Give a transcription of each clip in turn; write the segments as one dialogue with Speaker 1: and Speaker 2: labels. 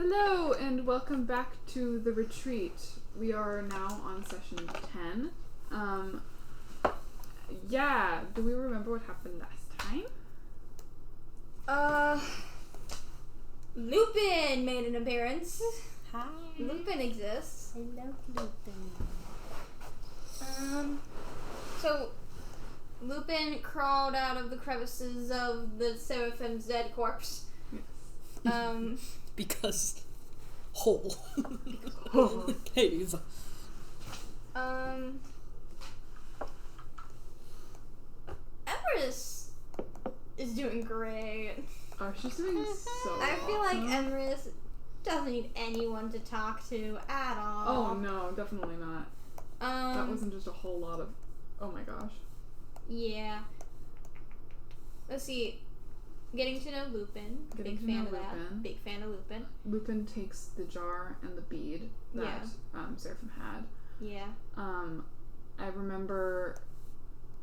Speaker 1: Hello, and welcome back to the retreat. We are now on session 10. Do we remember what happened last time?
Speaker 2: Lupin made an appearance.
Speaker 3: Hi.
Speaker 2: Lupin exists.
Speaker 3: Hello, Lupin.
Speaker 2: So Lupin crawled out of the crevices of the seraphim's dead corpse.
Speaker 1: Yes.
Speaker 3: Because hole. Cave.
Speaker 2: Everest is doing great.
Speaker 1: Oh, she's doing so
Speaker 2: I feel like
Speaker 1: awesome.
Speaker 2: Everest doesn't need anyone to talk to at all.
Speaker 1: Oh, no, definitely not. That wasn't just a whole lot of... Oh my gosh.
Speaker 2: Yeah. Let's see. Getting to know Lupin.
Speaker 1: Getting
Speaker 2: Big
Speaker 1: to
Speaker 2: fan
Speaker 1: know
Speaker 2: of that.
Speaker 1: Lupin.
Speaker 2: Big fan of Lupin.
Speaker 1: Lupin takes the jar and the bead that Seraphim had.
Speaker 2: Yeah.
Speaker 1: I remember...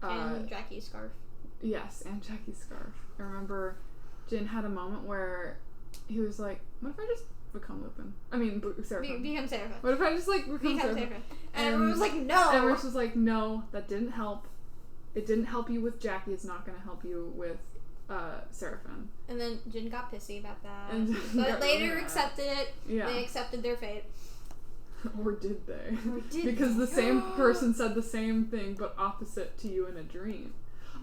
Speaker 2: and Jackie's scarf.
Speaker 1: Yes, and Jackie's scarf. I remember Jian had a moment where he was like, what if I just become Lupin? I mean, Seraphim.
Speaker 2: Become Seraphim.
Speaker 1: What if I just, become Seraphim?
Speaker 2: And everyone was like, no!
Speaker 1: Everyone was like, no, that didn't help. It didn't help you with Jackie. It's not going to help you with Seraphim.
Speaker 2: And then Jian got pissy about that.
Speaker 1: And
Speaker 2: but later accepted it.
Speaker 1: Yeah.
Speaker 2: They accepted their fate.
Speaker 1: Or did they?
Speaker 2: Because
Speaker 1: the same person said the same thing, but opposite to you in a dream.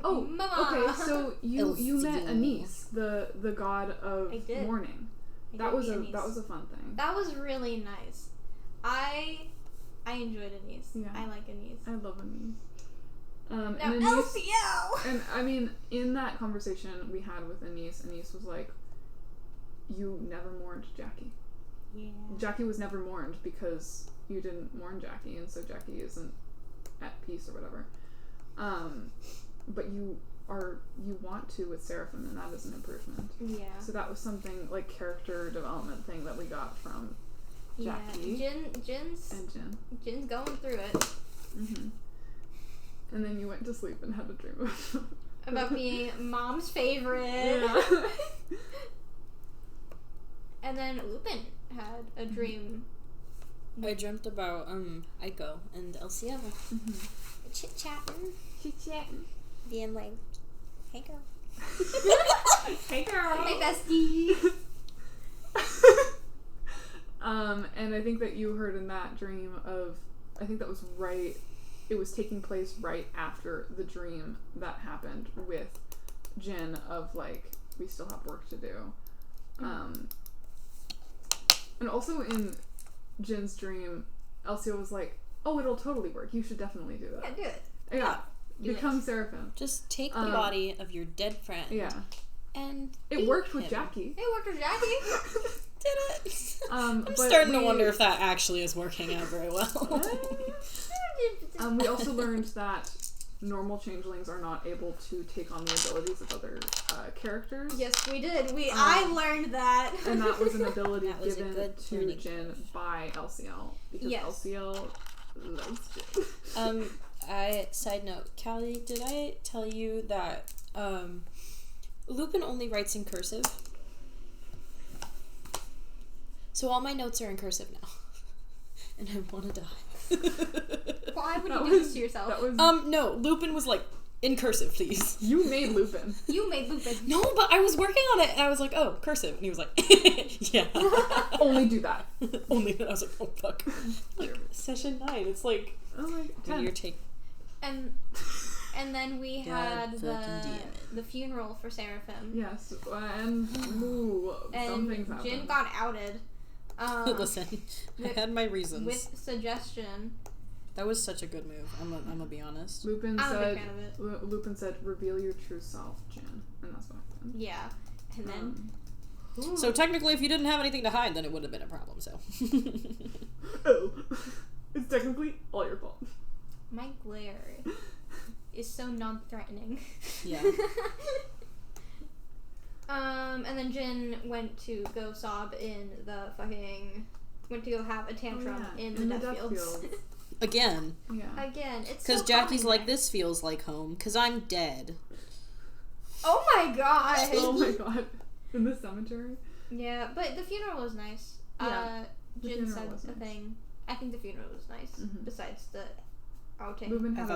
Speaker 1: Oh,
Speaker 2: Mama.
Speaker 1: okay, so you met Anise, the god of
Speaker 2: I did.
Speaker 1: mourning.
Speaker 2: I
Speaker 1: That
Speaker 2: did
Speaker 1: was
Speaker 2: meet
Speaker 1: a
Speaker 2: Anise.
Speaker 1: fun thing.
Speaker 2: That was really nice. I enjoyed Anise.
Speaker 1: Yeah.
Speaker 2: I like Anise.
Speaker 1: I love Anise.
Speaker 2: Now,
Speaker 1: And Anise,
Speaker 2: LCL!
Speaker 1: and I mean, in that conversation we had with Anise was like, you never mourned Jackie.
Speaker 2: Yeah.
Speaker 1: Jackie was never mourned because you didn't mourn Jackie, and so Jackie isn't at peace or whatever. But you want to with Seraphim, and that is an improvement.
Speaker 2: Yeah.
Speaker 1: So that was something, character development thing that we got from Jackie.
Speaker 2: Yeah. Jin's going through it.
Speaker 1: Mm-hmm. And then you went to sleep and had a dream
Speaker 2: About being mom's favorite.
Speaker 1: Yeah.
Speaker 2: And then Lupin had a dream.
Speaker 3: I dreamt about Aiko and LCL.
Speaker 1: Mm-hmm.
Speaker 3: Chit-chatting. Being like, hey girl.
Speaker 1: Hey girl.
Speaker 2: Hey bestie.
Speaker 1: And I think that you heard in that dream it was taking place right after the dream that happened with Jian of we still have work to do. And also in Jin's dream, Elsia was like, oh, it'll totally work. You should definitely do that.
Speaker 2: Yeah, do it.
Speaker 1: Yeah.
Speaker 2: Do
Speaker 1: Become
Speaker 2: it.
Speaker 1: Seraphim.
Speaker 3: Just take the body of your dead friend.
Speaker 1: Yeah.
Speaker 3: And
Speaker 1: It worked
Speaker 3: him.
Speaker 1: with Jackie.
Speaker 2: It worked with Jackie.
Speaker 3: Did it?
Speaker 1: I'm
Speaker 3: I'm starting to wonder if that actually is working out very well.
Speaker 1: We also learned that normal changelings are not able to take on the abilities of other characters.
Speaker 2: Yes, we did. I learned that.
Speaker 1: And that was an ability
Speaker 3: That was a
Speaker 1: given
Speaker 3: good
Speaker 1: to
Speaker 3: learning
Speaker 1: Jian by LCL. Because
Speaker 2: Yes.
Speaker 1: LCL loves Jian.
Speaker 3: Side note, Callie, did I tell you that Lupin only writes in cursive? So all my notes are in cursive now. And I want to die.
Speaker 2: Why would you do this to yourself?
Speaker 1: That was...
Speaker 3: No, Lupin was like, in cursive, please.
Speaker 1: You made Lupin.
Speaker 2: You made Lupin.
Speaker 3: No, but I was working on it, and I was like, oh, cursive. And he was like, yeah.
Speaker 1: Only do that.
Speaker 3: Only. And I was like, oh, fuck. Session 9, it's like...
Speaker 1: Oh my
Speaker 3: Do
Speaker 1: 10.
Speaker 3: your take.
Speaker 2: And then we had
Speaker 3: fucking
Speaker 2: the funeral for Seraphim.
Speaker 1: Yes, and some things happened.
Speaker 2: Jian got outed.
Speaker 3: Listen, I had my reasons.
Speaker 2: With suggestion.
Speaker 3: That was such a good move. I'm gonna be honest.
Speaker 1: Lupin
Speaker 2: I'm a
Speaker 1: said,
Speaker 2: big fan of it.
Speaker 1: Lupin said, reveal your true self, Jian. And that's what happened.
Speaker 2: Yeah. And then...
Speaker 3: So technically, if you didn't have anything to hide, then it would have been a problem, so.
Speaker 1: Oh. It's technically all your fault.
Speaker 2: My glare is so non-threatening.
Speaker 3: Yeah.
Speaker 2: And then Jian went to go sob in the fucking... Went to go have a tantrum in the death fields.
Speaker 3: Again.
Speaker 1: Yeah.
Speaker 2: Again, it's so
Speaker 3: Because Jackie's
Speaker 2: common
Speaker 3: like,
Speaker 2: there.
Speaker 3: this feels like home, because I'm dead.
Speaker 2: Oh my god!
Speaker 1: Oh my god. In the cemetery?
Speaker 2: Yeah, but the funeral was nice. Jin said a thing. I think the funeral was nice. Besides the outing.
Speaker 1: Lupin had a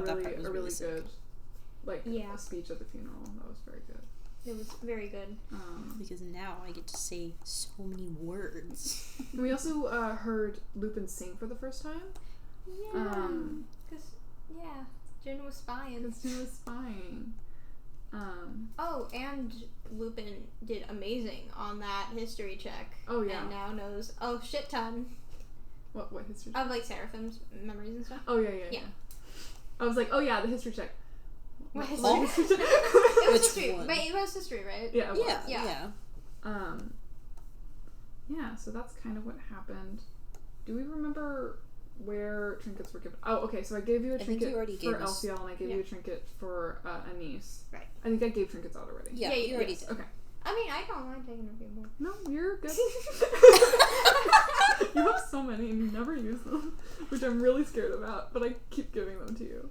Speaker 1: really good, a speech at the funeral. That was very good.
Speaker 2: It was very good.
Speaker 3: Because now I get to say so many words.
Speaker 1: We also heard Lupin sing for the first time.
Speaker 2: Yeah. Jin was spying. And Lupin did amazing on that history check.
Speaker 1: Oh, yeah.
Speaker 2: And now knows a shit ton.
Speaker 1: What history check?
Speaker 2: Of, Seraphim's memories and stuff.
Speaker 1: Oh, yeah. I was like, oh, yeah, the history check.
Speaker 2: What history? It was history.
Speaker 3: One?
Speaker 2: Wait, it was history, right?
Speaker 1: Yeah, it was.
Speaker 2: Yeah.
Speaker 1: Yeah, so that's kind of what happened. Do we remember where trinkets were given? Oh, okay, so I gave you a trinket for Elfiel, and I gave you a trinket for Anise.
Speaker 2: Right.
Speaker 1: I think I gave trinkets out already.
Speaker 3: Yeah, you already did.
Speaker 1: Okay.
Speaker 2: I mean, I don't mind taking a few more.
Speaker 1: No, you're good. You have so many, and you never use them, which I'm really scared about, but I keep giving them to you.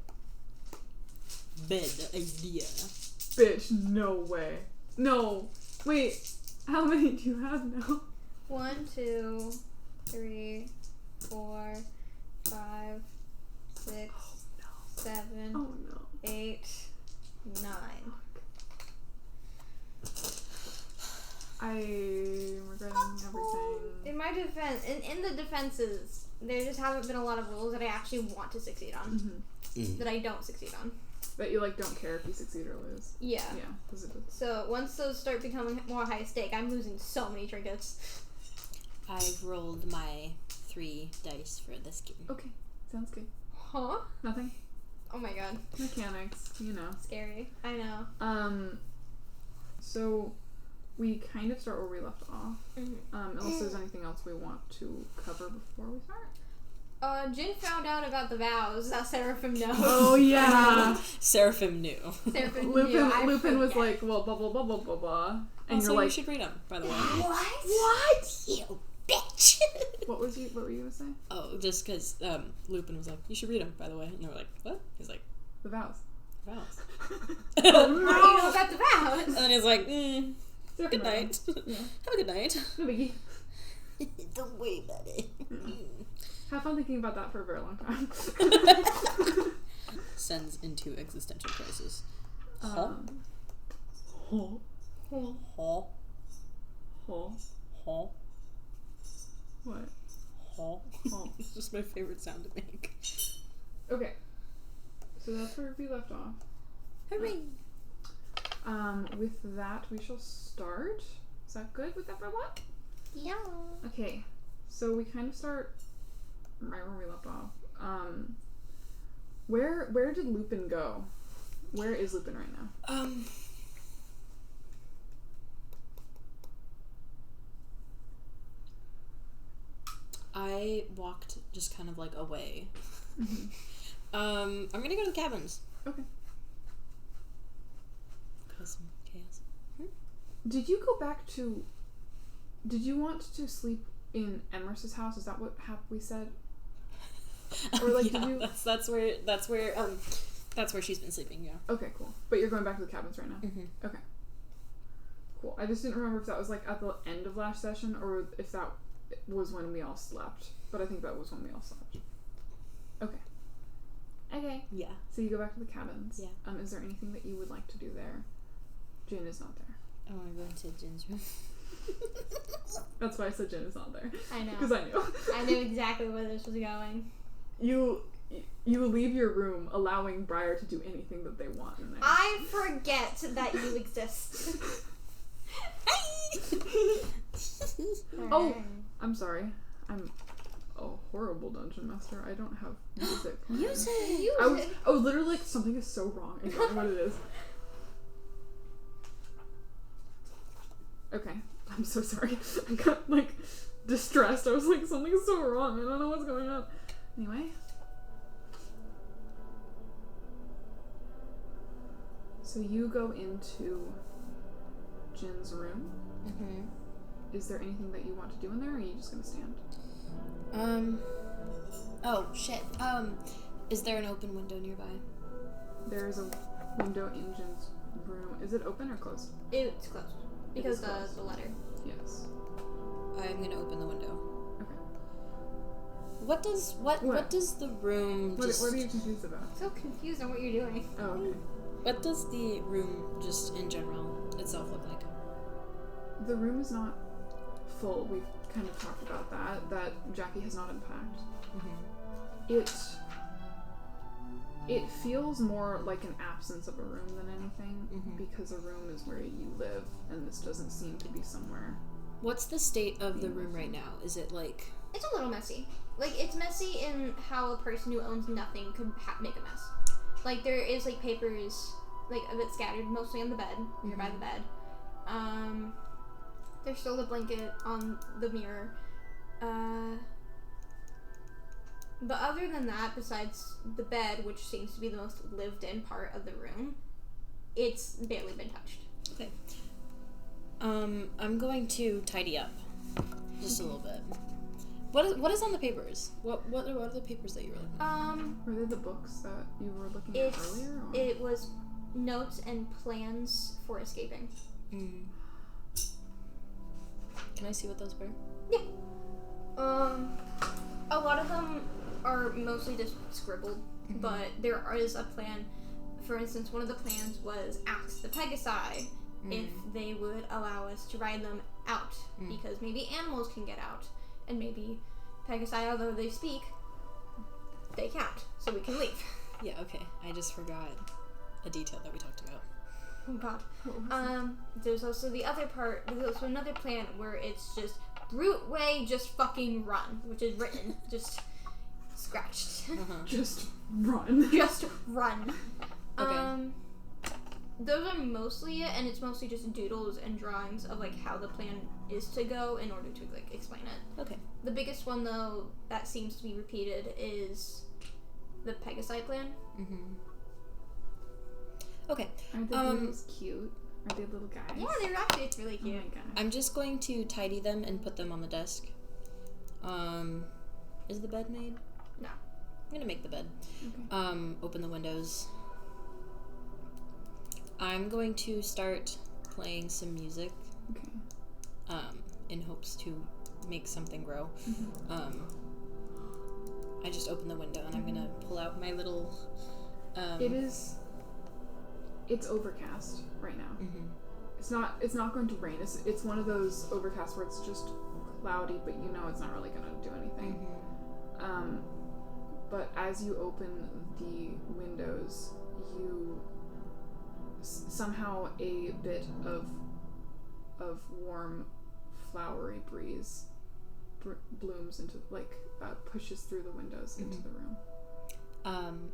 Speaker 3: Bad idea.
Speaker 1: Bitch, no way. No. Wait, how many do you have now?
Speaker 2: 1, 2, 3, 4, 5, 6, 7, 8, 9.
Speaker 1: I'm regretting everything.
Speaker 2: In my defense, in the defenses, there just haven't been a lot of rules that I actually want to succeed on. That I don't succeed on.
Speaker 1: That you don't care if you succeed or lose.
Speaker 2: Yeah.
Speaker 1: Yeah.
Speaker 2: So once those start becoming more high stake, I'm losing so many trinkets.
Speaker 3: I've rolled my 3 dice for this game.
Speaker 1: Okay, sounds good.
Speaker 2: Huh?
Speaker 1: Nothing.
Speaker 2: Oh my god.
Speaker 1: Mechanics,
Speaker 2: Scary. I know.
Speaker 1: So we kind of start where we left off. Unless there's anything else we want to cover before we start.
Speaker 2: Jin found out about the vows that Seraphim knows.
Speaker 1: Oh, yeah.
Speaker 3: Seraphim knew.
Speaker 1: Lupin was like, well, blah, blah, blah, blah, blah, blah. And you're like...
Speaker 3: you should read them, by the way.
Speaker 2: What?
Speaker 3: You bitch!
Speaker 1: What were you going to say?
Speaker 3: Oh, just because Lupin was like, you should read them, by the way. And they were like, what? He's like...
Speaker 1: The vows.
Speaker 3: Vows.
Speaker 2: How do you know about the vows?
Speaker 3: And then he's like, good night.
Speaker 1: Yeah.
Speaker 3: Have a good night.
Speaker 1: No biggie.
Speaker 3: Don't worry about it.
Speaker 1: Have fun thinking about that for a very long time.
Speaker 3: Sends into existential crisis.
Speaker 1: What?
Speaker 3: It's just my favorite sound to make.
Speaker 1: Okay. So that's where we left off.
Speaker 3: Hooray!
Speaker 1: With that, we shall start. Is that good with everyone?
Speaker 2: Yeah.
Speaker 1: Okay. So we kind of start right where we left off. Where did Lupin go? Where is Lupin right now?
Speaker 3: I walked just kind of away. I'm gonna go to the cabins.
Speaker 1: Okay.
Speaker 3: Cause some chaos.
Speaker 1: Did you go back to... Did you want to sleep in Emers's house? Is that what we said? Or
Speaker 3: yeah,
Speaker 1: did you...
Speaker 3: That's where she's been sleeping, yeah.
Speaker 1: Okay, cool. But you're going back to the cabins right now? Okay. Cool. I just didn't remember if that was at the end of last session or if that was when we all slept. But I think that was when we all slept. Okay.
Speaker 3: Yeah.
Speaker 1: So you go back to the cabins.
Speaker 3: Yeah.
Speaker 1: Is there anything that you would like to do there? Jin is not there.
Speaker 3: I want to go into Jin's room.
Speaker 1: That's why I said Jin is not there.
Speaker 2: I know.
Speaker 1: Because I knew.
Speaker 2: I knew exactly where this was going.
Speaker 1: You leave your room allowing Briar to do anything that they want in there.
Speaker 2: I forget that you exist.
Speaker 1: Oh, I'm sorry. I'm a horrible dungeon master. I don't have music.
Speaker 2: Music.
Speaker 1: I was literally like, something is so wrong. I don't know what it is. Okay, I'm so sorry. I got distressed. I was like, something's so wrong. I don't know what's going on. Anyway. So you go into Jin's room. Is there anything that you want to do in there, or are you just gonna stand?
Speaker 3: Oh, shit. Is there an open window nearby?
Speaker 1: There is a window in Jin's room. Is it open or closed?
Speaker 2: It's closed. Because the letter.
Speaker 1: Yes.
Speaker 3: I'm gonna open the window. what does the room
Speaker 1: what are you confused about?
Speaker 2: I'm so confused on what you're doing.
Speaker 1: Oh, okay.
Speaker 3: What does the room just in general itself look like?
Speaker 1: The room is not full. We've kind of talked about that Jackie has not unpacked.
Speaker 3: Mm-hmm.
Speaker 1: It feels more like an absence of a room than anything,
Speaker 3: mm-hmm.
Speaker 1: because a room is where you live, and this doesn't seem to be somewhere.
Speaker 3: What's the state of the room right now? Is it like...
Speaker 2: It's a little messy. Like, it's messy in how a person who owns nothing could make a mess. Like, there is, like, papers, like, a bit scattered, mostly on the bed, nearby the bed. There's still the blanket on the mirror. But other than that, besides the bed, which seems to be the most lived-in part of the room, it's barely been touched.
Speaker 3: Okay. I'm going to tidy up just a little bit. What is on the papers? What are the papers that you were looking at?
Speaker 1: Were they the books that you were looking at earlier? Or?
Speaker 2: It was notes and plans for escaping.
Speaker 3: Mm. Can I see what those were?
Speaker 2: Yeah. A lot of them are mostly just scribbled,
Speaker 3: mm-hmm.
Speaker 2: but there is a plan. For instance, one of the plans was ask the Pegasi if they would allow us to ride them out, because maybe animals can get out, and maybe Pegasi, although they speak, they can't, so we can leave.
Speaker 3: Yeah, okay. I just forgot a detail that we talked about.
Speaker 2: Oh god. There's also the other part, there's also another plan where it's just brute way, just fucking run, which is written, just scratched.
Speaker 3: Uh-huh.
Speaker 1: Just run.
Speaker 2: Just run.
Speaker 3: Okay.
Speaker 2: Those are mostly it, and it's mostly just doodles and drawings of, like, how the plan is to go in order to, like, explain it.
Speaker 3: Okay.
Speaker 2: The biggest one, though, that seems to be repeated is the Pegasi plan.
Speaker 3: Mm-hmm. Okay.
Speaker 1: Aren't the doodles cute? Are they little guys?
Speaker 2: Yeah, they're actually, it's really cute.
Speaker 1: Oh my god.
Speaker 3: I'm just going to tidy them and put them on the desk. Is the bed made?
Speaker 2: No.
Speaker 3: I'm gonna make the bed.
Speaker 1: Okay.
Speaker 3: Open the windows. I'm going to start playing some music.
Speaker 1: Okay.
Speaker 3: In hopes to make something grow.
Speaker 1: Mm-hmm.
Speaker 3: I just open the window and I'm gonna pull out my little.
Speaker 1: It's overcast right now.
Speaker 3: Mm-hmm.
Speaker 1: It's not going to rain. It's one of those overcasts where it's just cloudy, but you know it's not really gonna do anything.
Speaker 3: Mm-hmm.
Speaker 1: But as you open the windows, you somehow a bit of warm, flowery breeze blooms into, like, pushes through the windows into the room.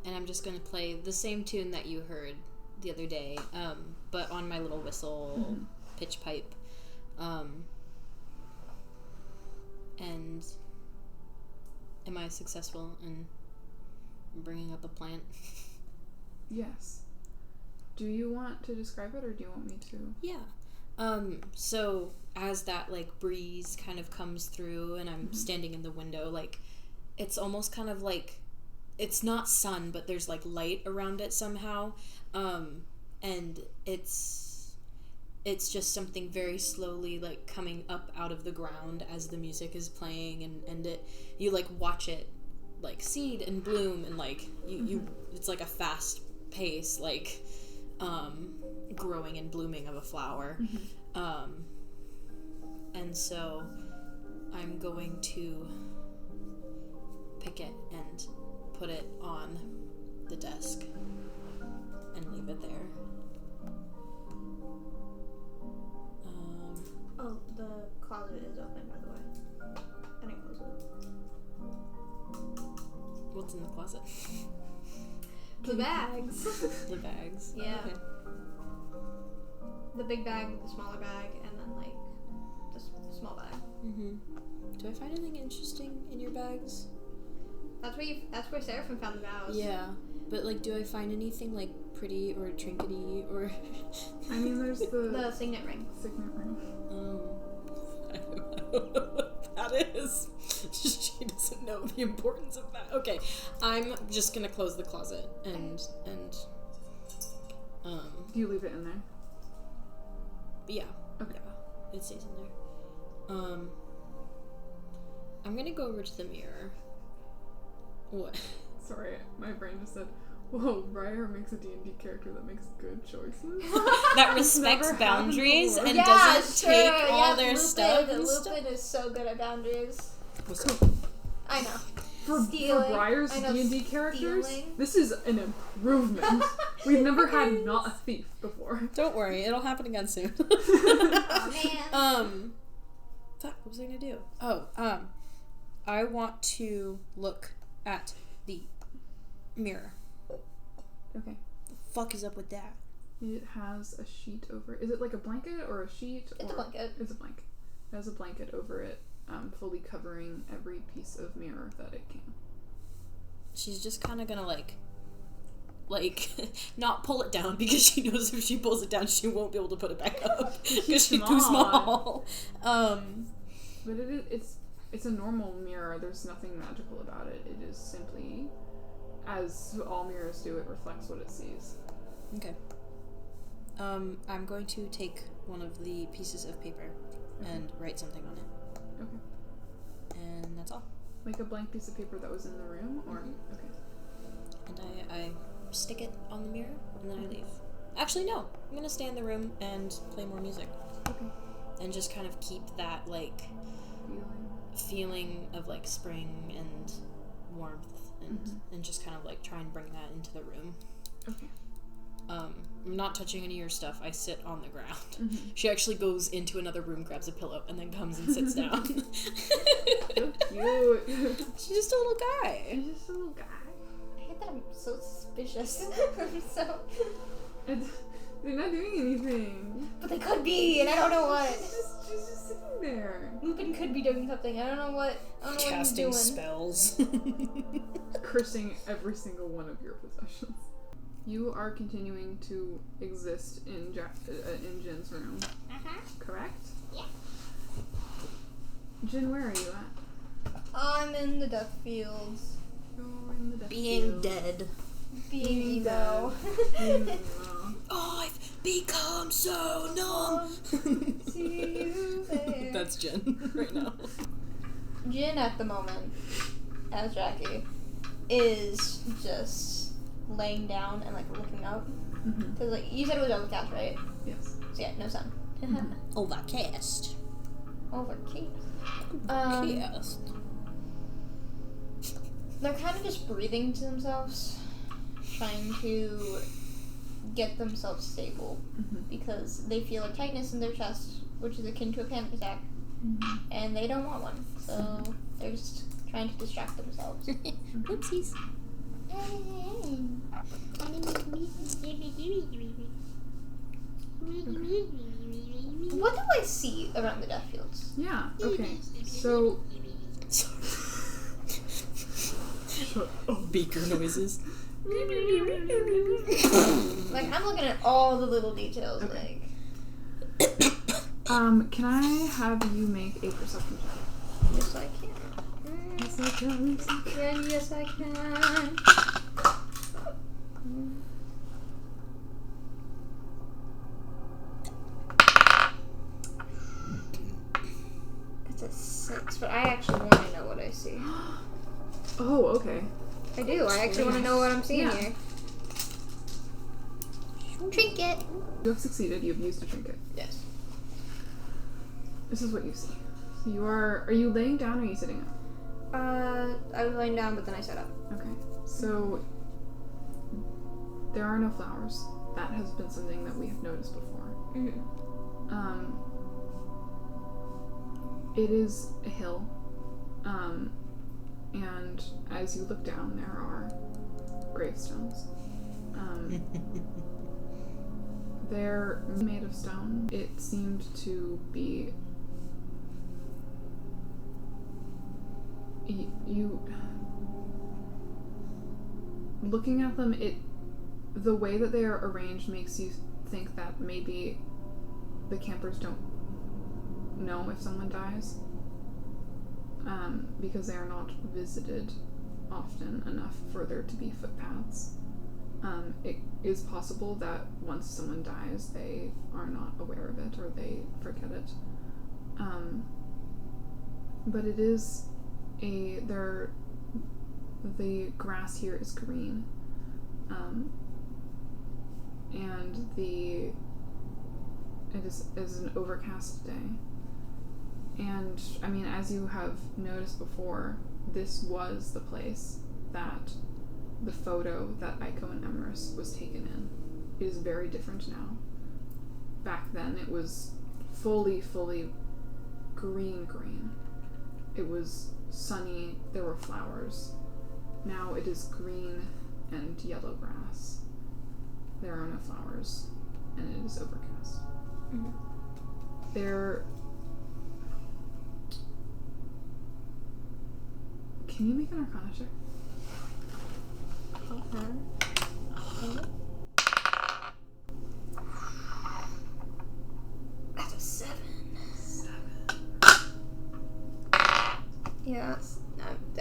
Speaker 3: And I'm just gonna play the same tune that you heard the other day, but on my little whistle pitch pipe. And am I successful in bringing up a plant?
Speaker 1: Yes. Do you want to describe it, or do you want me to?
Speaker 3: Yeah. So as that, like, breeze kind of comes through and I'm standing in the window, like, it's almost kind of like, it's not sun, but there's, like, light around it somehow. And it's just something very slowly, like, coming up out of the ground as the music is playing, and you, like, watch it, like, seed and bloom, and, like, you it's like a fast pace, like, growing and blooming of a flower. And so I'm going to pick it and put it on the desk and leave it there.
Speaker 2: Oh, the closet is open, by the way. And I close it.
Speaker 3: What's in the closet?
Speaker 2: The bags.
Speaker 3: The bags.
Speaker 2: Yeah.
Speaker 3: Okay.
Speaker 2: The big bag, the smaller bag, and then, like, the small bag.
Speaker 3: Do I find anything interesting in your bags?
Speaker 2: That's where Seraphim found the vows.
Speaker 3: Yeah, but, like, do I find anything, like, pretty or trinkety or?
Speaker 1: I mean, there's
Speaker 2: the signet ring.
Speaker 1: Signet ring.
Speaker 3: I don't know what that is. She doesn't know the importance of that. Okay, I'm just gonna close the closet and
Speaker 1: Do you leave it in there?
Speaker 3: Yeah.
Speaker 1: Okay.
Speaker 3: Yeah, it stays in there. I'm gonna go over to the mirror What?
Speaker 1: Sorry, my brain just said, whoa, Briar makes a D&D character that makes good choices.
Speaker 3: That respects boundaries and
Speaker 2: yeah,
Speaker 3: doesn't
Speaker 2: sure.
Speaker 3: take all their
Speaker 2: Lupin,
Speaker 3: stuff.
Speaker 2: Lupin is so good at boundaries.
Speaker 3: What's up?
Speaker 2: I know.
Speaker 1: For Briar's D&D characters,
Speaker 2: stealing.
Speaker 1: this is an improvement. We've never had not a thief before.
Speaker 3: Don't worry, it'll happen again soon.
Speaker 2: Oh, man.
Speaker 3: Fuck, what was I gonna do? Oh, I want to look at the mirror.
Speaker 1: Okay.
Speaker 3: The fuck is up with that?
Speaker 1: It has a sheet over it. Is it like a blanket or a sheet?
Speaker 2: It's a blanket.
Speaker 1: It's a blanket. It has a blanket over it, fully covering every piece of mirror that it can.
Speaker 3: She's just kind of gonna like not pull it down because she knows if she pulls it down she won't be able to put it back up because she's too small.
Speaker 1: But it's a normal mirror. There's nothing magical about it. It is simply, as all mirrors do, it reflects what it sees.
Speaker 3: Okay. I'm going to take one of the pieces of paper and write something on it.
Speaker 1: Okay.
Speaker 3: And that's all.
Speaker 1: Like a blank piece of paper that was in the room, or okay.
Speaker 3: And I stick it on the mirror and then I leave. Actually, no. I'm gonna stay in the room and play more music.
Speaker 1: Okay.
Speaker 3: And just kind of keep that like feeling of like spring and warmth and just kind of like try and bring that into the room.
Speaker 1: Okay.
Speaker 3: I'm not touching any of your stuff. I sit on the ground. She actually goes into another room, grabs a pillow, and then comes and sits down.
Speaker 1: So cute.
Speaker 3: She's just a little guy.
Speaker 1: He's just a little guy.
Speaker 2: I hate that I'm so suspicious. so...
Speaker 1: They're not doing anything.
Speaker 2: But they could be, and I don't know what.
Speaker 1: She's just sitting there.
Speaker 2: Lupin could be doing something. I don't know what he's doing.
Speaker 3: Casting spells.
Speaker 1: Cursing every single one of your possessions. You are continuing to exist in Jin's room, correct?
Speaker 2: Yeah.
Speaker 1: Jin, where are you at?
Speaker 2: I'm in the death fields.
Speaker 1: You're in the death
Speaker 3: Being
Speaker 1: field.
Speaker 3: dead.
Speaker 2: Being emo.
Speaker 3: Oh, I've become so numb.
Speaker 2: See you there.
Speaker 3: That's Jen right now.
Speaker 2: Jin at the moment, as Jackie, is just laying down and like looking up. Because like you said it was overcast, right?
Speaker 1: Yes.
Speaker 2: So yeah, no sun.
Speaker 3: Overcast.
Speaker 2: Overcast.
Speaker 3: Overcast.
Speaker 2: They're kind of just breathing to themselves, trying to get themselves stable because they feel a tightness in their chest, which is akin to a panic attack, and they don't want one. So they're just trying to distract themselves.
Speaker 3: Oopsies.
Speaker 2: What do I see around the death fields?
Speaker 1: Yeah, okay. So...
Speaker 3: Beaker noises.
Speaker 2: Like, I'm looking at all the little details,
Speaker 1: Okay.
Speaker 2: like...
Speaker 1: can I have you make a perception check?
Speaker 2: Yes, I can.
Speaker 1: Yes, I can.
Speaker 2: Yes, I can. That's a 6, but I actually want to know what I see.
Speaker 1: Oh, okay.
Speaker 2: I do. I actually want to know what I'm seeing
Speaker 1: Yeah.
Speaker 2: here. Trinket.
Speaker 1: You have succeeded. You have used a trinket.
Speaker 2: Yes.
Speaker 1: This is what you see. So you are you laying down or are you sitting up?
Speaker 2: I was laying down, but then I sat up.
Speaker 1: Okay. So there are no flowers. That has been something that we have noticed before. It is a hill. And as you look down, there are gravestones. They're made of stone. It seemed to be... You... Looking at them, the way that they are arranged makes you think that maybe the campers don't know if someone dies. Because they are not visited often enough for there to be footpaths. It is possible that once someone dies, they are not aware of it or they forget it. But it is the grass here is green. And it is an overcast day. And, I mean, as you have noticed before, this was the place that the photo that Aiko and Emerus was taken in. It is very different now. Back then, it was fully green. It was sunny, there were flowers. Now it is green and yellow grass. There are no flowers, and it is overcast.
Speaker 2: Mm-hmm.
Speaker 1: Can you make an Arcana check?
Speaker 2: That's a 7. Yeah,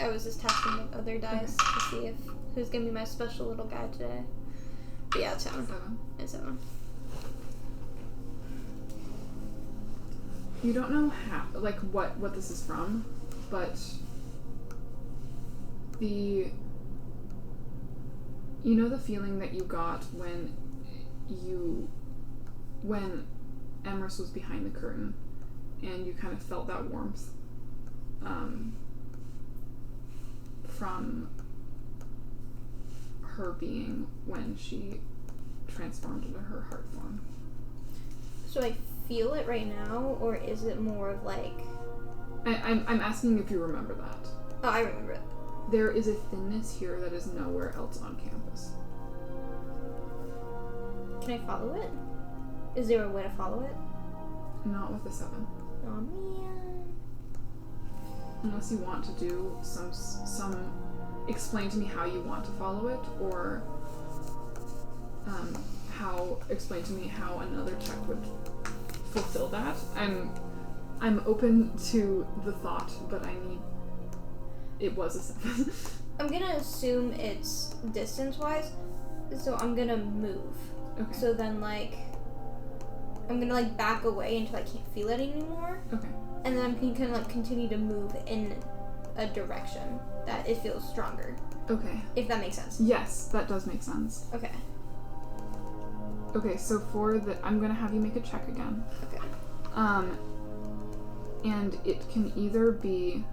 Speaker 2: I was just testing the other dice to see if who's gonna be my special little guy today. But yeah, it's 7. It's 7.
Speaker 1: You don't know how, like, what this is from, but you know the feeling that you got when Emerus was behind the curtain and you kind of felt that warmth from her being when she transformed into her heart form.
Speaker 2: So I feel it right now, or is it more of like...
Speaker 1: I'm asking if you remember that.
Speaker 2: Oh, I remember it.
Speaker 1: There is a thinness here that is nowhere else on campus.
Speaker 2: Can I follow it? Is there a way to follow it?
Speaker 1: Not with a 7.
Speaker 2: Oh man.
Speaker 1: Unless you want to do some explain to me how you want to follow it, or explain to me how another check would fulfill that. I'm open to the thought, but it was a 7.
Speaker 2: I'm gonna assume it's distance-wise, so I'm gonna move.
Speaker 1: Okay.
Speaker 2: So then, like, I'm gonna, like, back away until I can't feel it anymore.
Speaker 1: Okay.
Speaker 2: And then I'm gonna, like, continue to move in a direction that it feels stronger.
Speaker 1: Okay.
Speaker 2: If that makes sense.
Speaker 1: Yes, that does make sense.
Speaker 2: Okay.
Speaker 1: Okay, so I'm gonna have you make a check again.
Speaker 2: Okay.
Speaker 1: And it can either be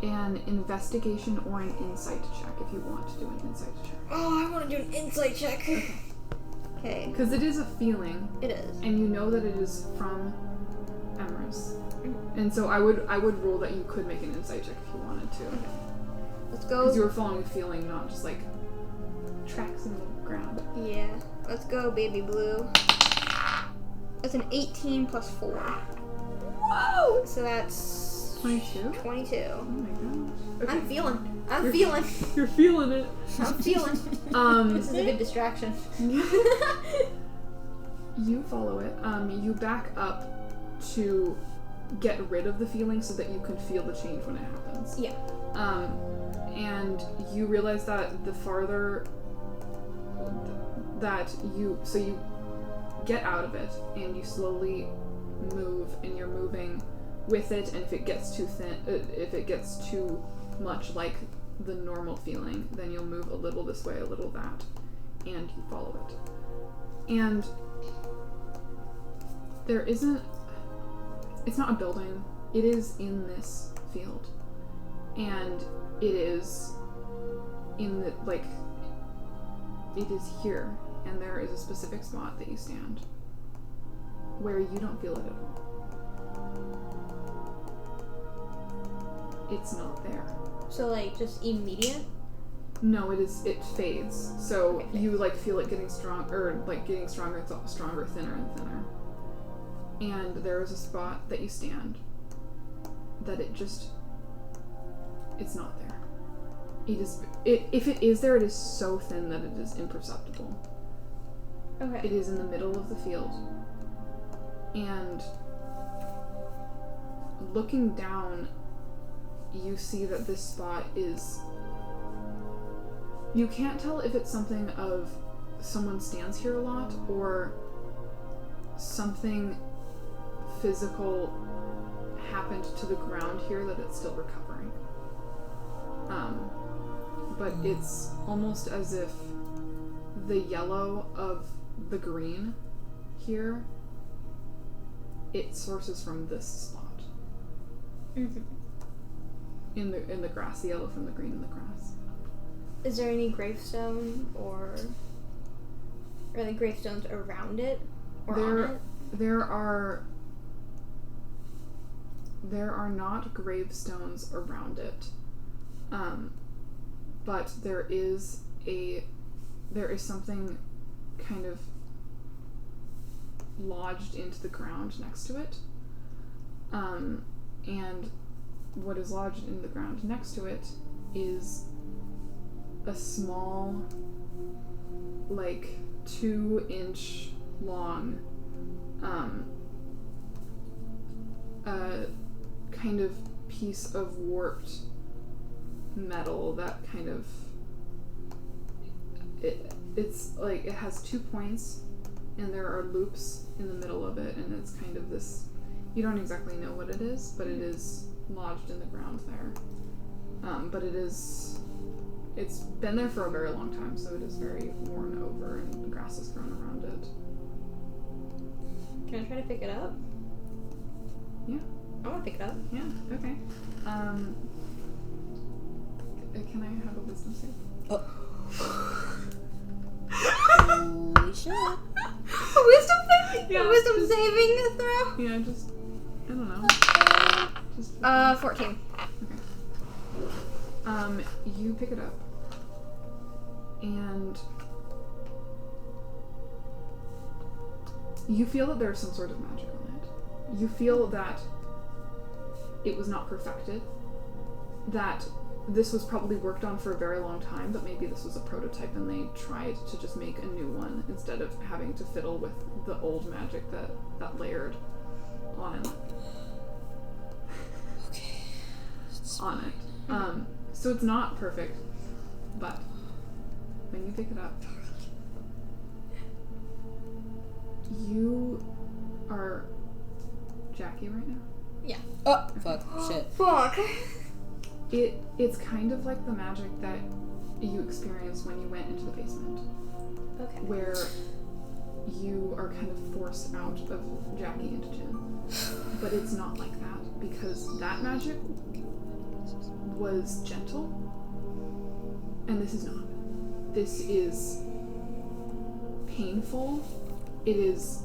Speaker 1: an investigation or an insight check if you want to do an insight check.
Speaker 2: Oh, I want to do an insight check. Okay.
Speaker 1: Because it is a feeling.
Speaker 2: It is.
Speaker 1: And you know that it is from Emerus. And so I would rule that you could make an insight check if you wanted to.
Speaker 2: Okay. Let's go.
Speaker 1: Because you were following a feeling, not just like tracks in the ground.
Speaker 2: Yeah. Let's go, baby blue. That's an 18 plus 4. Whoa! So that's
Speaker 1: 22?
Speaker 2: 22.
Speaker 1: Oh my gosh. Okay.
Speaker 2: I'm feeling.
Speaker 1: You're feeling it.
Speaker 2: I'm feeling. This is a good distraction.
Speaker 1: You follow it. You back up to get rid of the feeling so that you can feel the change when it happens.
Speaker 2: Yeah.
Speaker 1: And you realize that the farther that you get out of it and you slowly move, and you're moving with it, and if it gets too thin, if it gets too much like the normal feeling, then you'll move a little this way, a little that, and you follow it. And it's not a building, it is in this field. And it is it is here, and there is a specific spot that you stand where you don't feel it at all. It's not there.
Speaker 2: So, like, just immediate?
Speaker 1: No, it fades. So
Speaker 2: Okay.
Speaker 1: you feel it getting stronger, thinner and thinner. And there is a spot that you stand that it's not there. If it is there, it is so thin that it is imperceptible.
Speaker 2: Okay.
Speaker 1: It is in the middle of the field. And looking down, you see that this spot is... You can't tell if it's something of someone stands here a lot or something physical happened to the ground here that it's still recovering. But it's almost as if the yellow of the green here, it sources from this spot.
Speaker 2: Mm-hmm.
Speaker 1: In the grass, the yellow from the green in the grass.
Speaker 2: Is there any gravestone or like gravestones around it or on it?
Speaker 1: There are not gravestones around it, but there is something kind of lodged into the ground next to it, and what is lodged in the ground next to it is a small, like 2-inch long, kind of piece of warped metal that kind of it's like it has 2 points and there are loops in the middle of it, and it's kind of this, you don't exactly know what it is, but it is lodged in the ground there. But it's been there for a very long time, so it is very worn over and the grass has grown around it.
Speaker 2: Can I try to pick it up?
Speaker 1: Yeah.
Speaker 2: I want to pick it up.
Speaker 1: Yeah, okay. Can I have a wisdom save?
Speaker 3: Oh. Holy shit.
Speaker 2: Wisdom saving?
Speaker 1: Yeah,
Speaker 2: Wisdom saving throw?
Speaker 1: Yeah, just, I don't know. Just
Speaker 2: 14.
Speaker 1: Okay. You pick it up, and you feel that there's some sort of magic on it. You feel that it was not perfected, that this was probably worked on for a very long time, but maybe this was a prototype and they tried to just make a new one instead of having to fiddle with the old magic that layered on it.
Speaker 3: Okay.
Speaker 1: On it. So it's not perfect, but when you pick it up, you are Jackie right now?
Speaker 2: Yeah.
Speaker 3: Oh, fuck. Shit.
Speaker 2: Fuck.
Speaker 1: It's kind of like the magic that you experienced when you went into the basement.
Speaker 2: Okay.
Speaker 1: Where you are kind of forced out of Jackie into Jian. But it's not like that, because that magic was gentle, and this is not. This is painful. It is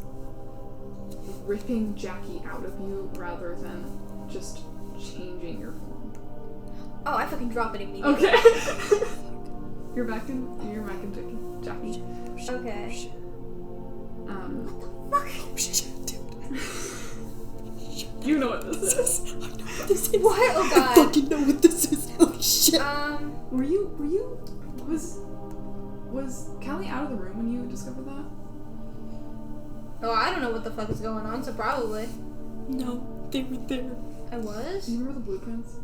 Speaker 1: ripping Jackie out of you rather than just changing your form.
Speaker 2: Oh, I fucking drop it immediately.
Speaker 1: Okay. You're back in Jackie.
Speaker 2: Okay.
Speaker 3: What the fuck?
Speaker 1: You know what this is.
Speaker 3: I know what this is.
Speaker 2: What? Oh god.
Speaker 3: I fucking know what this is. Oh shit.
Speaker 1: Was Callie out of the room when you discovered that?
Speaker 2: Oh, I don't know what the fuck is going on, so probably.
Speaker 3: No, they were there.
Speaker 2: I was?
Speaker 1: Do you remember the blueprints?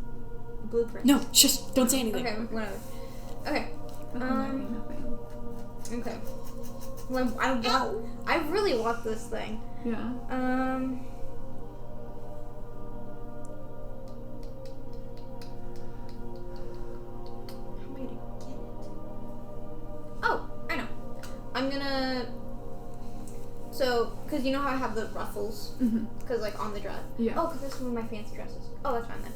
Speaker 2: Blueprint.
Speaker 3: No, shush, don't say anything.
Speaker 2: Okay, whatever. Okay.
Speaker 1: Nothing.
Speaker 2: Okay. Well, I really want this thing.
Speaker 1: Yeah.
Speaker 2: How am I gonna get it? Oh, I know. I'm gonna. So, because you know how I have the ruffles?
Speaker 1: Mm-hmm.
Speaker 2: Because, like, on the dress?
Speaker 1: Yeah.
Speaker 2: Oh, because that's one of my fancy dresses. Oh, that's fine then.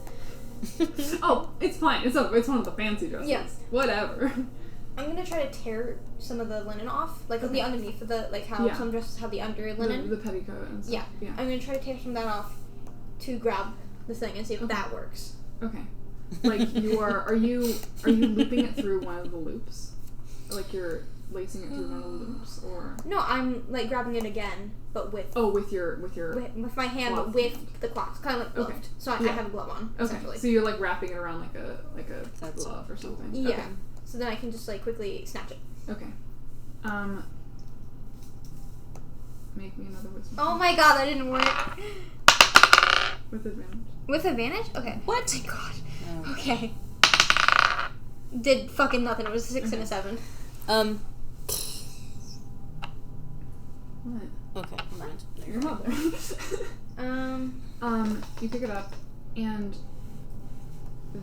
Speaker 1: Oh, it's fine. It's one of the fancy dresses.
Speaker 2: Yes.
Speaker 1: Whatever.
Speaker 2: I'm gonna try to tear some of the linen off, like the underneath of the, like how some dresses have the under linen.
Speaker 1: The petticoat and stuff.
Speaker 2: Yeah. I'm gonna try to tear some of that off to grab the thing and see if that works.
Speaker 1: Okay. Like are you looping it through one of the loops? Like you're lacing it through one of the loops, or?
Speaker 2: No, I'm like grabbing it again, but with.
Speaker 1: Oh, with
Speaker 2: my hand, but with the cloth, kind of like gloved.
Speaker 1: Okay.
Speaker 2: So I have a glove on, essentially.
Speaker 1: So you're like wrapping it around like a
Speaker 3: That's
Speaker 1: glove or something.
Speaker 2: Yeah.
Speaker 1: Okay.
Speaker 2: So then I can just like quickly snatch it.
Speaker 1: Okay. Make me another wisdom.
Speaker 2: Oh my god, that didn't work.
Speaker 1: With advantage.
Speaker 2: With advantage? Okay.
Speaker 3: What?
Speaker 2: Oh my god.
Speaker 3: Oh.
Speaker 2: Okay. Did fucking nothing. It was a 6 and a 7.
Speaker 1: What?
Speaker 3: Okay, never mind.
Speaker 1: Your mother. You pick it up, and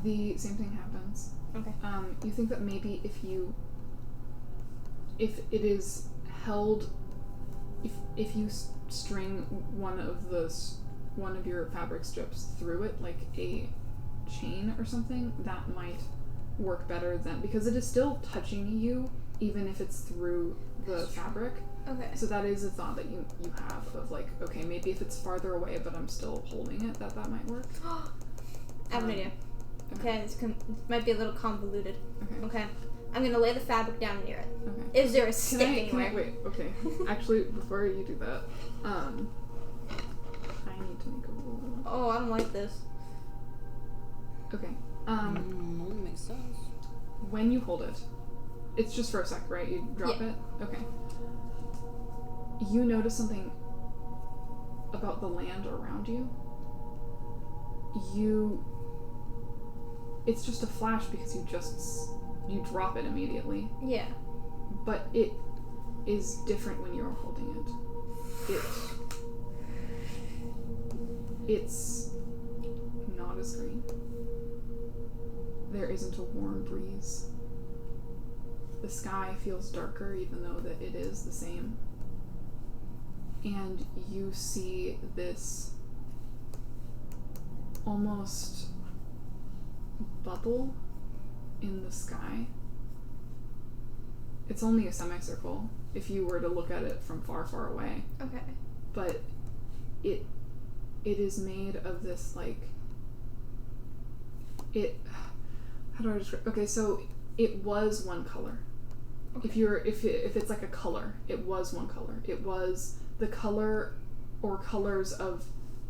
Speaker 1: the same thing happens.
Speaker 2: Okay.
Speaker 1: You think that maybe if it is held, if you string one of your fabric strips through it, like a chain or something, that might work better than, because it is still touching you, even if it's through the fabric.
Speaker 2: Okay.
Speaker 1: So that is a thought that you have of like, okay, maybe if it's farther away but I'm still holding it, that might work.
Speaker 2: I have an idea. Okay, this might be a little convoluted. Okay. I'm gonna lay the fabric down near it.
Speaker 1: Okay.
Speaker 2: Is there a stick anywhere?
Speaker 1: Wait, okay. Actually, before you do that, I need to make a roll.
Speaker 2: Oh, I don't like this.
Speaker 1: Okay.
Speaker 3: Makes sense.
Speaker 1: When you hold it, it's just for a sec, right? You drop it? Okay. You notice something about the land around you. It's just a flash because you drop it immediately.
Speaker 2: Yeah.
Speaker 1: But it is different when you're holding it. It's not as green. There isn't a warm breeze. The sky feels darker even though that it is the same. And you see this almost bubble in the sky. It's only a semicircle if you were to look at it from far, far away.
Speaker 2: Okay.
Speaker 1: But it is made of this, like, how do I describe? Okay, so it was one color. Okay. If it's like a color, it was one color. It was the color or colors of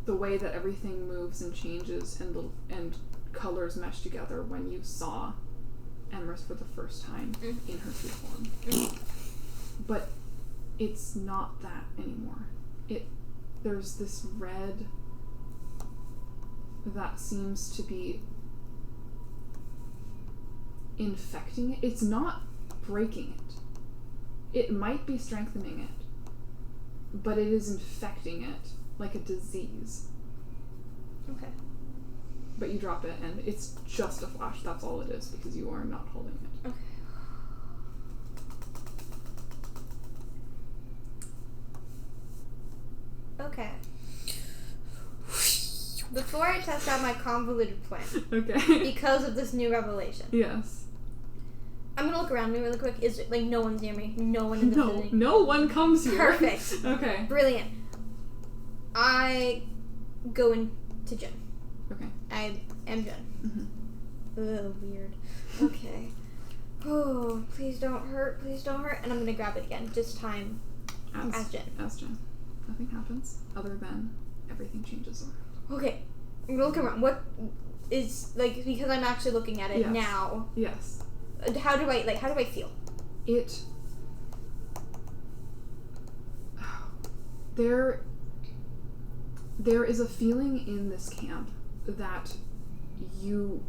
Speaker 1: the way that everything moves and changes, and colors mesh together when you saw Emrys for the first time in her true form. But it's not that anymore. There's this red that seems to be infecting it. It's not breaking it. It might be strengthening it, but it is infecting it like a disease.
Speaker 2: Okay.
Speaker 1: But you drop it, and it's just a flash. That's all it is, because you are not holding it.
Speaker 2: Okay. Okay. Before I test out my convoluted plan,
Speaker 1: okay,
Speaker 2: because of this new revelation,
Speaker 1: yes,
Speaker 2: I'm gonna look around me really quick. Is it, like, no one's near me? No one in the building?
Speaker 1: No one comes here.
Speaker 2: Perfect.
Speaker 1: Okay.
Speaker 2: Brilliant. I go into Jian.
Speaker 1: Okay.
Speaker 2: I am Jian.
Speaker 1: Mm-hmm.
Speaker 2: Ugh, weird. Okay. Oh, please don't hurt. Please don't hurt. And I'm gonna grab it again. This time as Jian.
Speaker 1: As Jian. Nothing happens other than everything changes around.
Speaker 2: Okay. I'm gonna look around. What is, like, because I'm actually looking at it now.
Speaker 1: Yes.
Speaker 2: How do I feel?
Speaker 1: There is a feeling in this camp that you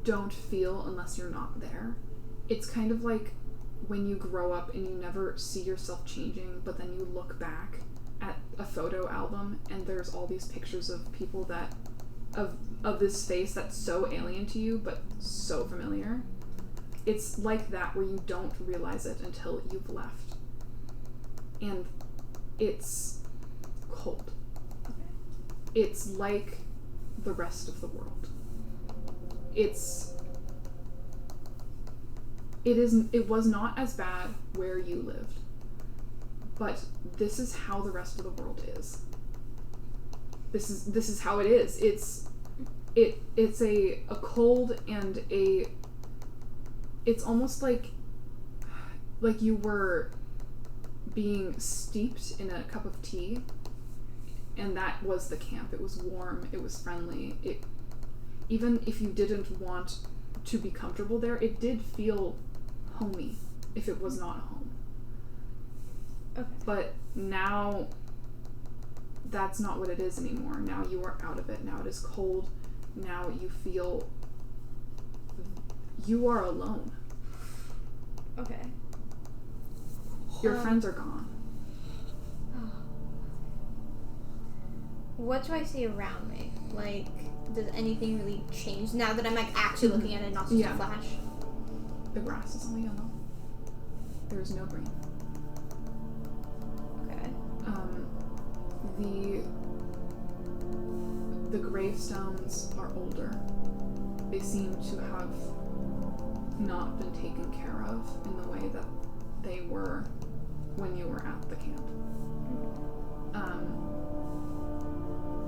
Speaker 1: don't feel unless you're not there. It's kind of like when you grow up and you never see yourself changing, but then you look back at a photo album and there's all these pictures of people that of this face that's so alien to you but so familiar. It's like that, where you don't realize it until you've left. And it's cold. Okay. It's like the rest of the world. It was not as bad where you lived, but this is how the rest of the world is. This is how it is. It's a cold and it's almost like you were being steeped in a cup of tea, and that was the camp. It was warm, it was friendly. Even if you didn't want to be comfortable there, it did feel homey if it was not home.
Speaker 2: Okay.
Speaker 1: But now that's not what it is anymore. Now you are out of it. Now it is cold. Now you feel you are alone.
Speaker 2: Okay.
Speaker 1: Your friends are gone.
Speaker 2: what do I see around me? Like, does anything really change now that I'm like actually looking at it, not just a flash?
Speaker 1: The grass is all yellow. There is no green.
Speaker 2: Okay.
Speaker 1: The gravestones are older. They seem to have not been taken care of in the way that they were when you were at the camp.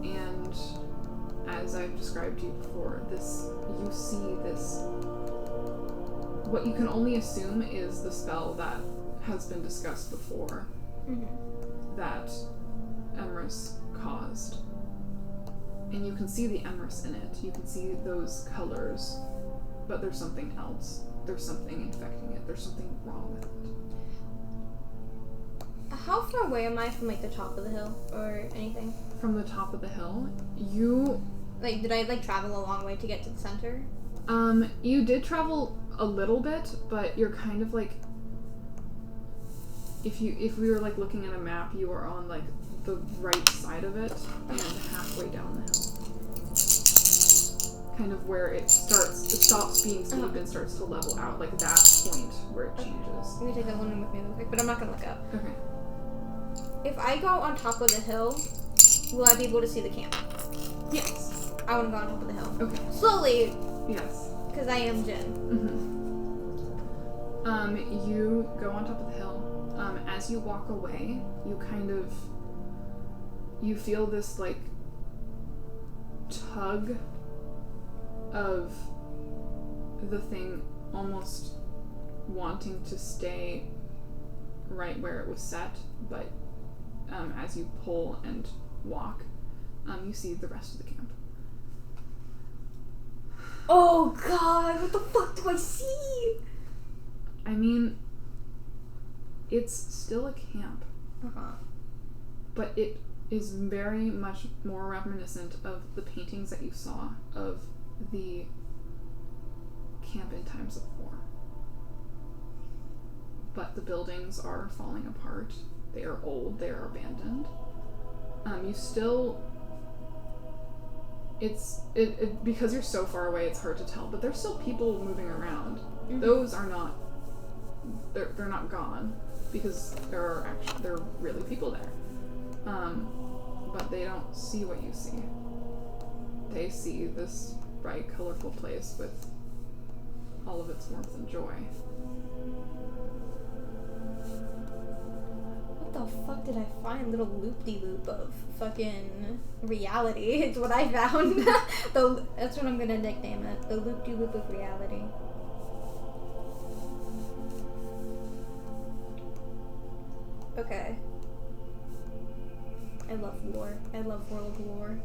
Speaker 1: And as I've described to you before, you see this, what you can only assume is the spell that has been discussed before that Emrys caused. And you can see the Emrys in it. You can see those colors, but there's something else. There's something infecting it. There's something wrong with it.
Speaker 2: How far away am I from like the top of the hill or anything?
Speaker 1: From the top of the hill, you...
Speaker 2: Like, did I like travel a long way to get to the center?
Speaker 1: You did travel a little bit, but you're kind of like... If we were like looking at a map, you are on like the right side of it and halfway down the hill. Kind of where it stops being steep and starts to level out, like that point where it changes.
Speaker 2: Let me take that one in with me real quick, but I'm not gonna look up.
Speaker 1: Okay.
Speaker 2: If I go on top of the hill, will I be able to see the camp?
Speaker 1: Yes.
Speaker 2: I want to go on top of the hill.
Speaker 1: Okay.
Speaker 2: Slowly.
Speaker 1: Yes.
Speaker 2: Because I am Jian.
Speaker 1: You go on top of the hill. As you walk away, you feel this like tug of the thing almost wanting to stay right where it was set, but as you pull and walk, you see the rest of the camp.
Speaker 2: Oh god, what the fuck do I see?
Speaker 1: I mean, it's still a camp. But it is very much more reminiscent of the paintings that you saw of the camp in times of war. But the buildings are falling apart. They are old. They are abandoned. You still... because you're so far away, it's hard to tell, but there's still people moving around. Those are not... They're not gone, because there are really people there. But they don't see what you see. They see this bright, colorful place with all of its warmth and joy.
Speaker 2: What the fuck did I find? Little loop-de-loop of fucking reality. It's what I found. That's what I'm gonna nickname it. The loop-de-loop of reality. Okay. I love lore. I love world lore.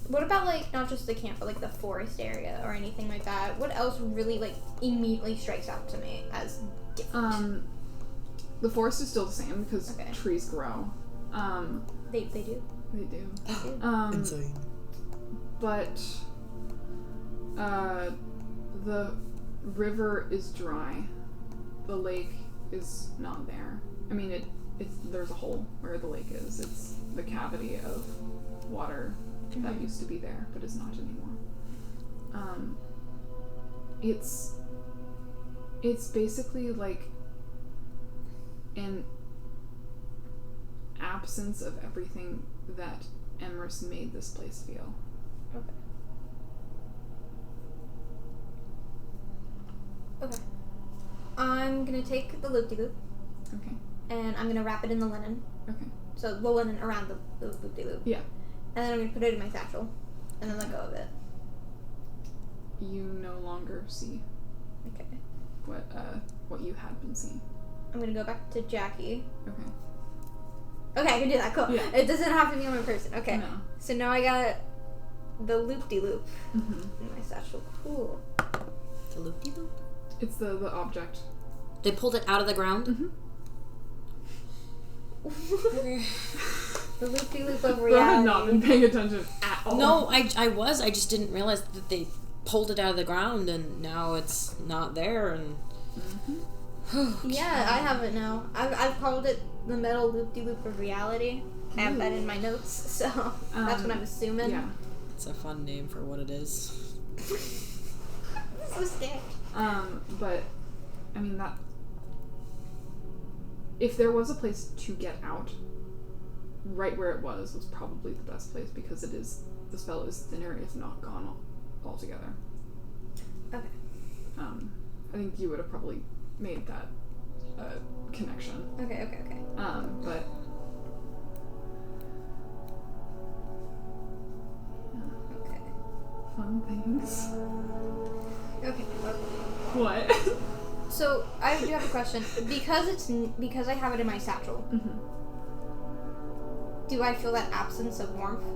Speaker 2: What about, like, not just the camp, but, like, the forest area or anything like that? What else really, like, immediately strikes out to me as different?
Speaker 1: The forest is still the same because trees grow.
Speaker 2: They do?
Speaker 1: They do.
Speaker 3: Insane.
Speaker 1: But, the river is dry. The lake is not there. I mean, there's a hole where the lake is. It's the cavity of water that used to be there, but is not anymore. It's basically like an absence of everything that Emrys made this place feel.
Speaker 2: Okay. I'm gonna take the loop-de-loop.
Speaker 1: Okay.
Speaker 2: And I'm gonna wrap it in the linen.
Speaker 1: Okay.
Speaker 2: So the linen around the loop-de-loop.
Speaker 1: Yeah.
Speaker 2: And then I'm gonna put it in my satchel. And then let go of it.
Speaker 1: You no longer see what you had been seeing.
Speaker 2: I'm gonna go back to Jackie.
Speaker 1: Okay.
Speaker 2: Okay, I can do that. Cool.
Speaker 1: Yeah.
Speaker 2: It doesn't have to be on my person. Okay.
Speaker 1: No.
Speaker 2: So now I got the loop-de-loop
Speaker 1: Mm-hmm.
Speaker 2: in my satchel. Cool.
Speaker 3: The loop-de-loop?
Speaker 1: It's the object.
Speaker 3: They pulled it out of the ground?
Speaker 1: Mm-hmm.
Speaker 2: The loop-de-loop of
Speaker 1: I
Speaker 2: reality.
Speaker 1: had not been paying attention at all.
Speaker 3: No, I was. I just didn't realize that they pulled it out of the ground and now it's not there and...
Speaker 1: Mm-hmm.
Speaker 2: Yeah, I have it now. I've called it the metal loop-de-loop of reality. I have that in my notes, so that's what I'm assuming.
Speaker 1: Yeah.
Speaker 3: It's a fun name for what it is.
Speaker 2: So scared.
Speaker 1: But, I mean, that... If there was a place to get out, right where it was probably the best place, because it is... The spell is thinner, if not gone altogether.
Speaker 2: Okay.
Speaker 1: I think you would have probably made that connection.
Speaker 2: Okay.
Speaker 1: But...
Speaker 2: Okay.
Speaker 1: Fun things.
Speaker 2: Okay.
Speaker 1: What?
Speaker 2: So, I do have a question. Because I have it in my satchel, do I feel that absence of warmth?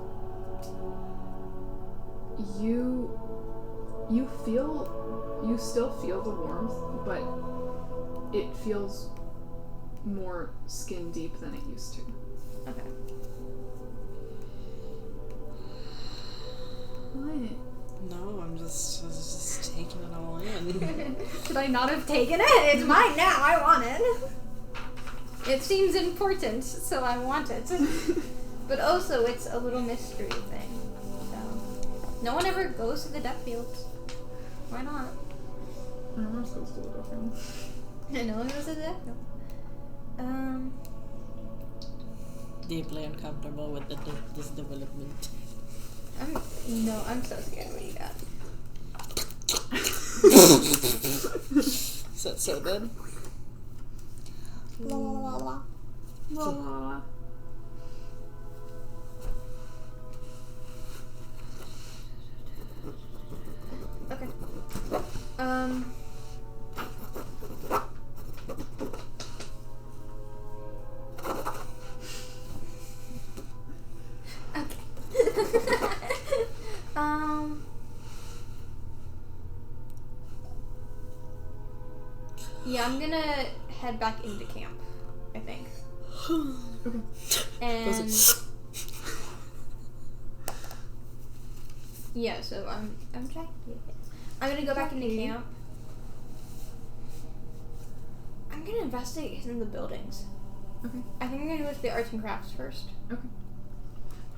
Speaker 1: You still feel the warmth, but it feels more skin deep than it used to.
Speaker 2: Okay.
Speaker 1: What?
Speaker 3: No, I'm just taking it all in.
Speaker 2: Should I not have taken it? It's mine now. I want it. It seems important, so I want it. But also, it's a little mystery thing. So, no one ever goes to the death fields. Why not?
Speaker 1: No one goes to the death field.
Speaker 2: No one goes to the death field.
Speaker 3: Deeply uncomfortable with this development.
Speaker 2: I'm so scared. What you got?
Speaker 3: Is that so good?
Speaker 2: La la la la.
Speaker 1: La, la, la.
Speaker 2: Okay. Yeah, I'm gonna head back into camp, I think.
Speaker 1: Okay.
Speaker 2: And yeah, so I'm trying. I'm gonna go back into camp. I'm gonna investigate in the buildings.
Speaker 1: Okay.
Speaker 2: I think I'm gonna go to the arts and crafts first.
Speaker 1: Okay.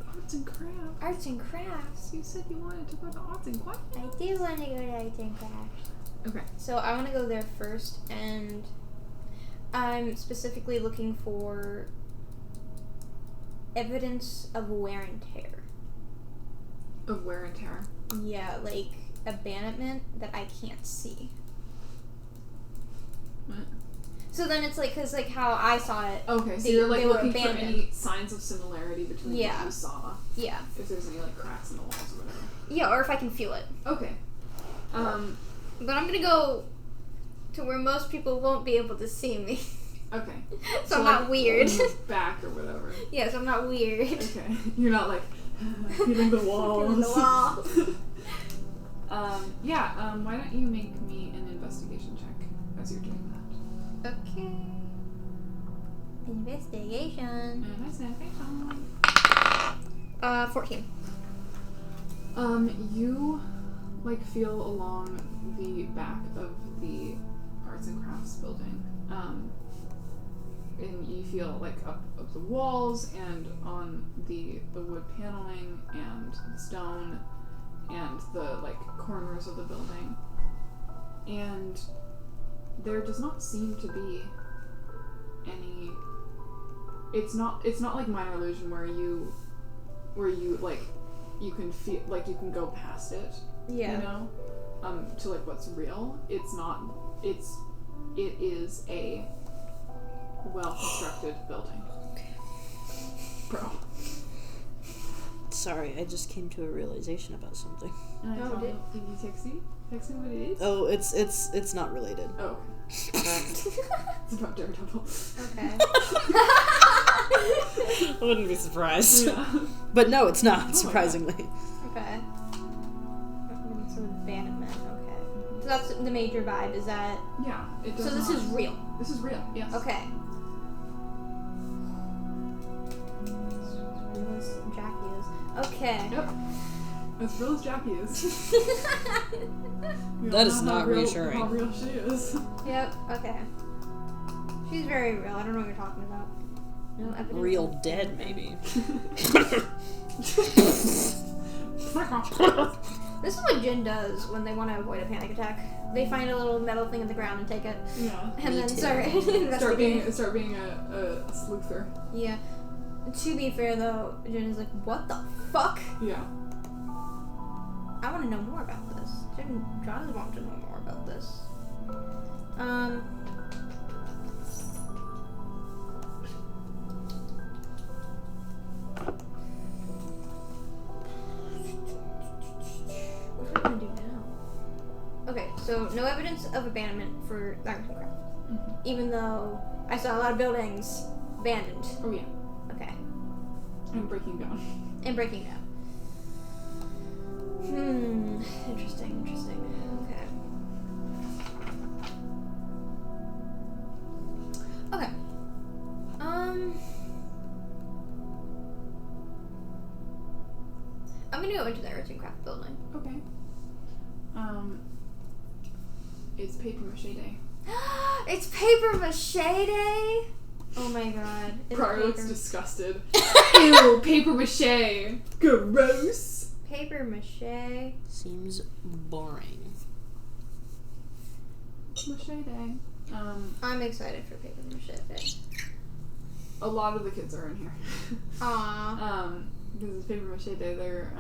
Speaker 1: Arts and crafts.
Speaker 2: Arts and crafts.
Speaker 1: You said you wanted to go to arts and crafts.
Speaker 2: I do want to go to arts and crafts.
Speaker 1: Okay.
Speaker 2: So I want to go there first, and I'm specifically looking for evidence of wear and tear.
Speaker 1: Of wear and tear.
Speaker 2: Yeah, like abandonment that I can't see.
Speaker 1: What?
Speaker 2: So then it's like, cause like how I saw it.
Speaker 1: Okay, so you're like
Speaker 2: they were
Speaker 1: looking for
Speaker 2: abandoned.
Speaker 1: any signs of similarity between
Speaker 2: Yeah.
Speaker 1: what you saw.
Speaker 2: Yeah.
Speaker 1: If there's any like cracks in the walls or whatever.
Speaker 2: Yeah, or if I can feel it.
Speaker 1: Okay.
Speaker 2: But I'm gonna go to where most people won't be able to see me.
Speaker 1: Okay.
Speaker 2: So I'm not weird.
Speaker 1: in the back or whatever.
Speaker 2: Yeah, so I'm not weird.
Speaker 1: Okay. You're not like feeling the walls.
Speaker 2: Feeling the wall.
Speaker 1: Why don't you make me an investigation check as you're doing that?
Speaker 2: Okay. Investigation. 14.
Speaker 1: You like feel along the back of the arts and crafts building. And you feel like up the walls and on the wood paneling and the stone and the like corners of the building. And there does not seem to be any. It's not like minor illusion where you like you can feel like you can go past it.
Speaker 2: Yeah.
Speaker 1: You know, to like what's real. It's not. It is a well-constructed building.
Speaker 3: Okay.
Speaker 1: Bro.
Speaker 3: Sorry, I just came to a realization about something.
Speaker 1: And I did you text me? Text me what it is?
Speaker 3: Oh, it's not related.
Speaker 1: Oh, okay. It's about Daredevil.
Speaker 2: Okay.
Speaker 3: I wouldn't be surprised.
Speaker 1: Yeah.
Speaker 3: But no, it's not, surprisingly.
Speaker 2: Okay. Some abandonment. Okay. So that's the major vibe. Is that?
Speaker 1: Yeah. It does.
Speaker 2: So this is real.
Speaker 1: This is real. Yes.
Speaker 2: Okay. As real as Jackie is. Okay.
Speaker 1: Yep. As real as Jackie is. We
Speaker 3: That
Speaker 1: all
Speaker 3: is
Speaker 1: know
Speaker 3: not
Speaker 1: how real,
Speaker 3: reassuring.
Speaker 1: How real she is.
Speaker 2: Yep. Okay. She's very real. I don't know what you're talking about. No evidence.
Speaker 3: Real dead, maybe.
Speaker 2: This is what Jin does when they want to avoid a panic attack. They find a little metal thing in the ground and take it.
Speaker 1: Yeah.
Speaker 2: And then start
Speaker 1: being a sleuther.
Speaker 2: Yeah. To be fair, though, Jin is like, what the fuck?
Speaker 1: Yeah.
Speaker 2: I want to know more about this. Jin does want to know more about this. What are we gonna do now? Okay, so no evidence of abandonment for Arlington Craft.
Speaker 1: Mm-hmm.
Speaker 2: Even though I saw a lot of buildings abandoned.
Speaker 1: Oh yeah.
Speaker 2: Okay.
Speaker 1: And breaking down.
Speaker 2: And breaking down. Interesting. Okay. Okay. I'm gonna go into the arts and craft building.
Speaker 1: Okay. It's paper mache day.
Speaker 2: It's paper mache day? Oh my god.
Speaker 1: Briar looks disgusted. Ew, paper mache. Gross.
Speaker 2: Paper mache.
Speaker 3: Seems boring.
Speaker 1: Mache day.
Speaker 2: I'm excited for paper mache day.
Speaker 1: A lot of the kids are in here.
Speaker 2: Aww.
Speaker 1: Because it's paper mache day, they're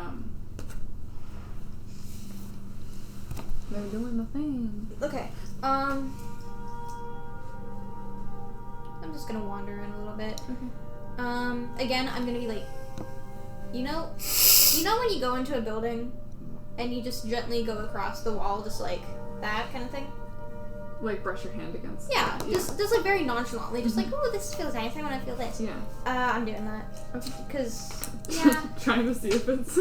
Speaker 1: doing the thing.
Speaker 2: Okay. I'm just gonna wander in a little bit.
Speaker 1: Okay.
Speaker 2: Again, I'm gonna be like, you know when you go into a building and you just gently go across the wall, just like that kind of thing?
Speaker 1: Like brush your hand against.
Speaker 2: Yeah, just like very nonchalantly, just like, oh, this feels nice, I want to feel this.
Speaker 1: Yeah.
Speaker 2: I'm doing that.
Speaker 1: Okay.
Speaker 2: Because, yeah.
Speaker 1: Trying to see if it's...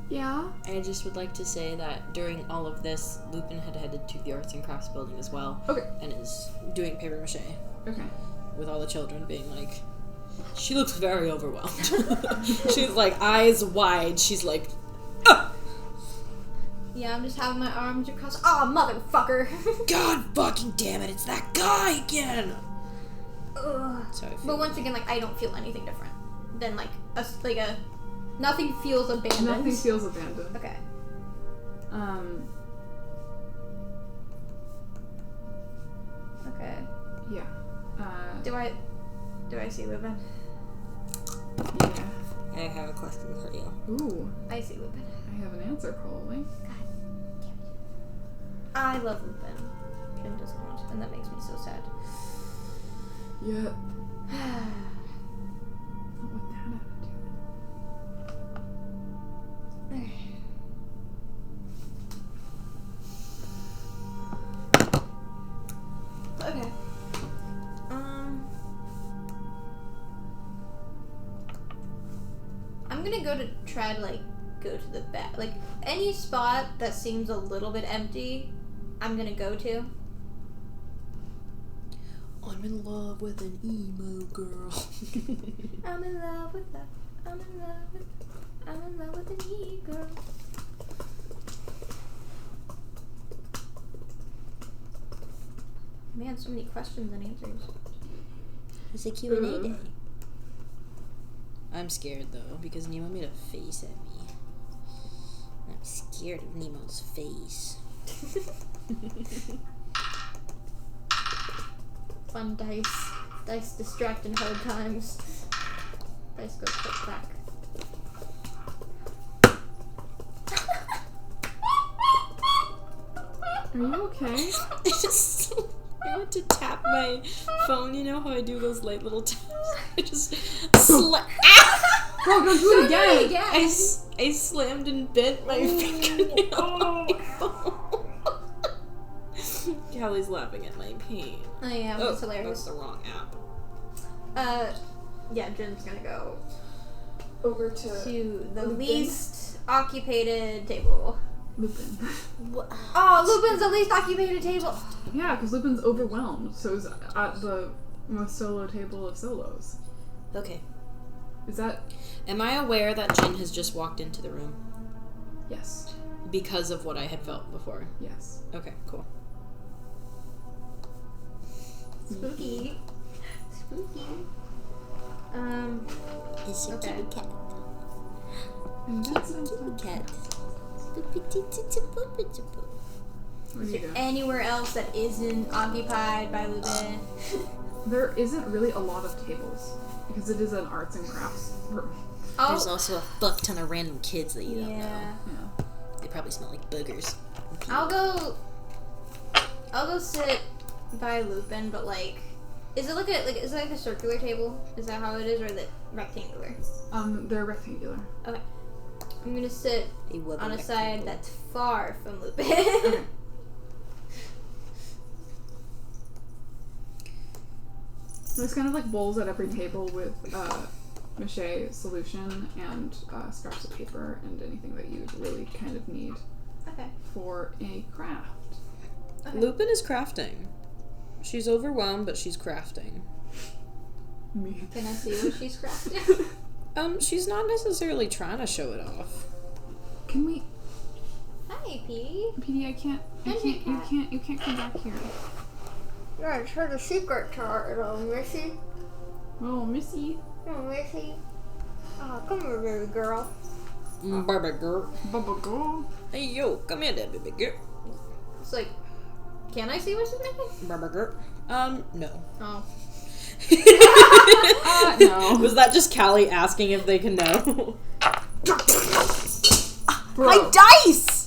Speaker 1: Yeah.
Speaker 3: I just would like to say that during all of this, Lupin had headed to the arts and crafts building as well.
Speaker 1: Okay.
Speaker 3: And is doing paper mache.
Speaker 1: Okay.
Speaker 3: With all the children being like, she looks very overwhelmed. She's like, eyes wide. She's like, ah!
Speaker 2: Yeah, I'm just having my arms across. Oh, motherfucker!
Speaker 3: God fucking damn it! It's that guy again.
Speaker 2: Ugh.
Speaker 3: So
Speaker 2: But once again, like, I don't feel anything different than like a nothing feels abandoned.
Speaker 1: Nothing feels abandoned.
Speaker 2: Okay. Okay.
Speaker 1: Yeah.
Speaker 2: Do I see Lupin?
Speaker 1: Yeah.
Speaker 3: I have a question for you.
Speaker 1: Ooh.
Speaker 2: I see Lupin.
Speaker 1: I have an answer, probably.
Speaker 2: God damn it. I love Lupin. Jin does not, and that makes me so sad.
Speaker 1: Yeah. Not with that attitude.
Speaker 2: Okay. I'm gonna try to go to the back. Like, any spot that seems a little bit empty, I'm gonna go to.
Speaker 3: I'm in love with an emo girl.
Speaker 2: I'm in love with an e-girl. Man, so many questions and answers.
Speaker 3: It's a Q&A day. I'm scared though, because Nemo made a face at me. I'm scared of Nemo's face.
Speaker 2: Fun dice. Dice distract and hard times. Dice go click clack.
Speaker 1: Are you okay?
Speaker 3: I went to tap my phone. You know how I do those light little taps? I just slammed.
Speaker 1: Bro, don't do it again!
Speaker 3: I slammed and bent my fingernail on my phone. Callie's laughing at my pain.
Speaker 2: Oh yeah,
Speaker 3: Oh,
Speaker 2: that's hilarious.
Speaker 3: that's the wrong app.
Speaker 2: Yeah, Jin's gonna go
Speaker 1: Over to
Speaker 2: the
Speaker 1: Lupin.
Speaker 2: least occupied table.
Speaker 1: Lupin.
Speaker 2: Oh, Lupin's the least occupied table.
Speaker 1: Yeah, because Lupin's overwhelmed, so he's at the most solo table of solos.
Speaker 3: Okay.
Speaker 1: Is that...
Speaker 3: Am I aware that Jin has just walked into the room?
Speaker 1: Yes.
Speaker 3: Because of what I had felt before?
Speaker 1: Yes.
Speaker 3: Okay, cool.
Speaker 2: Spooky. Spooky.
Speaker 3: It's a
Speaker 2: Okay.
Speaker 3: kitty cat.
Speaker 1: And that's
Speaker 3: Kitty cat.
Speaker 1: What do you do?
Speaker 2: Anywhere else that isn't occupied by Lupin?
Speaker 1: There isn't really a lot of tables because it is an arts and crafts room.
Speaker 3: There's also a fuck ton of random kids that you don't know.
Speaker 1: Yeah.
Speaker 3: They probably smell like boogers.
Speaker 2: I'll go sit by Lupin, but like, is it like a circular table? Is that how it is, or is it rectangular?
Speaker 1: They're rectangular.
Speaker 2: Okay. I'm gonna sit on a side that's far from Lupin.
Speaker 1: Okay. There's kind of like bowls at every table with mache solution and scraps of paper and anything that you'd really kind of need
Speaker 2: Okay.
Speaker 1: for a craft.
Speaker 2: Okay.
Speaker 3: Lupin is crafting. She's overwhelmed, but she's crafting.
Speaker 1: Me.
Speaker 2: Can I see what she's crafting?
Speaker 3: She's not necessarily trying to show it off.
Speaker 1: Can we?
Speaker 2: Hi, Peetie.
Speaker 1: Peetie, you can't come back here.
Speaker 2: Yeah, it's heard a secret to our little Missy.
Speaker 1: Oh, Missy.
Speaker 2: Oh, Missy. Oh, come here, baby girl.
Speaker 3: Baby girl.
Speaker 1: Bubba girl.
Speaker 3: Hey, yo, come here, there, baby girl.
Speaker 2: It's like, can I see what she's making?
Speaker 3: Baby girl. No.
Speaker 2: Oh.
Speaker 1: No.
Speaker 3: Was that just Callie asking if they can know?
Speaker 1: Bro.
Speaker 3: My dice!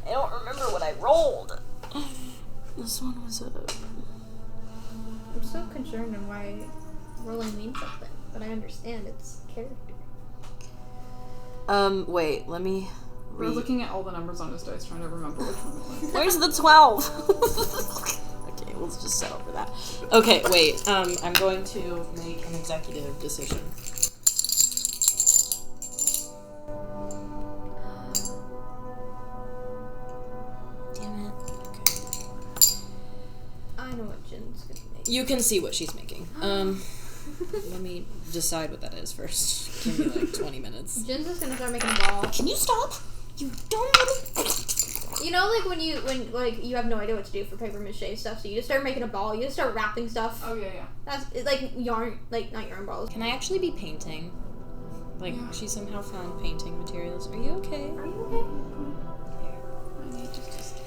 Speaker 3: I don't remember what I rolled. This one was a...
Speaker 2: I'm so concerned on why rolling means something, but I understand it's character.
Speaker 3: Wait, let me
Speaker 1: We're looking at all the numbers on his dice, trying to remember which one it was.
Speaker 3: Where's the 12? Okay, let's just settle for that. Okay, wait. I'm going to make an executive decision. Damn it. Okay.
Speaker 2: I know what Jin's gonna make.
Speaker 3: You can see what she's making. Let me decide what that is first. Give me like 20 minutes.
Speaker 2: Jin's just gonna start making a ball.
Speaker 3: Can you stop? You don't want to...
Speaker 2: You know, like when you have no idea what to do for paper mache stuff, so you just start making a ball. You just start wrapping stuff.
Speaker 1: Oh yeah.
Speaker 2: That's it's like yarn, like not yarn balls.
Speaker 3: Can I actually be painting? Like, she somehow found painting materials. Are you okay?
Speaker 2: Are you okay?
Speaker 1: I need just.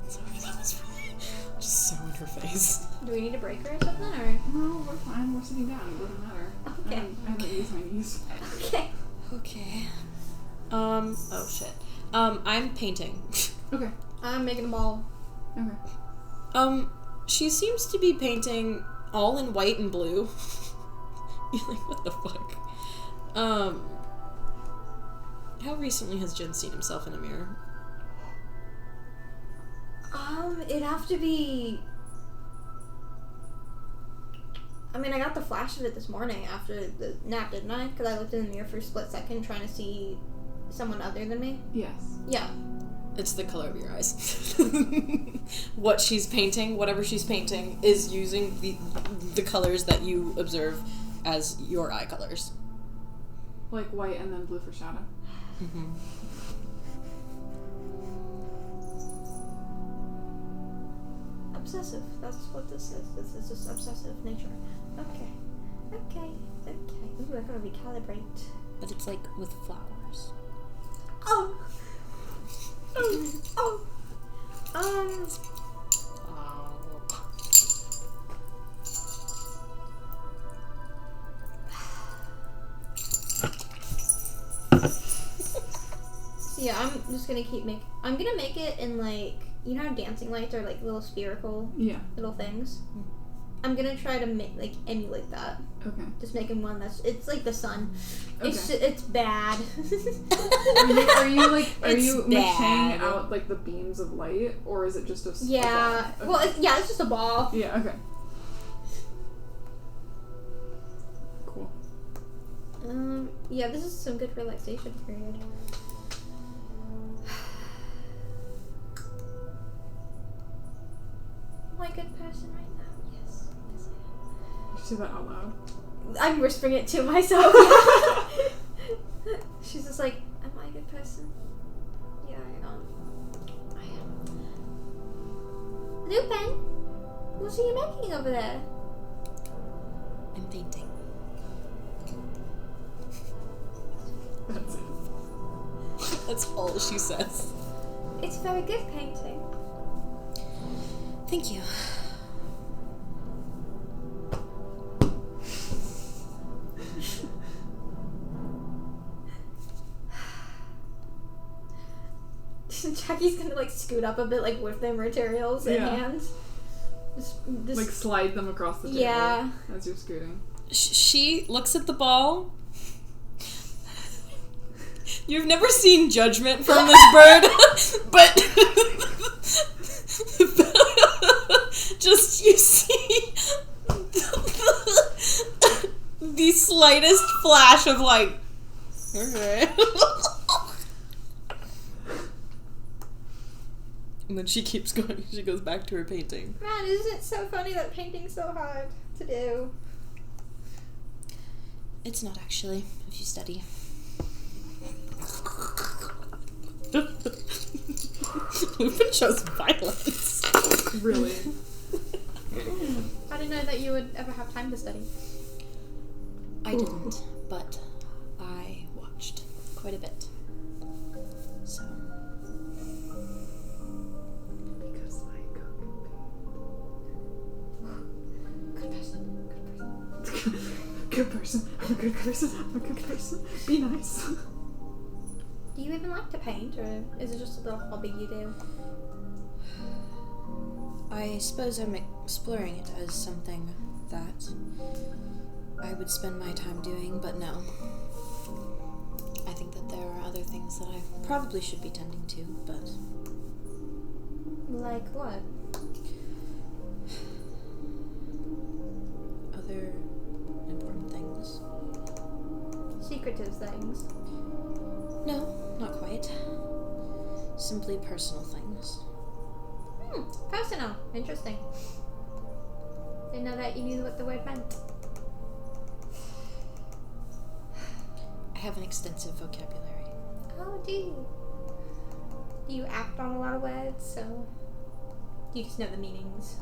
Speaker 3: Sorry, that was really just so in her face.
Speaker 2: Do we need to break her or something, or?
Speaker 1: No, we're fine. We're sitting down. It doesn't matter.
Speaker 2: Okay.
Speaker 1: I haven't used my knees.
Speaker 2: Okay.
Speaker 3: Okay. Oh shit. I'm painting.
Speaker 1: Okay.
Speaker 2: I'm making a ball.
Speaker 1: Okay.
Speaker 3: She seems to be painting all in white and blue. You're like, what the fuck? How recently has Jin seen himself in a mirror?
Speaker 2: It'd have to be. I mean, I got the flash of it this morning after the nap, didn't I? Because I looked in the mirror for a split second trying to see someone other than me.
Speaker 1: Yes.
Speaker 2: Yeah.
Speaker 3: It's the color of your eyes. What she's painting, whatever she's painting, is using the colors that you observe as your eye colors.
Speaker 1: Like white and then blue for shadow.
Speaker 3: Mm-hmm.
Speaker 2: Obsessive. That's what this is. This is just obsessive nature. Okay. Ooh, I gotta recalibrate.
Speaker 3: But it's like with flowers.
Speaker 2: Oh! So yeah, I'm just gonna keep I'm gonna make it in like, you know how dancing lights are like little spherical little things? I'm gonna try to emulate that.
Speaker 1: Okay.
Speaker 2: Just making one it's like the sun.
Speaker 1: Okay.
Speaker 2: It's bad.
Speaker 1: Are you
Speaker 3: It's
Speaker 1: machining
Speaker 3: bad.
Speaker 1: out like the beams of light, or is it just a
Speaker 2: Yeah.
Speaker 1: a ball?
Speaker 2: Well, it's just a ball.
Speaker 1: Yeah. Okay. Cool.
Speaker 2: Yeah, this is some good relaxation period. Am I a good person right now? Yes. Yes,
Speaker 1: Did you say that out loud?
Speaker 2: I am. I'm whispering it to myself. She's just like, am I a good person? Yeah. Lupin, what are you making over there?
Speaker 3: I'm painting.
Speaker 1: That's it.
Speaker 3: That's all she says.
Speaker 2: It's very good painting.
Speaker 3: Thank you.
Speaker 2: Jackie's gonna like scoot up a bit, like with their materials in hand. Just
Speaker 1: like slide them across the table as you're scooting.
Speaker 3: She looks at the ball. You've never seen judgment from this bird, but just you see the slightest flash of like, okay. And then she keeps going. She goes back to her painting.
Speaker 2: Man, isn't it so funny that painting's so hard to do?
Speaker 3: It's not actually, if you study. Lupin shows violence.
Speaker 1: Really?
Speaker 2: I didn't know that you would ever have time to study.
Speaker 3: I didn't, but I watched quite a bit. So.
Speaker 1: Because I cook.
Speaker 2: Good person.
Speaker 1: Good person. I'm a good person. I'm a good person. Be nice.
Speaker 2: Do you even like to paint, or is it just a little hobby you do?
Speaker 3: I suppose I'm exploring it as something that I would spend my time doing, but no. I think that there are other things that I probably should be tending to, but...
Speaker 2: Like what?
Speaker 3: Other important things.
Speaker 2: Secretive things.
Speaker 3: No, not quite. Simply personal things.
Speaker 2: Personal. Interesting. Didn't know that you knew what the word meant.
Speaker 3: I have an extensive vocabulary.
Speaker 2: Oh, do you? Do you act on a lot of words, so you just know the meanings?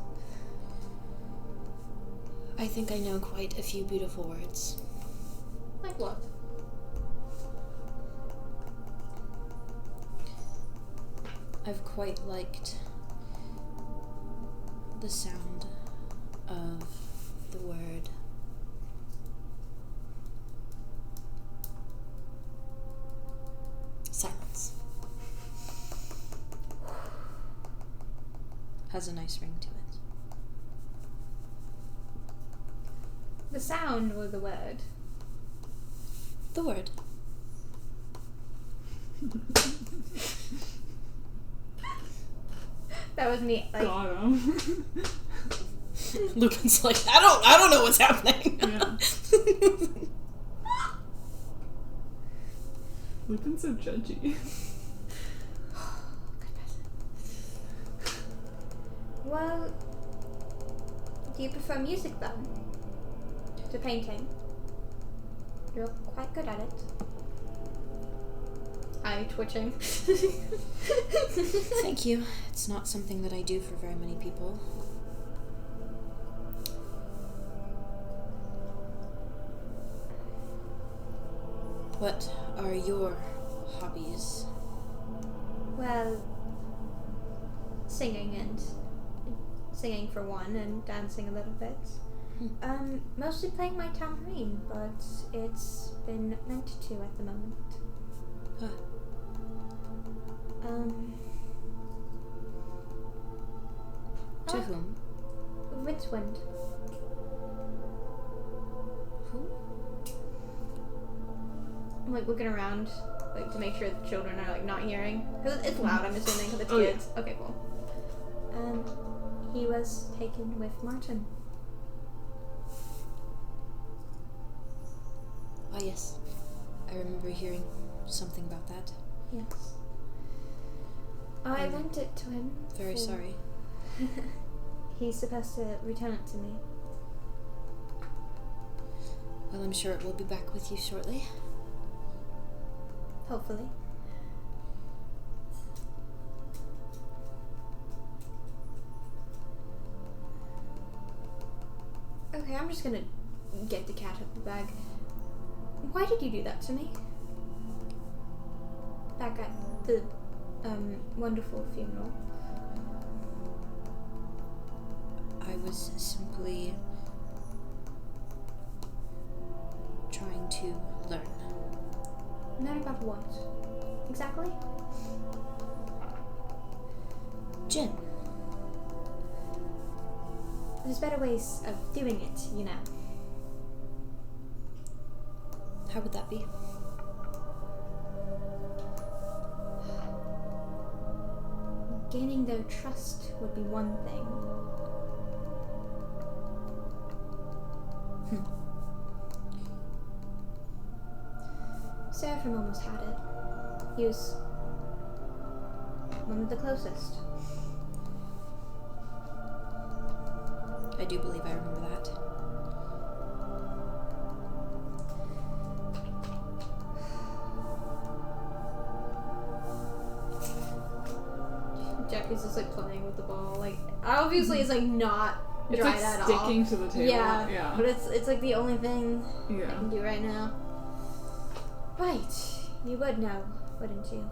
Speaker 3: I think I know quite a few beautiful words.
Speaker 2: Like what?
Speaker 3: I've quite liked the sound of the word silence. Has a nice ring to it.
Speaker 2: The sound or the word?
Speaker 3: The word.
Speaker 2: That was me. Like,
Speaker 1: Got him.
Speaker 3: Lupin's like, I don't know what's happening.
Speaker 1: Yeah. Lupin's so judgy.
Speaker 2: well, do you prefer music then? To painting? You're quite good at it. Eye twitching.
Speaker 3: Thank you. It's not something that I do for very many people. What are your hobbies?
Speaker 2: Well, singing for one, and dancing a little bit. Mostly playing my tambourine, but it's been meant to at the moment.
Speaker 3: Huh. To whom?
Speaker 2: Ritzwind.
Speaker 3: Who?
Speaker 2: I'm like looking around, like to make sure the children are like not hearing, because it's loud. I'm assuming because it's kids. Yeah. Okay, cool. He was taken with Martin.
Speaker 3: Ah, yes. I remember hearing something about that.
Speaker 2: Yes. I lent it to him.
Speaker 3: Very sorry.
Speaker 2: He's supposed to return it to me.
Speaker 3: Well, I'm sure it will be back with you shortly.
Speaker 2: Hopefully. Okay, I'm just gonna get the cat out of the bag. Why did you do that to me? Back at the wonderful funeral.
Speaker 3: I was simply trying to learn.
Speaker 2: Learn about what? Exactly?
Speaker 3: Jian.
Speaker 2: There's better ways of doing it, you know.
Speaker 3: How would that be?
Speaker 2: Gaining their trust would be one thing. Seraphim almost had it. He was one of the closest.
Speaker 3: I do believe I remember that.
Speaker 2: Jackie's just like playing with the ball. Like obviously it's like not
Speaker 1: It's
Speaker 2: dry
Speaker 1: like
Speaker 2: at all.
Speaker 1: sticking to the table.
Speaker 2: Yeah. But it's like the only thing I
Speaker 1: Yeah.
Speaker 2: can do right now. Right. You would know, wouldn't you?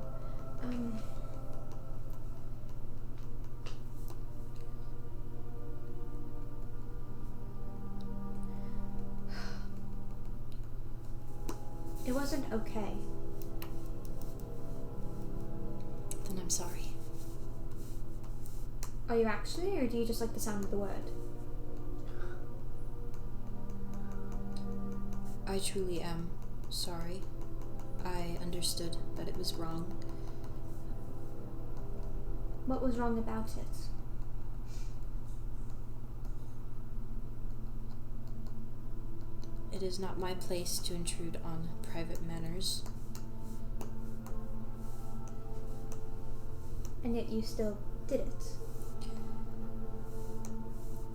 Speaker 2: It wasn't okay.
Speaker 3: Then I'm sorry.
Speaker 2: Are you actually, or do you just like the sound of the word?
Speaker 3: I truly am sorry. I understood that it was wrong.
Speaker 2: What was wrong about it?
Speaker 3: It is not my place to intrude on private matters.
Speaker 2: And yet you still did it.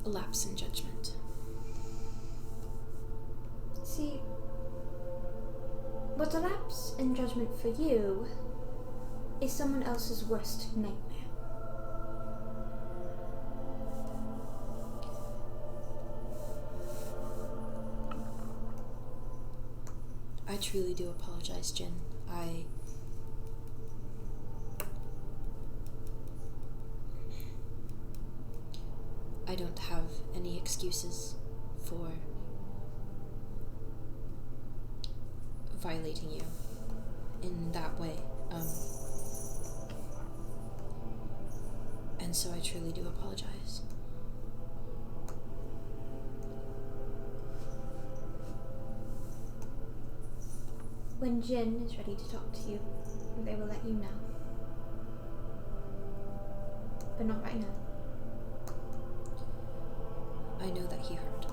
Speaker 3: A lapse in judgment.
Speaker 2: See, what's a lapse in judgment for you is someone else's worst nightmare.
Speaker 3: I truly do apologize, Jian. I don't have any excuses for violating you in that way. And so I truly do apologize.
Speaker 2: When Jian is ready to talk to you, they will let you know. But not right now.
Speaker 3: I know that he heard.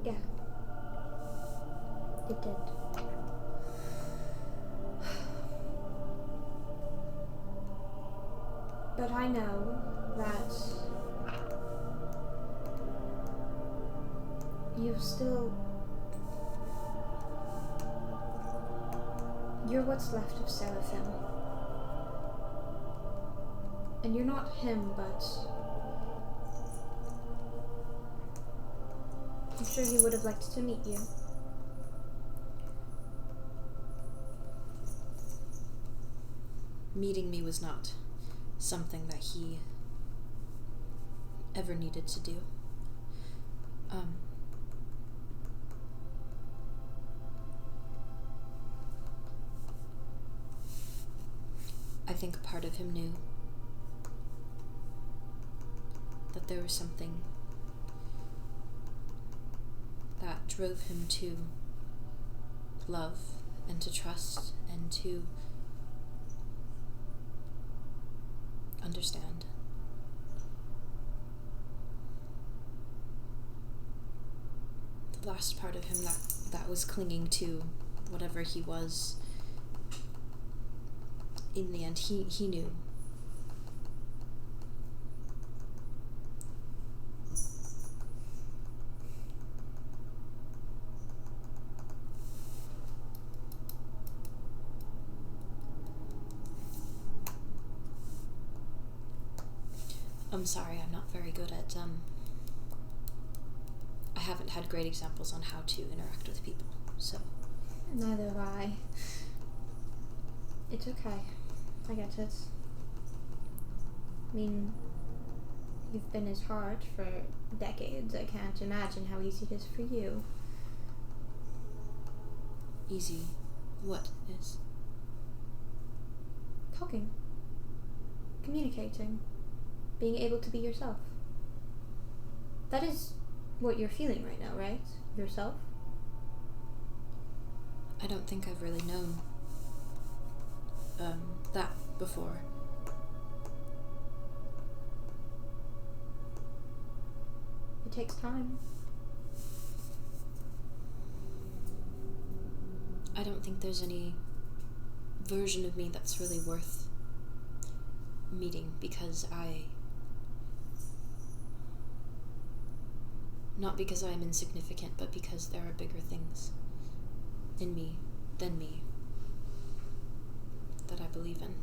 Speaker 2: Yeah. It did. But I know that you're what's left of Seraphim. And you're not him, but I'm sure he would have liked to meet you.
Speaker 3: Meeting me was not something that he ever needed to do. I think a part of him knew that there was something that drove him to love and to trust and to understand. The last part of him that was clinging to whatever he was, in the end, he knew. I'm sorry, I'm not very good at, I haven't had great examples on how to interact with people, so.
Speaker 2: Neither have I. It's okay. I get it. I mean, you've been his heart for decades. I can't imagine how easy it is for you.
Speaker 3: Easy. What is?
Speaker 2: Talking. Communicating. Being able to be yourself. That is what you're feeling right now, right? Yourself?
Speaker 3: I don't think I've really known, that before.
Speaker 2: It takes time.
Speaker 3: I don't think there's any version of me that's really worth meeting, because not because I'm insignificant, but because there are bigger things in me than me that I believe in.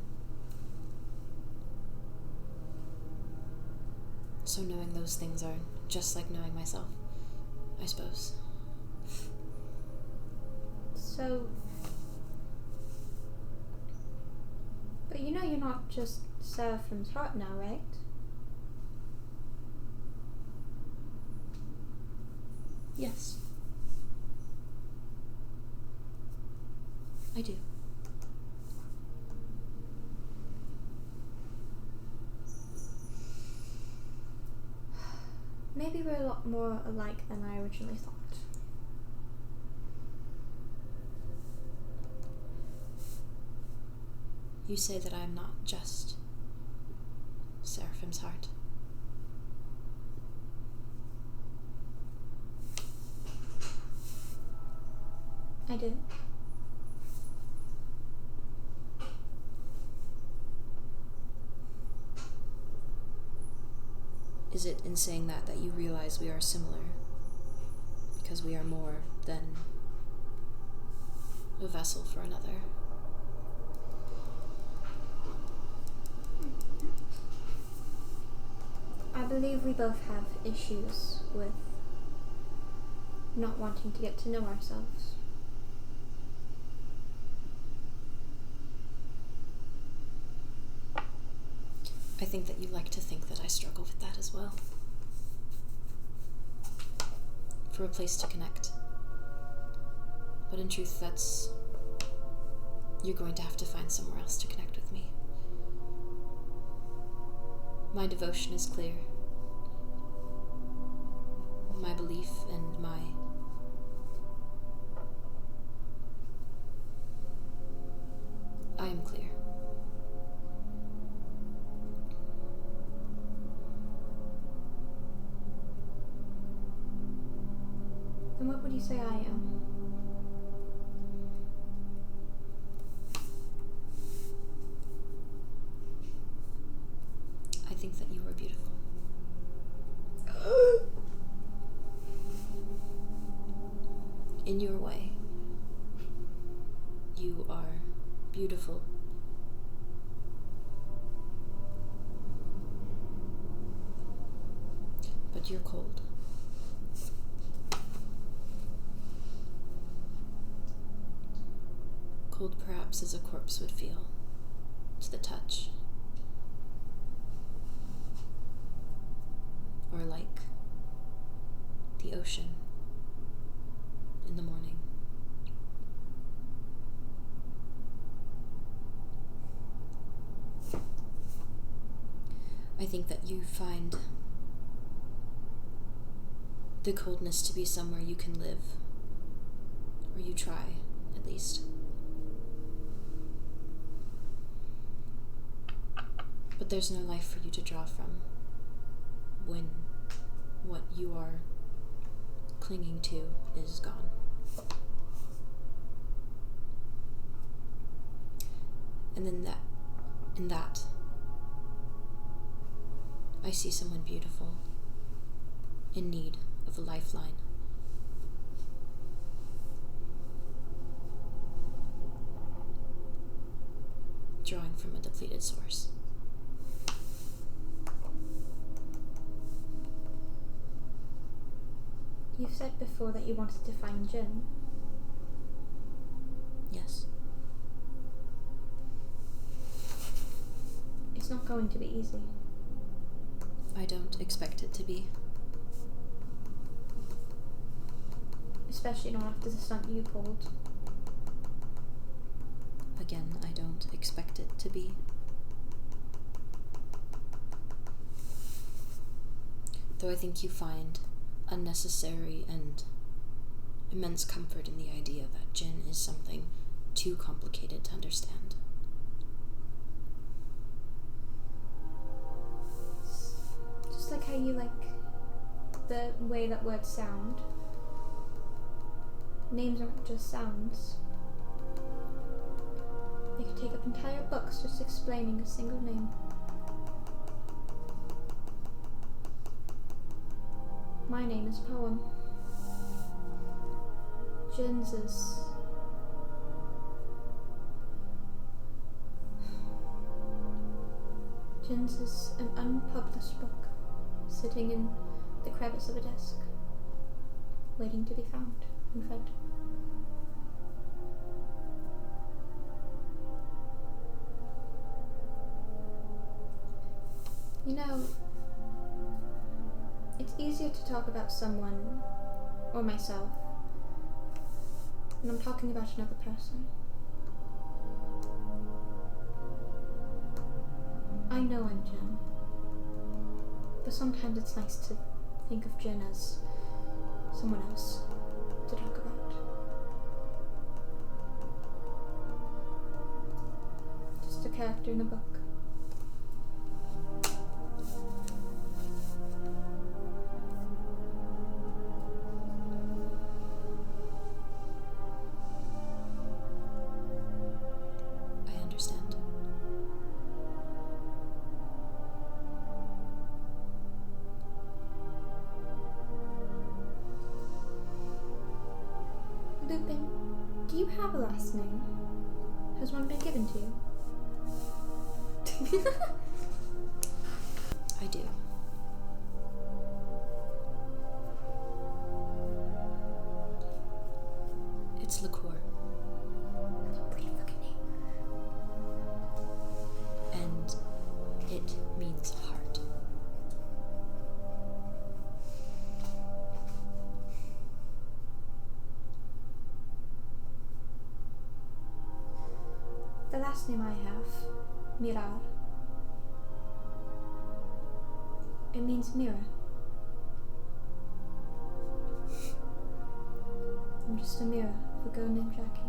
Speaker 3: So knowing those things are just like knowing myself, I suppose.
Speaker 2: So... But you know you're not just Seraphim's heart now, right?
Speaker 3: Yes. I do.
Speaker 2: Maybe we're a lot more alike than I originally thought.
Speaker 3: You say that I am not just Seraphim's heart.
Speaker 2: I do.
Speaker 3: Is it in saying that you realize we are similar? Because we are more than a vessel for another?
Speaker 2: I believe we both have issues with not wanting to get to know ourselves.
Speaker 3: I think that you like to think that I struggle with that as well. For a place to connect. But in truth, you're going to have to find somewhere else to connect with me. My devotion is clear. My belief and I am clear.
Speaker 2: Then what would you say I am?
Speaker 3: I think that you are beautiful. In your way, you are beautiful. But you're cold. Cold perhaps as a corpse would feel to the touch. Or like the ocean in the morning. I think that you find the coldness to be somewhere you can live, or you try, at least. But there's no life for you to draw from when what you are clinging to is gone. And then in that, I see someone beautiful, in need of a lifeline. Drawing from a depleted source.
Speaker 2: You've said before that you wanted to find Jian.
Speaker 3: Yes.
Speaker 2: It's not going to be easy.
Speaker 3: I don't expect it to be.
Speaker 2: Especially not after the stunt you pulled.
Speaker 3: Again, I don't expect it to be. Though I think you find unnecessary and immense comfort in the idea that Jian is something too complicated to understand.
Speaker 2: Just like how you like the way that words sound. Names aren't just sounds. They could take up entire books just explaining a single name. My name is Poem. Jian's is... Jian's is an unpublished book, sitting in the crevice of a desk, waiting to be found and read. You know, it's easier to talk about someone, or myself, when I'm talking about another person. I know I'm Jian, but sometimes it's nice to think of Jian as someone else to talk about. Just a character in a book.
Speaker 3: I understand.
Speaker 2: Lupin, do you have a last name? Has one been given to you?
Speaker 3: I do. It's Liqueur.
Speaker 2: That's a pretty fucking name.
Speaker 3: And it means heart.
Speaker 2: The last name I have, Mirar. It means mirror. I'm just a mirror of a girl named Jackie.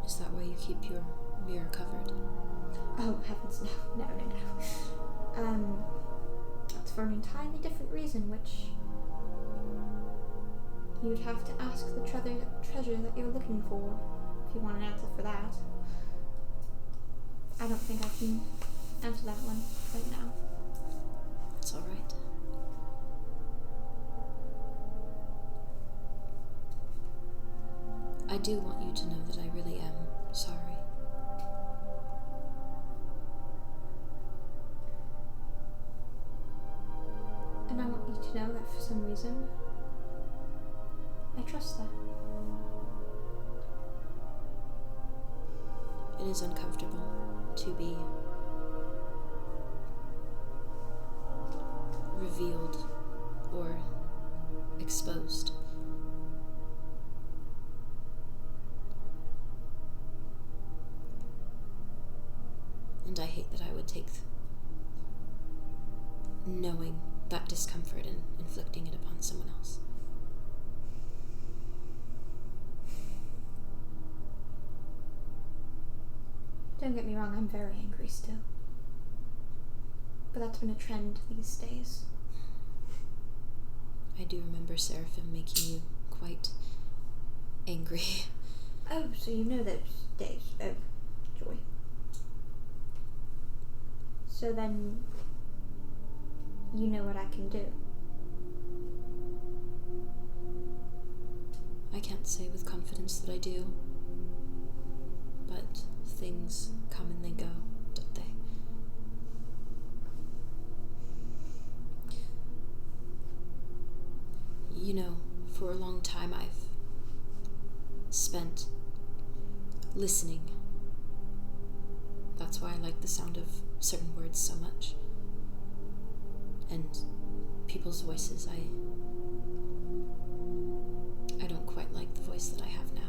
Speaker 3: Is that why you keep your mirror covered?
Speaker 2: Oh, heavens, no. That's for an entirely different reason, which you'd have to ask the treasure that you're looking for, if you want an answer for that. I don't think I can answer that one right now.
Speaker 3: It's alright. I do want you to know that I really am sorry.
Speaker 2: And I want you to know that for some reason, I trust that.
Speaker 3: It is uncomfortable to be revealed or exposed. And I hate that I would take knowing that discomfort and inflicting it upon someone else.
Speaker 2: Don't get me wrong, I'm very angry still. But that's been a trend these days.
Speaker 3: I do remember Seraphim making you quite angry.
Speaker 2: Oh, so you know those days. Oh, joy. So then, you know what I can do.
Speaker 3: I can't say with confidence that I do, but things come and they go, don't they? You know, for a long time I've spent listening. That's why I like the sound of certain words so much. And people's voices, I don't quite like the voice that I have now.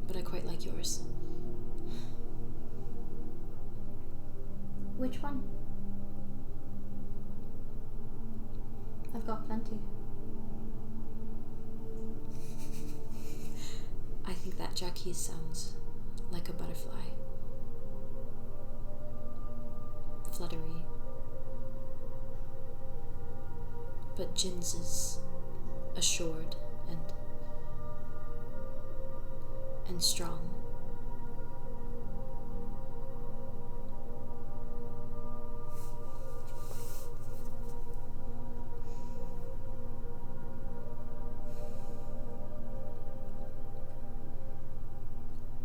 Speaker 3: But I quite like yours.
Speaker 2: Which one? I've got plenty.
Speaker 3: I think that Jackie's sounds like a butterfly. Fluttery. But Jin's is assured and strong.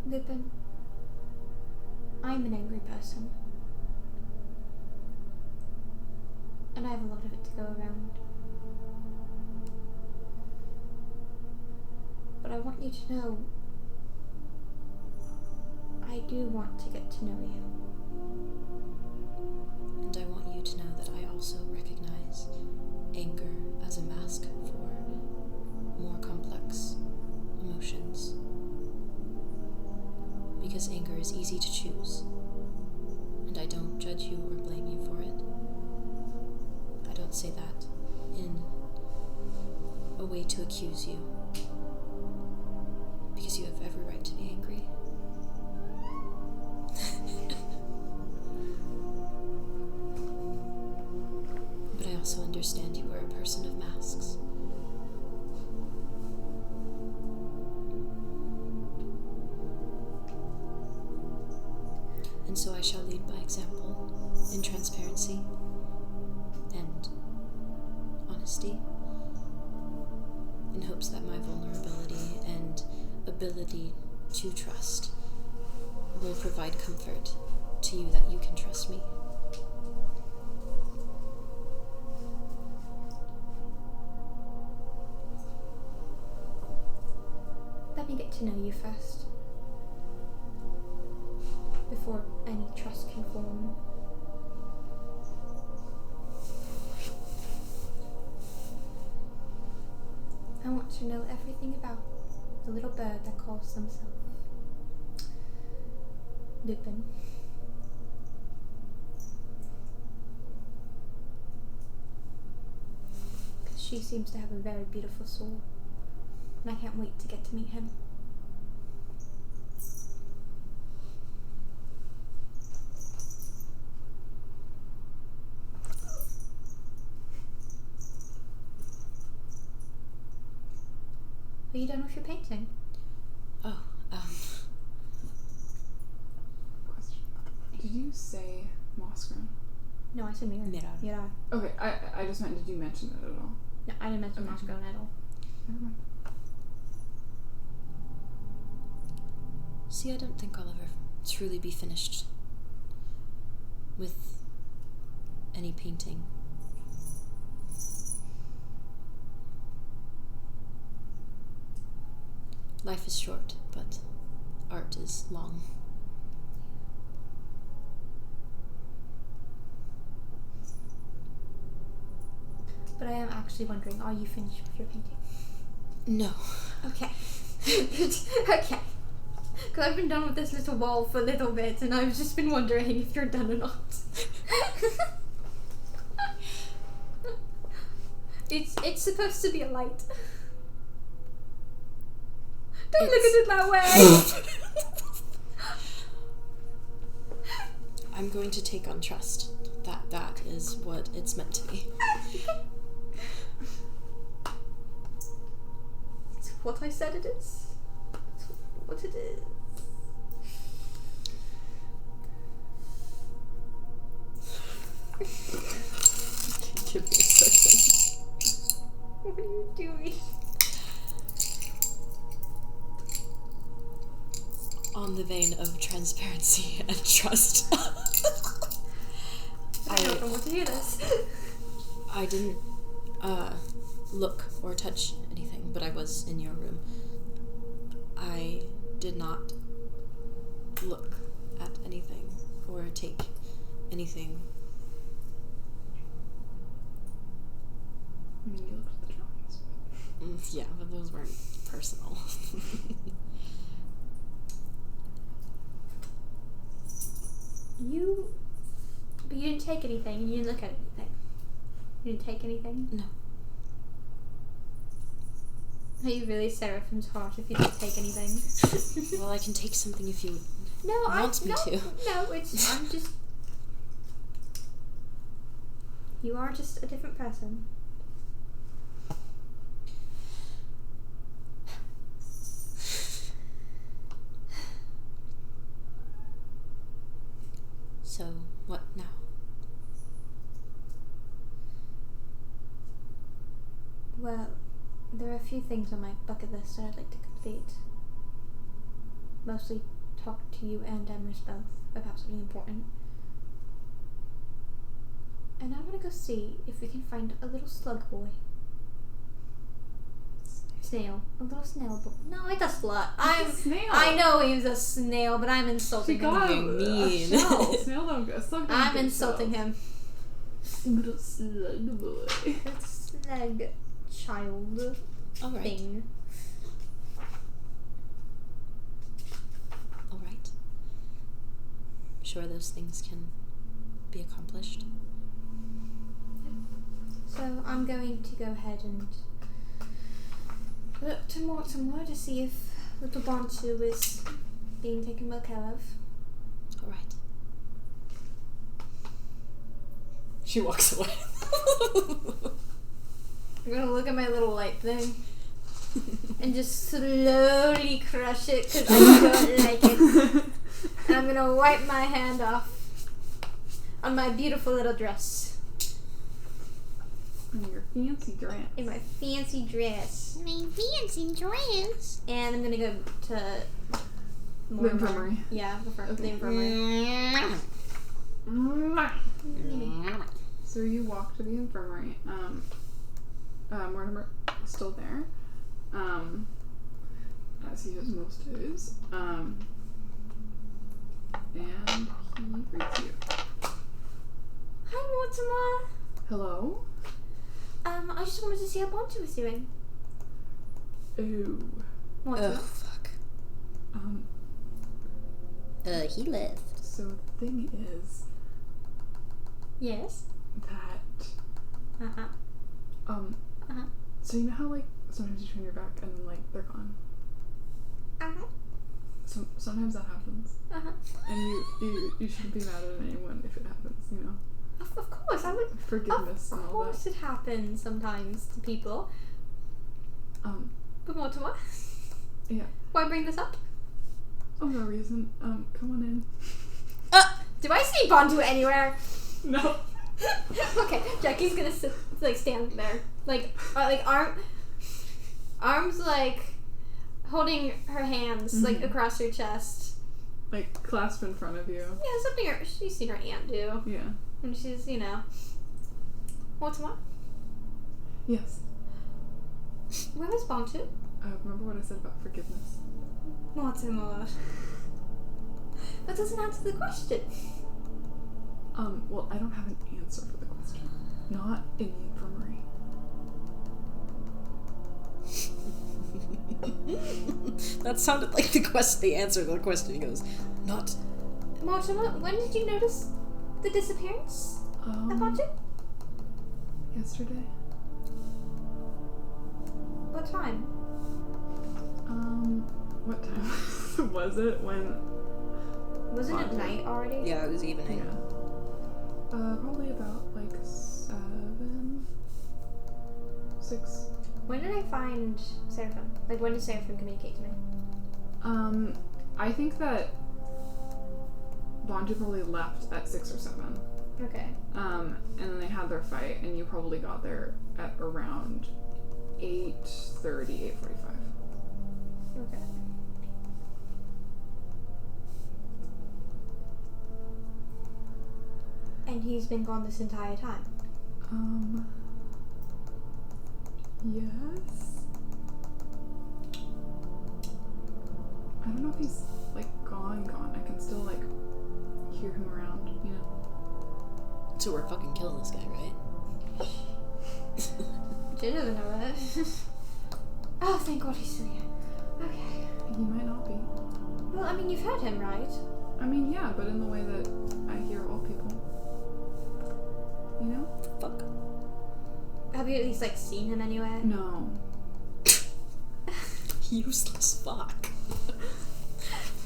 Speaker 2: Lupin, I'm an angry person. And I have a lot of it to go around. But I want you to know, I do want to get to know you.
Speaker 3: And I want you to know that I also recognize anger as a mask for more complex emotions. Because anger is easy to choose, and I don't judge you or blame you for it. I don't say that in a way to accuse you, because you have every right to be angry. But I also understand you are a person of masks. And so I shall lead by example in transparency and honesty, in hopes that my vulnerability and ability to trust will provide comfort to you that you can trust me.
Speaker 2: Let me get to know you first, before any trust can form. I want to know everything about the little bird that calls themselves Lupin. Because she seems to have a very beautiful soul, and I can't wait to get to meet him. Are you done with your painting?
Speaker 3: Oh,
Speaker 1: Question. Did you say Mossgren?
Speaker 2: No, I said mirror.
Speaker 3: Mirror.
Speaker 1: Okay, I just meant, did you mention it at all?
Speaker 2: No, I didn't mention
Speaker 1: Okay.
Speaker 2: Mossgren at all.
Speaker 1: Never mind.
Speaker 3: See, I don't think I'll ever truly be finished with any painting. Life is short, but art is long.
Speaker 2: But I am actually wondering, are you finished with your painting?
Speaker 3: No.
Speaker 2: Okay. Okay. Because I've been done with this little wall for a little bit, and I've just been wondering if you're done or not. It's supposed to be a light. Don't look at it that way!
Speaker 3: I'm going to take on trust. That is what it's meant to be.
Speaker 2: It's what I said it is. It's what it is.
Speaker 3: Give me a second.
Speaker 2: What are you doing?
Speaker 3: On the vein of transparency and trust.
Speaker 2: don't want to hear this.
Speaker 3: I didn't look or touch anything, but I was in your room. I did not look at anything or take anything.
Speaker 1: I mean, you looked at the drawings.
Speaker 3: Yeah, but those weren't personal.
Speaker 2: But you didn't take anything, and you didn't look at anything. You didn't take anything?
Speaker 3: No.
Speaker 2: Are you really Seraphim's heart if you didn't take anything?
Speaker 3: Well, I can take something if you want me to.
Speaker 2: No, I'm just... You are just a different person.
Speaker 3: So, what now?
Speaker 2: Well, there are a few things on my bucket list that I'd like to complete. Mostly talk to you and Emrys both about something important. And I want to go see if we can find a little slug boy. Snail. A little snail boy. No, it's a slut.
Speaker 1: It's a snail.
Speaker 2: I know he's a snail, but I'm insulting him.
Speaker 1: God,
Speaker 3: mean.
Speaker 1: Snail don't go. Slug don't
Speaker 2: I'm
Speaker 1: get
Speaker 2: insulting
Speaker 1: shells.
Speaker 2: him.
Speaker 1: Little slug boy.
Speaker 2: Slug child
Speaker 3: Alright.
Speaker 2: thing.
Speaker 3: Alright. Sure those things can be accomplished.
Speaker 2: So I'm going to go ahead and look to Mortimer to see if little Bonsu is being taken well care of.
Speaker 3: Alright. She walks away.
Speaker 2: I'm gonna look at my little light thing and just slowly crush it because I don't like it. And I'm gonna wipe my hand off on my beautiful little dress.
Speaker 1: In your fancy dress.
Speaker 2: In my fancy dress.
Speaker 4: My fancy dress.
Speaker 2: And I'm gonna go to
Speaker 1: The infirmary.
Speaker 2: Yeah, the
Speaker 1: Okay.
Speaker 2: infirmary.
Speaker 1: So you walk to the infirmary. Mortimer is still there, as he is most days. And he greets you.
Speaker 2: Hi, Mortimer.
Speaker 1: Hello?
Speaker 2: I just wanted to see how Bonsu was doing.
Speaker 1: Oh.
Speaker 2: Mortimer.
Speaker 3: fuck.
Speaker 4: He left.
Speaker 1: So the thing is
Speaker 2: Yes.
Speaker 1: that, so you know how, like, sometimes you turn your back and then, like, they're gone? So sometimes that happens. And you shouldn't be mad at anyone if it happens, you know?
Speaker 2: Of course, I would.
Speaker 1: Forgiveness and
Speaker 2: Of
Speaker 1: all that.
Speaker 2: course, it happens sometimes to people. But Mortimer,
Speaker 1: Yeah.
Speaker 2: why bring this up?
Speaker 1: Oh, no reason. Come on in.
Speaker 2: Do I see Bonsu anywhere?
Speaker 1: No.
Speaker 2: Okay, Jackie's gonna sit, like, stand there, arms like holding her hands like across her chest.
Speaker 1: Like, clasp in front of you.
Speaker 2: Yeah, something she's seen her aunt do
Speaker 1: Yeah.
Speaker 2: when she's, you know. Mortimer,
Speaker 1: Yes.
Speaker 2: where is Bonsu?
Speaker 1: Remember what I said about forgiveness?
Speaker 2: Mortimer. That doesn't answer the question.
Speaker 1: Well, I don't have an answer for the question. Not in the infirmary.
Speaker 3: That sounded like the answer to the question. He goes, not.
Speaker 2: Mortimer, when did you notice the disappearance of Bonsu?
Speaker 1: Yesterday.
Speaker 2: What time?
Speaker 1: What time was it when?
Speaker 2: Wasn't it
Speaker 1: Bonsu.
Speaker 2: night already?
Speaker 3: Yeah, it was evening.
Speaker 1: Yeah. Probably about like 7, 6.
Speaker 2: When did I find Seraphim? Like, when did Seraphim communicate to me?
Speaker 1: I think that Bonju probably left at 6 or 7.
Speaker 2: Okay.
Speaker 1: And then they had their fight, and you probably got there at around 8:30, 8:45.
Speaker 2: Okay. And he's been gone this entire time.
Speaker 1: Yes. I don't know if he's, like, gone. I can still, like, hear him around, you know?
Speaker 3: So we're fucking killing this guy, right?
Speaker 2: Jin doesn't know that. Oh, thank God he's still here. Okay.
Speaker 1: He might not be.
Speaker 2: Well, I mean, you've heard him, right?
Speaker 1: I mean, yeah, but in the way that I hear all people. You know?
Speaker 3: Fuck.
Speaker 2: Have you at least, like, seen him anywhere?
Speaker 1: No.
Speaker 3: Useless fuck.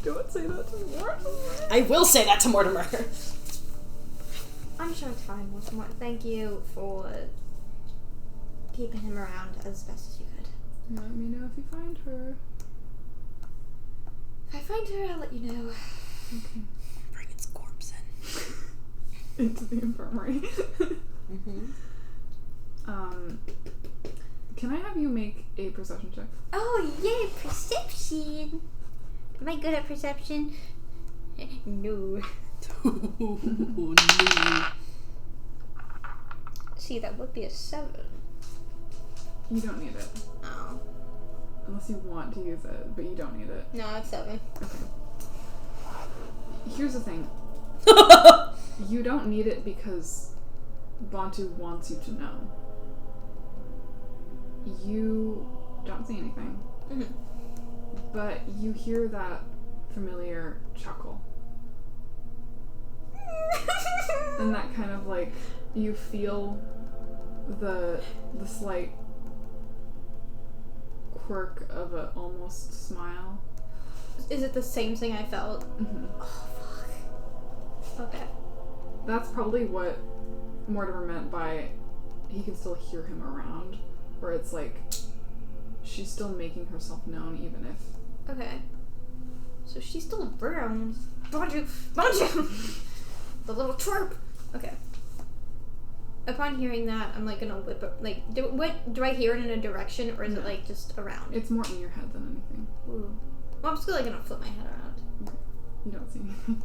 Speaker 1: Don't say that to Mortimer.
Speaker 3: I will say that to Mortimer.
Speaker 2: I'm sure it's fine, Mortimer. Thank you for keeping him around as best as you could.
Speaker 1: Let me know if you find her.
Speaker 2: If I find her, I'll let you know.
Speaker 1: Okay.
Speaker 3: Bring its corpse in.
Speaker 1: Into the infirmary. Can I have you make a perception check?
Speaker 2: Oh, yay, perception! Am I good at perception? No.
Speaker 3: No.
Speaker 2: See, that would be a 7.
Speaker 1: You don't need it.
Speaker 2: Oh.
Speaker 1: Unless you want to use it, but you don't need it.
Speaker 2: No, it's 7.
Speaker 1: Okay. Here's the thing. You don't need it because Bantu wants you to know. You don't see anything.
Speaker 2: Mm-hmm.
Speaker 1: But you hear that familiar chuckle. And that kind of like, you feel the slight quirk of a almost smile.
Speaker 2: Is it the same thing I felt?
Speaker 1: Mm-hmm.
Speaker 2: Oh, fuck. Okay.
Speaker 1: That's probably what Mortimer meant by he can still hear him around. Where it's like, she's still making herself known even if...
Speaker 2: Okay. So she's still around. Bonjour! The little twerp! Okay. Upon hearing that, I'm like gonna whip up, like, do I hear it in a direction, or is it like just around?
Speaker 1: It's more in your head than anything.
Speaker 2: Ooh. Well, I'm still like gonna flip my head around.
Speaker 1: You don't see anything.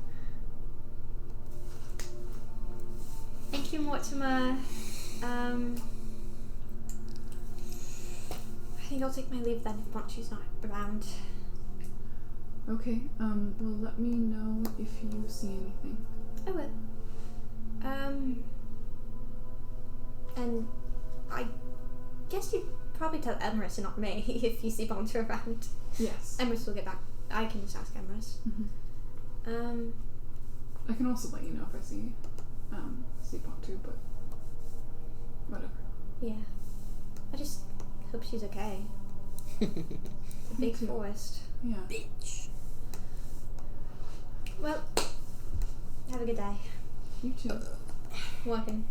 Speaker 2: Thank you, Mortimer. I think I'll take my leave then if Bonchu's not around.
Speaker 1: Okay, well let me know if you see anything.
Speaker 2: I will. And I guess you'd probably tell Emerus and not me if you see Bonchu around.
Speaker 1: Yes.
Speaker 2: Emerus will get back. I can just ask Emerus.
Speaker 1: Mm-hmm. I can also let you know if I see Bantu, but whatever.
Speaker 2: Yeah. I just hope she's okay. It's a big forest.
Speaker 1: Yeah.
Speaker 3: Bitch.
Speaker 2: Well, have a good day.
Speaker 1: You too.
Speaker 2: Working.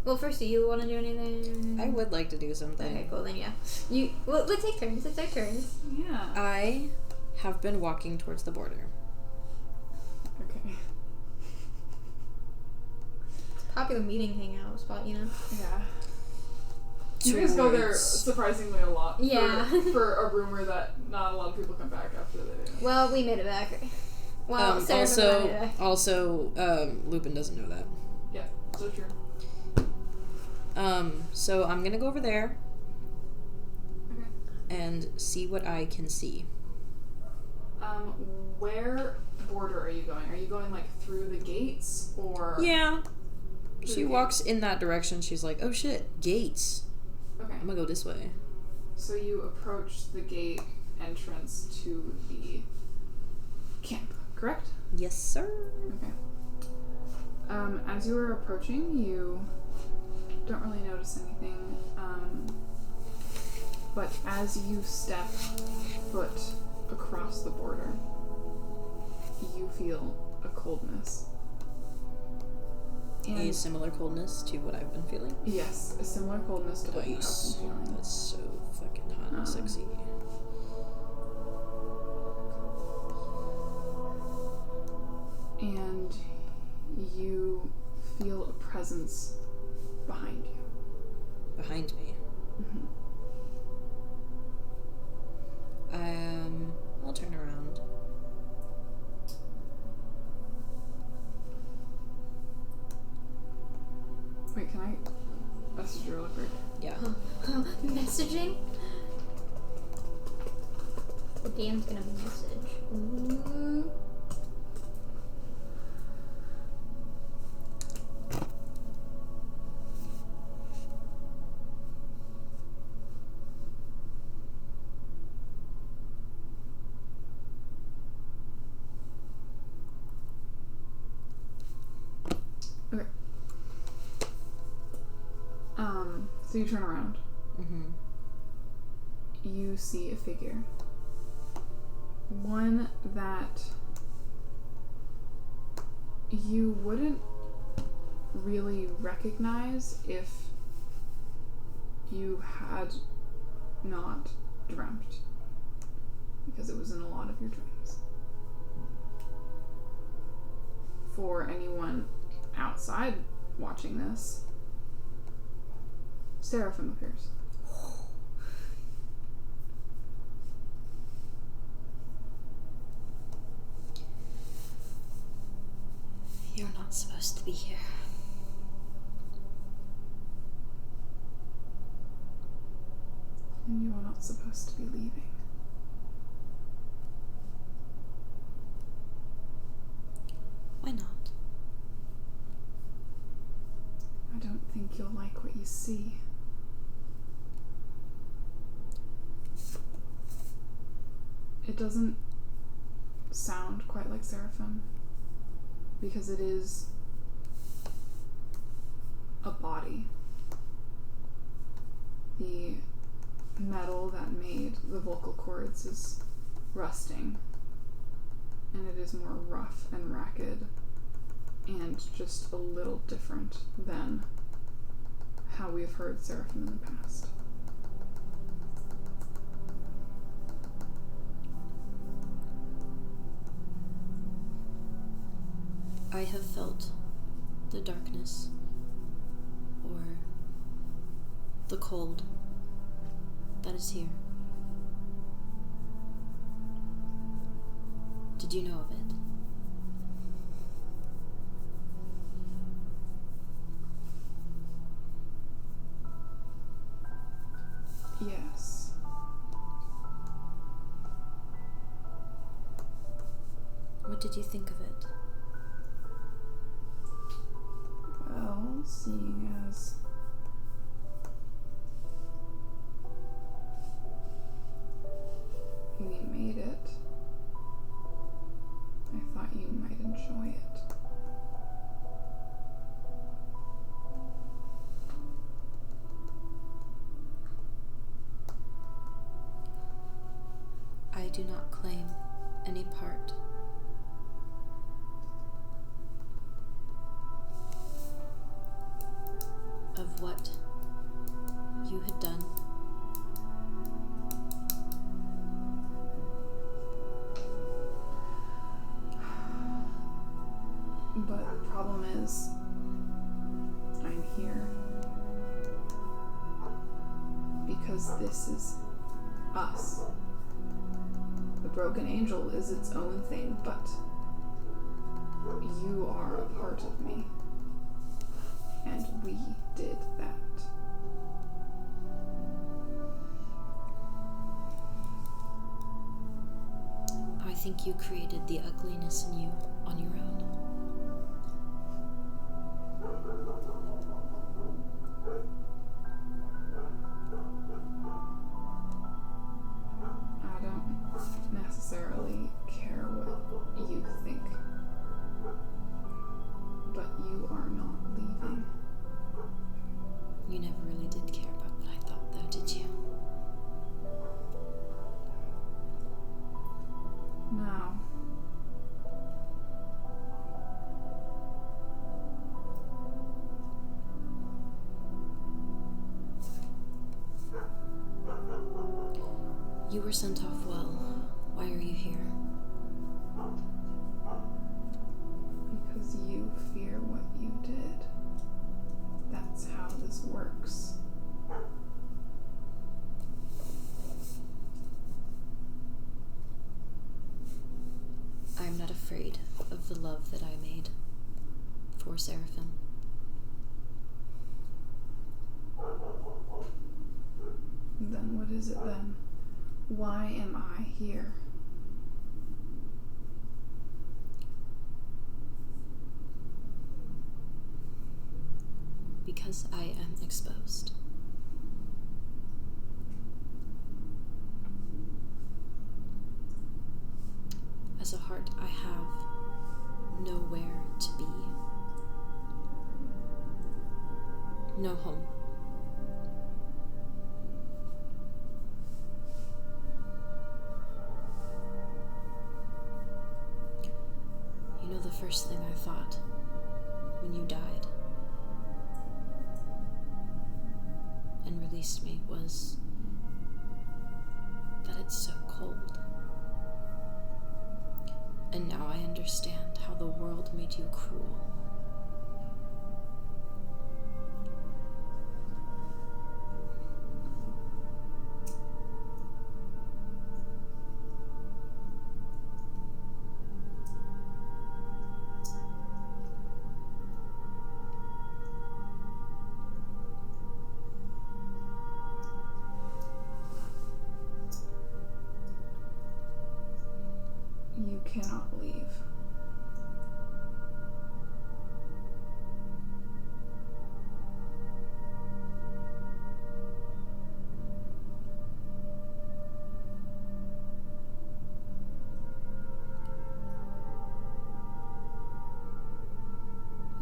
Speaker 2: Well, first, do you want to do anything?
Speaker 3: I would like to do something.
Speaker 2: Okay, cool, then yeah. Well, let's take turns. Let's take turns.
Speaker 1: Yeah.
Speaker 3: I have been walking towards the border.
Speaker 1: Okay.
Speaker 2: Popular meeting hangout spot, you know?
Speaker 1: Yeah. You guys go there surprisingly a lot.
Speaker 2: Yeah.
Speaker 1: For a rumor that not a lot of people come back after they do.
Speaker 2: Well, we made it back. Well, Seraphim made it back.
Speaker 3: Also, Lupin doesn't know that.
Speaker 1: Yeah, so true.
Speaker 3: So I'm gonna go over there.
Speaker 1: Okay.
Speaker 3: And see what I can see.
Speaker 1: Where border are you going? Are you going like through the gates or?
Speaker 3: Yeah. She walks in that direction. She's like, oh shit, gates.
Speaker 1: Okay.
Speaker 3: I'm gonna go this way.
Speaker 1: So you approach the gate entrance to the camp, correct?
Speaker 3: Yes, sir.
Speaker 1: Okay. As you are approaching, you don't really notice anything. But as you step foot across the border, you feel a coldness. And
Speaker 3: A similar coldness to what I've been feeling.
Speaker 1: yes, a similar coldness to what you have
Speaker 3: Nice.
Speaker 1: been feeling.
Speaker 3: That's so fucking hot and sexy.
Speaker 1: And you feel a presence behind you.
Speaker 3: Behind me.
Speaker 1: Mm-hmm. Wait, can I message you real quick?
Speaker 3: Yeah.
Speaker 2: Messaging? The DM's gonna message. Ooh.
Speaker 1: Okay. So you turn around.
Speaker 3: Mm-hmm.
Speaker 1: You see a figure. One that you wouldn't really recognize if you had not dreamt, because it was in a lot of your dreams. For anyone outside watching this, Seraphim appears.
Speaker 3: You're not supposed to be here.
Speaker 1: And you are not supposed to be leaving.
Speaker 3: Why not?
Speaker 1: I don't think you'll like what you see. It doesn't sound quite like Seraphim, because it is a body. The metal that made the vocal cords is rusting, and it is more rough and ragged and just a little different than how we've heard Seraphim in the past.
Speaker 3: I have felt the darkness, or the cold that is here. Did you know of it?
Speaker 1: Yes.
Speaker 3: What did you think of it?
Speaker 1: Well, seeing as we made it, I thought you might enjoy it.
Speaker 3: I do not claim any part of what you had done.
Speaker 1: But the problem is, I'm here because this is us. The broken angel is its own thing, but you are a part of me. And we did that.
Speaker 3: I think you created the ugliness in you on your own.
Speaker 1: I don't necessarily care what you think, but you are not leaving.
Speaker 3: You never really did care about what I thought, though, did you?
Speaker 1: Now,
Speaker 3: You were sent off well. Why are you here?
Speaker 1: because you fear what you did. That's how this works.
Speaker 3: I am not afraid of the love that I made for Seraphim.
Speaker 1: Then what is it then? Why am I here?
Speaker 3: Because I am exposed. As a heart, I have nowhere to be. No home. You know, the first thing I thought when you died and released me was that it's so cold. And now I understand how the world made you cruel.
Speaker 1: You cannot leave.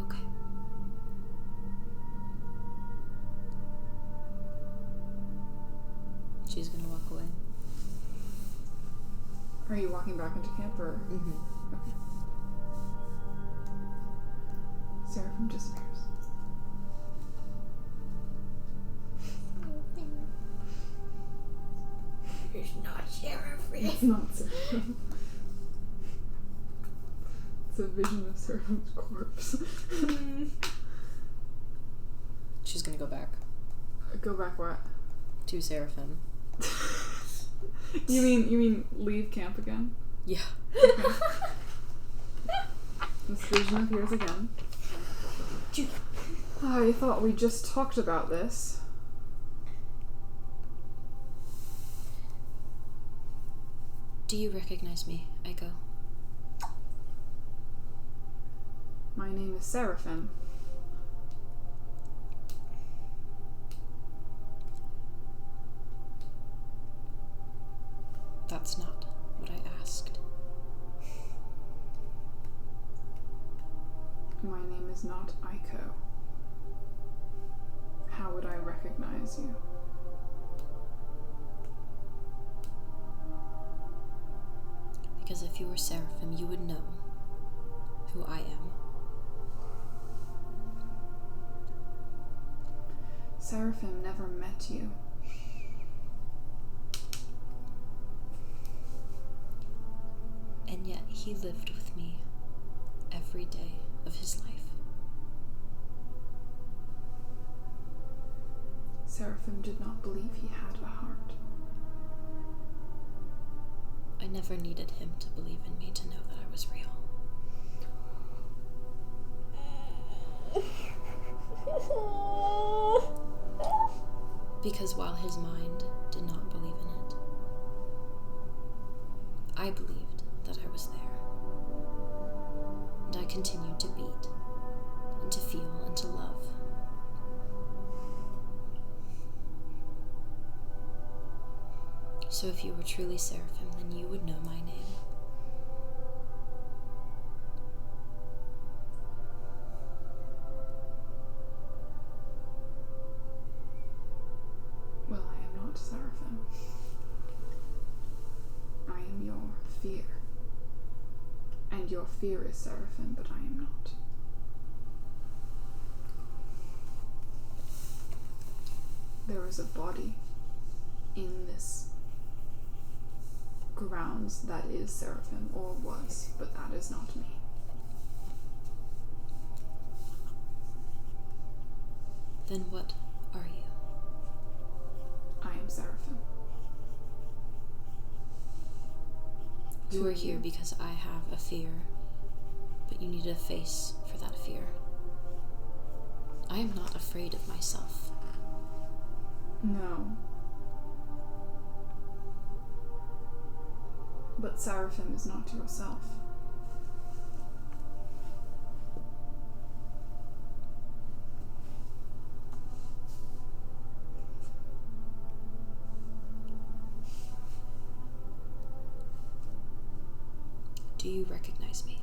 Speaker 3: Okay. She's gonna walk away.
Speaker 1: Are you walking back into camp or?
Speaker 3: Mm-hmm.
Speaker 1: Okay. Seraphim disappears.
Speaker 4: It's not seraphim.
Speaker 1: It's not Seraphim. It's a vision of Seraphim's corpse.
Speaker 3: She's gonna go back
Speaker 1: Go back what?
Speaker 3: to Seraphim.
Speaker 1: You mean leave camp again?
Speaker 3: Yeah.
Speaker 1: Okay. This vision appears again. I thought we just talked about this.
Speaker 3: Do you recognize me, Aiko?
Speaker 1: My name is Seraphim.
Speaker 3: That's not what I asked.
Speaker 1: My name is not Aiko. How would I recognize you?
Speaker 3: Because if you were Seraphim, you would know who I am.
Speaker 1: Seraphim never met you.
Speaker 3: And yet he lived with me every day of his life.
Speaker 1: Seraphim did not believe he had a heart.
Speaker 3: I never needed him to believe in me to know that I was real. Because while his mind did not believe in it, I believed that I was there. And I continued to beat, and to feel, and to love. So if you were truly Seraphim, then you would know my name.
Speaker 1: Well, I am not Seraphim. I am your fear. And your fear is Seraphim, but I am not. There is a body in this grounds that is Seraphim, or was, but that is not me.
Speaker 3: Then what are you?
Speaker 1: I am Seraphim.
Speaker 3: You
Speaker 1: To
Speaker 3: are here because I have a fear, but you need a face for that fear. I am not afraid of myself.
Speaker 1: No. But seraphim is not yourself.
Speaker 3: Do you recognize me?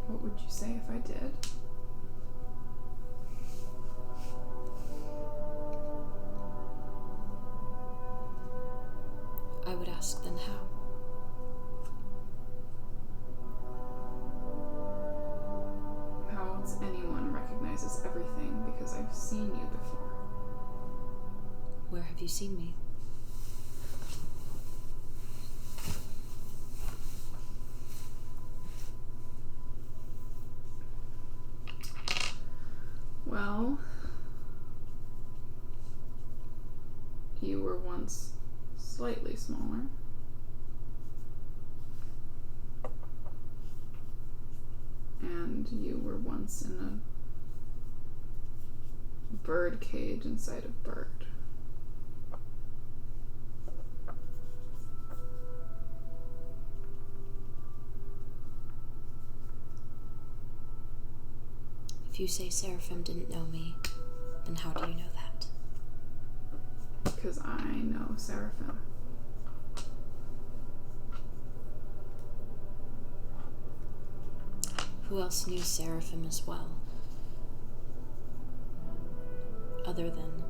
Speaker 1: What would you say if I did?
Speaker 3: I would ask then how.
Speaker 1: How else anyone recognizes everything because I've seen you before.
Speaker 3: Where have you seen me?
Speaker 1: Well, you were once slightly smaller. And you were once in a bird cage inside a bird.
Speaker 3: If you say Seraphim didn't know me, then how do you know that?
Speaker 1: Because I know Seraphim.
Speaker 3: Who else knew Seraphim as well? Other than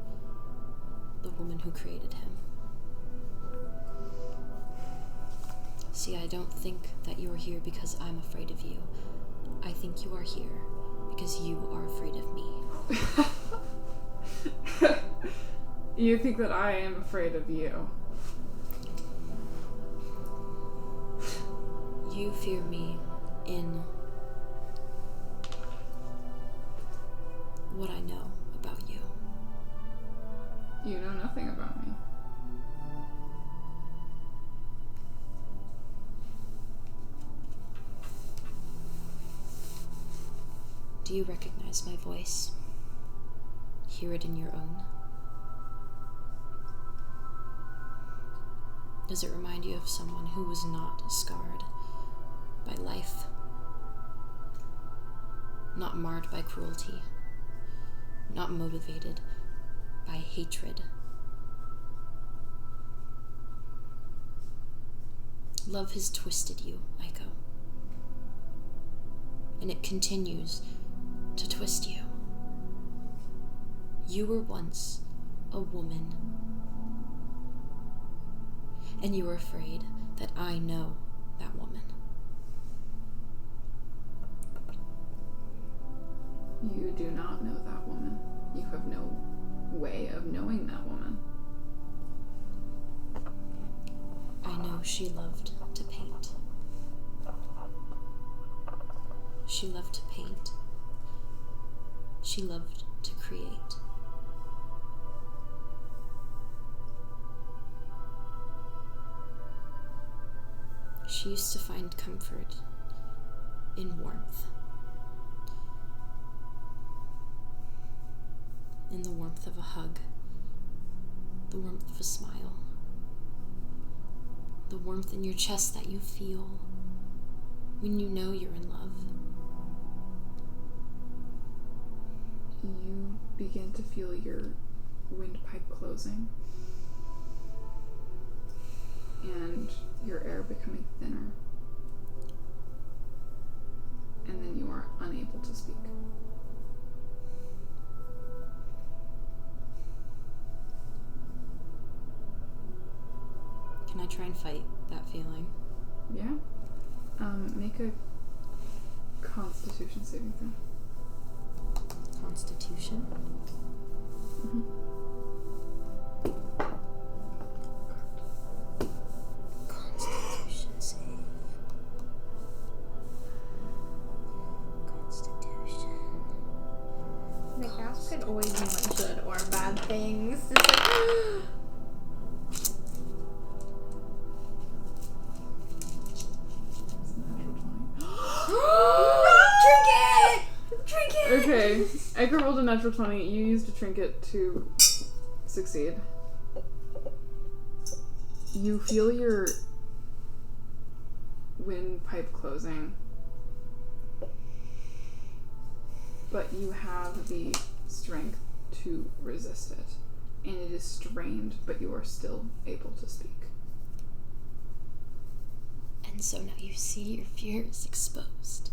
Speaker 3: the woman who created him. See, I don't think that you're here because I'm afraid of you. I think you are here because you are afraid of me.
Speaker 1: You think that I am afraid of you.
Speaker 3: You fear me in what I know about you.
Speaker 1: You know nothing about me.
Speaker 3: Do you recognize my voice? Hear it in your own? Does it remind you of someone who was not scarred by life? Not marred by cruelty? Not motivated by hatred? Love has twisted you, Aiko. And it continues to twist you. You were once a woman. And you were afraid that I know that woman.
Speaker 1: You do not know that woman. You have no way of knowing that woman.
Speaker 3: I know she loved to paint. She loved to paint. She loved to create. She used to find comfort in warmth. In the warmth of a hug. The warmth of a smile. The warmth in your chest that you feel when you know you're in love.
Speaker 1: You begin to feel your windpipe closing and your air becoming thinner, and then you are unable to speak.
Speaker 3: Can I try and fight that feeling?
Speaker 1: Yeah? Make a Constitution saving throw.
Speaker 3: Constitution?
Speaker 1: Mm-hmm.
Speaker 3: Constitution save. Constitution.
Speaker 2: Like, that could always mean like good or bad things. Just like,
Speaker 1: It's a natural 20.
Speaker 2: drink it! Drink it!
Speaker 1: Parker rolled a natural 20. You used a trinket to succeed. You feel your windpipe closing, but you have the strength to resist it. And it is strained, but you are still able to speak.
Speaker 3: And so now you see your fears exposed.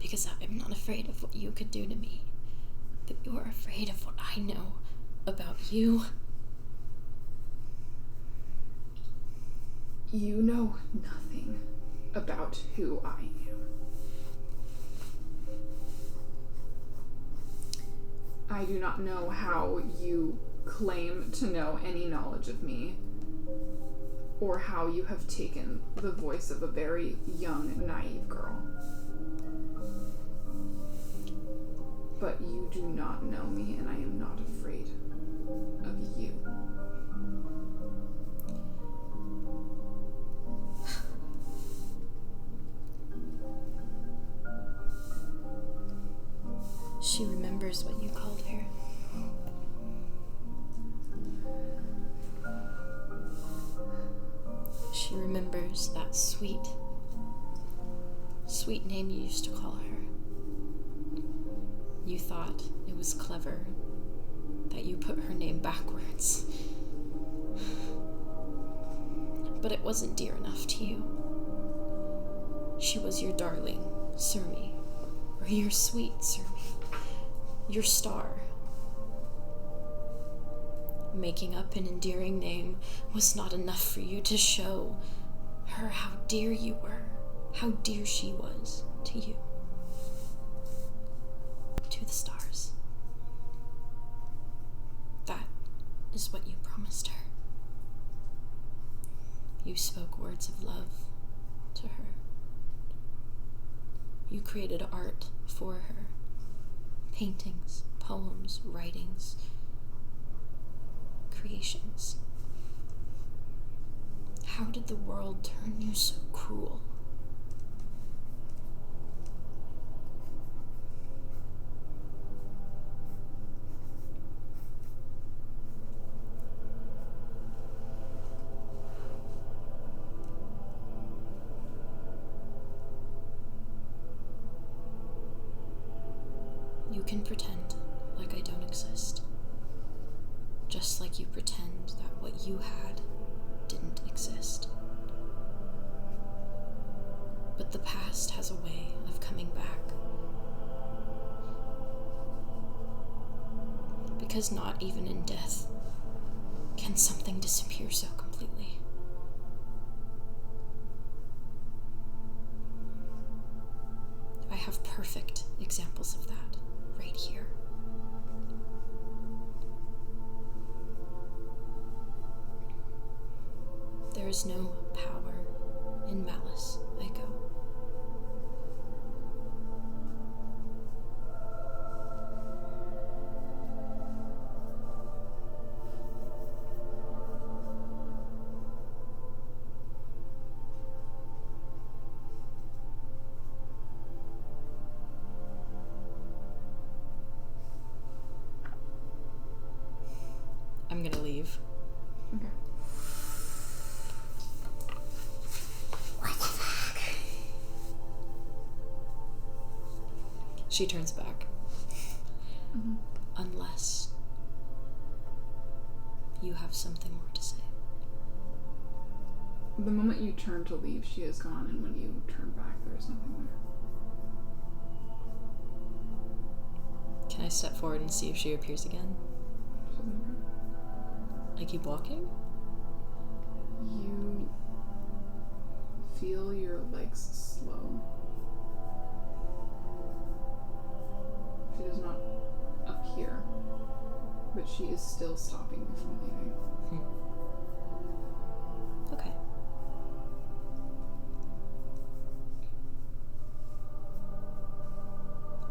Speaker 3: Because I'm not afraid of what you could do to me, but you're afraid of what I know about you.
Speaker 1: You know nothing about who I am. I do not know how you claim to know any knowledge of me, or how you have taken the voice of a very young, naive girl. But you do not know me, and I am not afraid of you.
Speaker 3: She remembers what you called her. She remembers that sweet, sweet name you used to call her. You thought it was clever that you put her name backwards. But it wasn't dear enough to you. She was your darling, Surmi, or your sweet Surmi. Your star. Making up an endearing name was not enough for you to show her how dear you were, how dear she was to you, to the stars. That is what you promised her. You spoke words of love to her. You created art for her. Paintings, poems, writings, creations. How did the world turn you so cruel? You can pretend like I don't exist. Just like you pretend that what you had didn't exist. But the past has a way of coming back. Because not even in death can something disappear so completely. I have perfect examples of that. Right here. There is no power in malice, Echo. I'm gonna leave.
Speaker 1: Okay.
Speaker 4: What the fuck?
Speaker 3: She turns back.
Speaker 1: Mm-hmm.
Speaker 3: Unless you have something more to say.
Speaker 1: The moment you turn to leave, she is gone, and when you turn back, there is nothing there.
Speaker 3: Can I step forward and see if she appears again?
Speaker 1: She doesn't appear.
Speaker 3: I keep walking?
Speaker 1: You feel your legs slow. She does not appear, but she is still stopping you from leaving.
Speaker 3: Okay.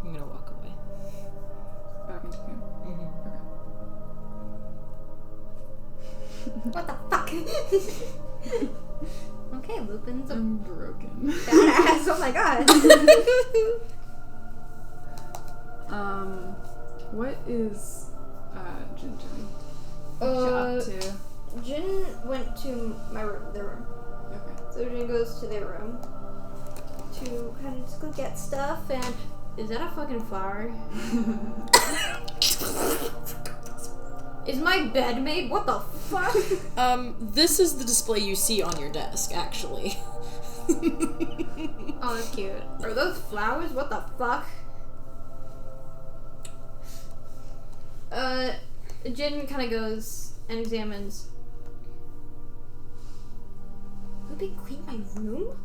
Speaker 3: I'm gonna walk away.
Speaker 1: Back into camp.
Speaker 3: Mm-hmm.
Speaker 1: Okay.
Speaker 2: What the fuck? Okay, Lupin's a
Speaker 1: I'm broken.
Speaker 2: badass. Oh my god.
Speaker 1: What is Jin doing? What you up to?
Speaker 2: Jin went to their room.
Speaker 1: Okay.
Speaker 2: So Jin goes to their room to kind of just go get stuff, and is that a fucking flower? Is my bed made? What the fuck?
Speaker 3: This is the display you see on your desk, actually.
Speaker 2: Oh, that's cute. Are those flowers? What the fuck? Jin kind of goes and examines. Loopy cleaned my room?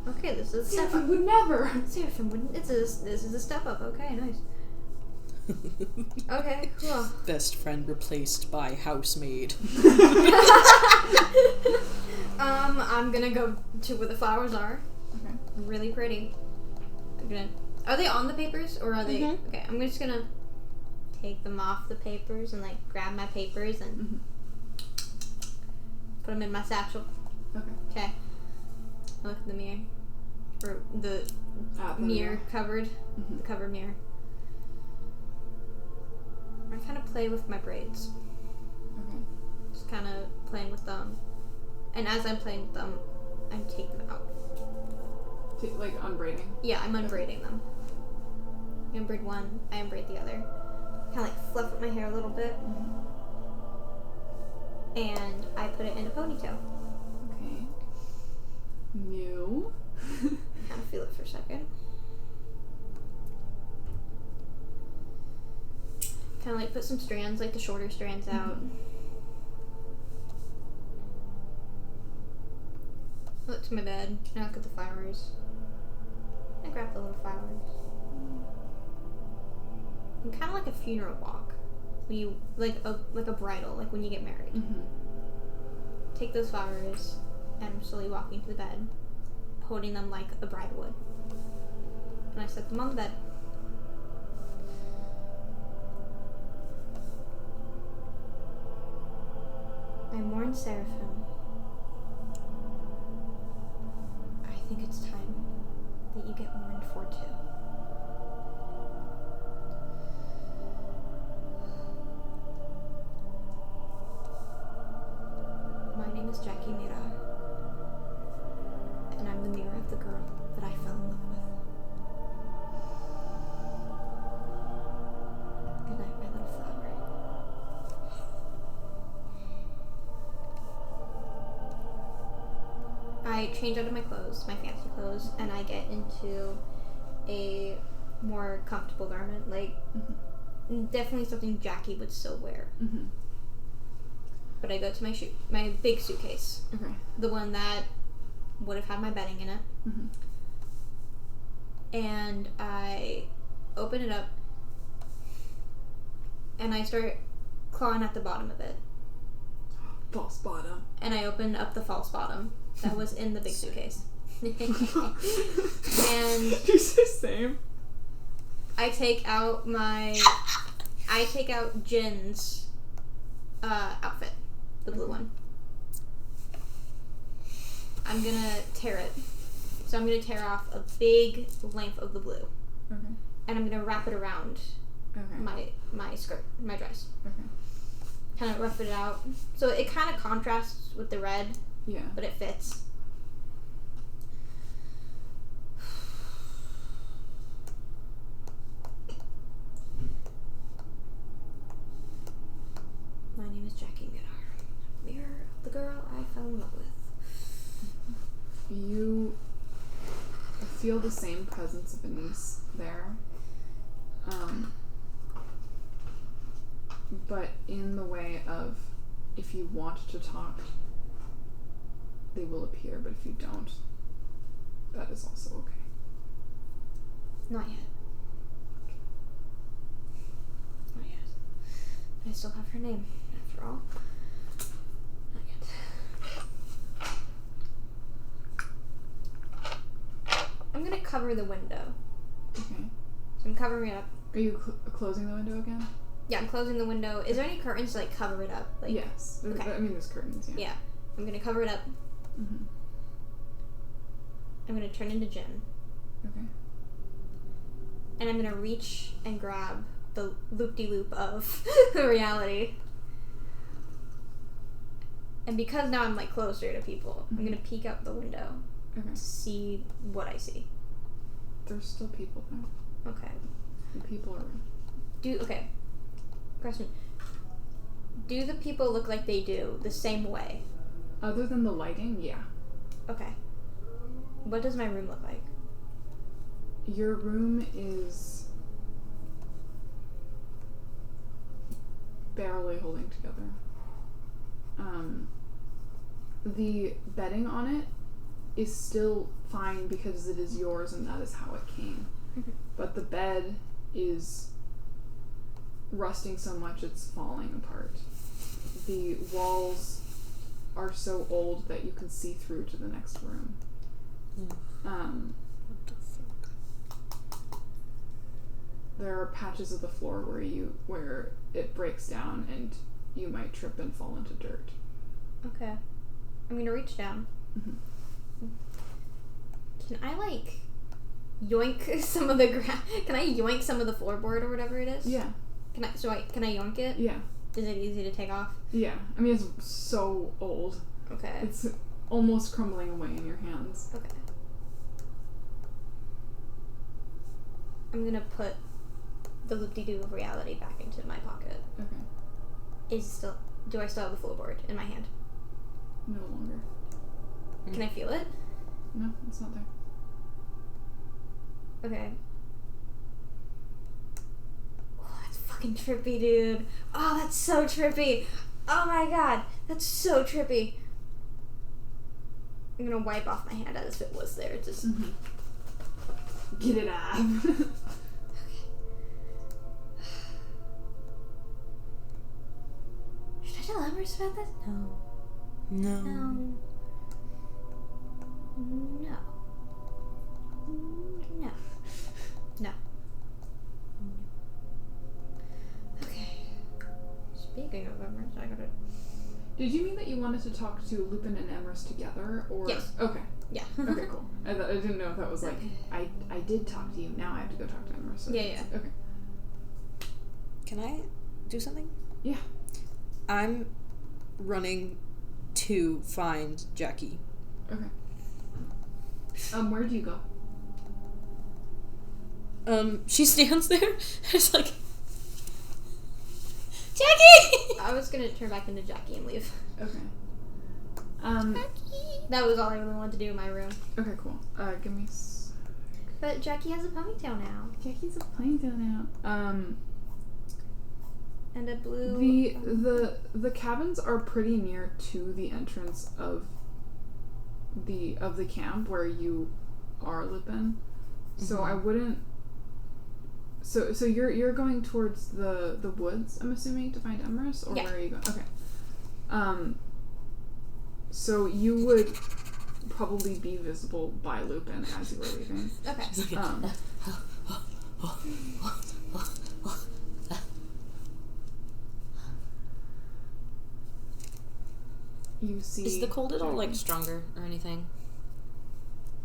Speaker 2: Okay, this is a step up.
Speaker 1: Seraphim would never.
Speaker 2: Seraphim wouldn't. This is a step up. Okay, nice. Okay, cool.
Speaker 3: Best friend replaced by housemaid.
Speaker 2: I'm gonna go to where the flowers are.
Speaker 1: Okay.
Speaker 2: Really pretty. Are they on the papers or are they?
Speaker 3: Mhm.
Speaker 2: Okay, I'm just gonna take them off the papers and like grab my papers and put them in my satchel.
Speaker 1: Okay.
Speaker 2: Okay. I look at the mirror, or the mirror covered, the covered mirror. I kind of play with my braids.
Speaker 1: Okay.
Speaker 2: Just kind of playing with them, and as I'm playing with them, I take them out.
Speaker 1: Like unbraiding?
Speaker 2: Yeah, I'm unbraiding them. I unbraid one, I unbraid the other. Kind of like fluff up my hair a little bit. And I put it in a ponytail.
Speaker 1: Okay. New.
Speaker 2: Kind of feel it for a second. Kind of like put some strands, like the shorter strands out. Look to my bed. I look at the flowers. I grab the little flowers. And kind of like a funeral walk. When you like a bridal, like when you get married. Take those flowers and I'm slowly walking to the bed, holding them like a bride would. And I set them on the bed. I mourn Seraphim. I think it's time that you get mourned for too. My name is Jackie Mirar, and I'm the mirror of the girl that I fell in love with. Good night, my little flower. I change out of my clothes, my fancy clothes, and I get into a more comfortable garment, like definitely something Jackie would still wear. But I go to my big suitcase, the one that would have had my bedding in it, and I open it up, and I start clawing at the bottom of it.
Speaker 1: False bottom.
Speaker 2: And I open up the false bottom that was in the big suitcase. And
Speaker 1: you say same.
Speaker 2: I take out Jin's outfit, the blue one. I'm gonna tear it. So I'm gonna tear off a big length of the blue. And I'm gonna wrap it around my skirt, my dress. Kind of rough it out. So it kind of contrasts with the red.
Speaker 1: Yeah.
Speaker 2: But it fits. My name is Jackie Mirar. Mirror of the girl I fell in love with.
Speaker 1: You feel the same presence of Anise there. But in the way of, if you want to talk, they will appear, but if you don't, that is also okay.
Speaker 2: Not yet. Not yet. I still have her name, after all. Not yet. I'm gonna cover the window.
Speaker 1: Okay.
Speaker 2: So I'm covering it up.
Speaker 1: Are you closing the window again?
Speaker 2: Yeah, I'm closing the window. Is there any curtains to like cover it up? Like,
Speaker 1: yes.
Speaker 2: Okay.
Speaker 1: I mean, there's curtains, yeah.
Speaker 2: Yeah. I'm gonna cover it up. I'm gonna turn into Jin.
Speaker 1: Okay.
Speaker 2: and I'm gonna reach and grab the loop-de-loop of reality. And because now I'm like closer to people, I'm gonna peek out the window
Speaker 1: Okay.
Speaker 2: to see what I see.
Speaker 1: There's still people there.
Speaker 2: Okay.
Speaker 1: The people are...
Speaker 2: Okay. Question. Do the people look like they do the same way?
Speaker 1: Other than the lighting, yeah.
Speaker 2: Okay. What does my room look like?
Speaker 1: Your room is barely holding together. The bedding on it is still fine because it is yours and that is how it came.
Speaker 2: Mhm.
Speaker 1: But the bed is rusting so much it's falling apart. The walls are so old that you can see through to the next room.
Speaker 3: What the fuck?
Speaker 1: There are patches of the floor where it breaks down and you might trip and fall into dirt.
Speaker 2: Okay. I'm gonna reach down.
Speaker 1: Mm-hmm.
Speaker 2: Can I like yoink some of the Can I yoink some of the floorboard or whatever it is?
Speaker 1: Yeah.
Speaker 2: Can I yoink it?
Speaker 1: Yeah.
Speaker 2: Is it easy to take off?
Speaker 1: Yeah. I mean, it's so old.
Speaker 2: Okay.
Speaker 1: It's almost crumbling away in your hands.
Speaker 2: Okay. I'm gonna put the loop-de-doo of reality back into my pocket.
Speaker 1: Okay.
Speaker 2: Do I still have the floorboard in my hand?
Speaker 1: No longer.
Speaker 2: Can I feel it?
Speaker 1: No, it's not there.
Speaker 2: Okay. Oh, that's fucking trippy, dude. Oh, that's so trippy. Oh my god, that's so trippy. I'm gonna wipe off my hand as if it was there. Just
Speaker 1: Get it out.
Speaker 2: Should I tell Emrys about this? No.
Speaker 3: No.
Speaker 2: No. Okay. Speaking of Emrys, I gotta...
Speaker 1: Did you mean that you wanted to talk to Lupin and Emrys together, or...
Speaker 2: Yes.
Speaker 1: Okay.
Speaker 2: Yeah.
Speaker 1: Okay, cool. I didn't know if that was like, I did talk to you, now I have to go talk to Emrys. So
Speaker 2: Yeah.
Speaker 1: Okay.
Speaker 3: Can I do something?
Speaker 1: Yeah.
Speaker 3: I'm running to find Jackie.
Speaker 1: Okay. Where do you go?
Speaker 3: She stands there. It's like, Jackie!
Speaker 2: I was gonna turn back into Jackie and leave.
Speaker 1: Okay.
Speaker 2: That was all I really wanted to do in my room.
Speaker 1: Okay, cool. Give me
Speaker 2: But Jackie has a ponytail now.
Speaker 1: Jackie's a ponytail now.
Speaker 2: And a blue...
Speaker 1: The cabins are pretty near to the entrance of the camp where you are, Lupin. So I wouldn't... So you're going towards the woods, I'm assuming, to find Emrys? Or
Speaker 2: yeah.
Speaker 1: Where are you going? Okay. So you would probably be visible by Lupin as you were leaving.
Speaker 2: Okay.
Speaker 1: You see...
Speaker 3: Is the cold at all, like,
Speaker 1: Jackie.
Speaker 3: stronger or anything?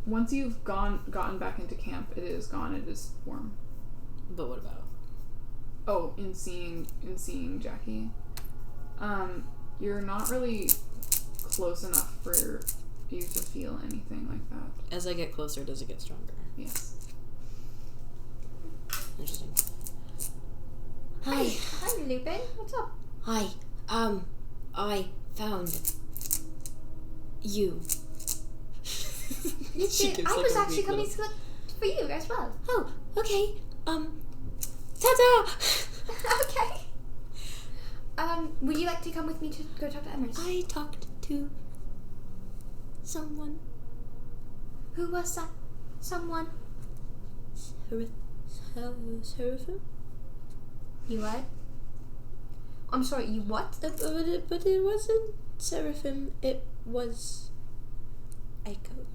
Speaker 1: Once you've gotten back into camp, it is gone. It is warm.
Speaker 3: But what about?
Speaker 1: Oh, in seeing Jackie. You're not really close enough for you to feel anything like that.
Speaker 3: As I get closer, does it get stronger?
Speaker 1: Yes.
Speaker 3: Interesting.
Speaker 2: Hi. Hi, Lupin. What's up?
Speaker 4: Hi. I found you.
Speaker 2: You
Speaker 3: She
Speaker 2: did.
Speaker 3: gives,
Speaker 2: I
Speaker 3: like,
Speaker 2: was
Speaker 3: a
Speaker 2: actually
Speaker 3: weak
Speaker 2: coming
Speaker 3: little-
Speaker 2: for you as well.
Speaker 4: Oh, okay. Ta-da!
Speaker 2: Okay. Would you like to come with me to go talk to Emrys?
Speaker 4: I talked to someone.
Speaker 2: Who was that? Someone.
Speaker 3: Seraphim?
Speaker 2: You what? I'm sorry, you what?
Speaker 3: But it wasn't Seraphim, it was Echo.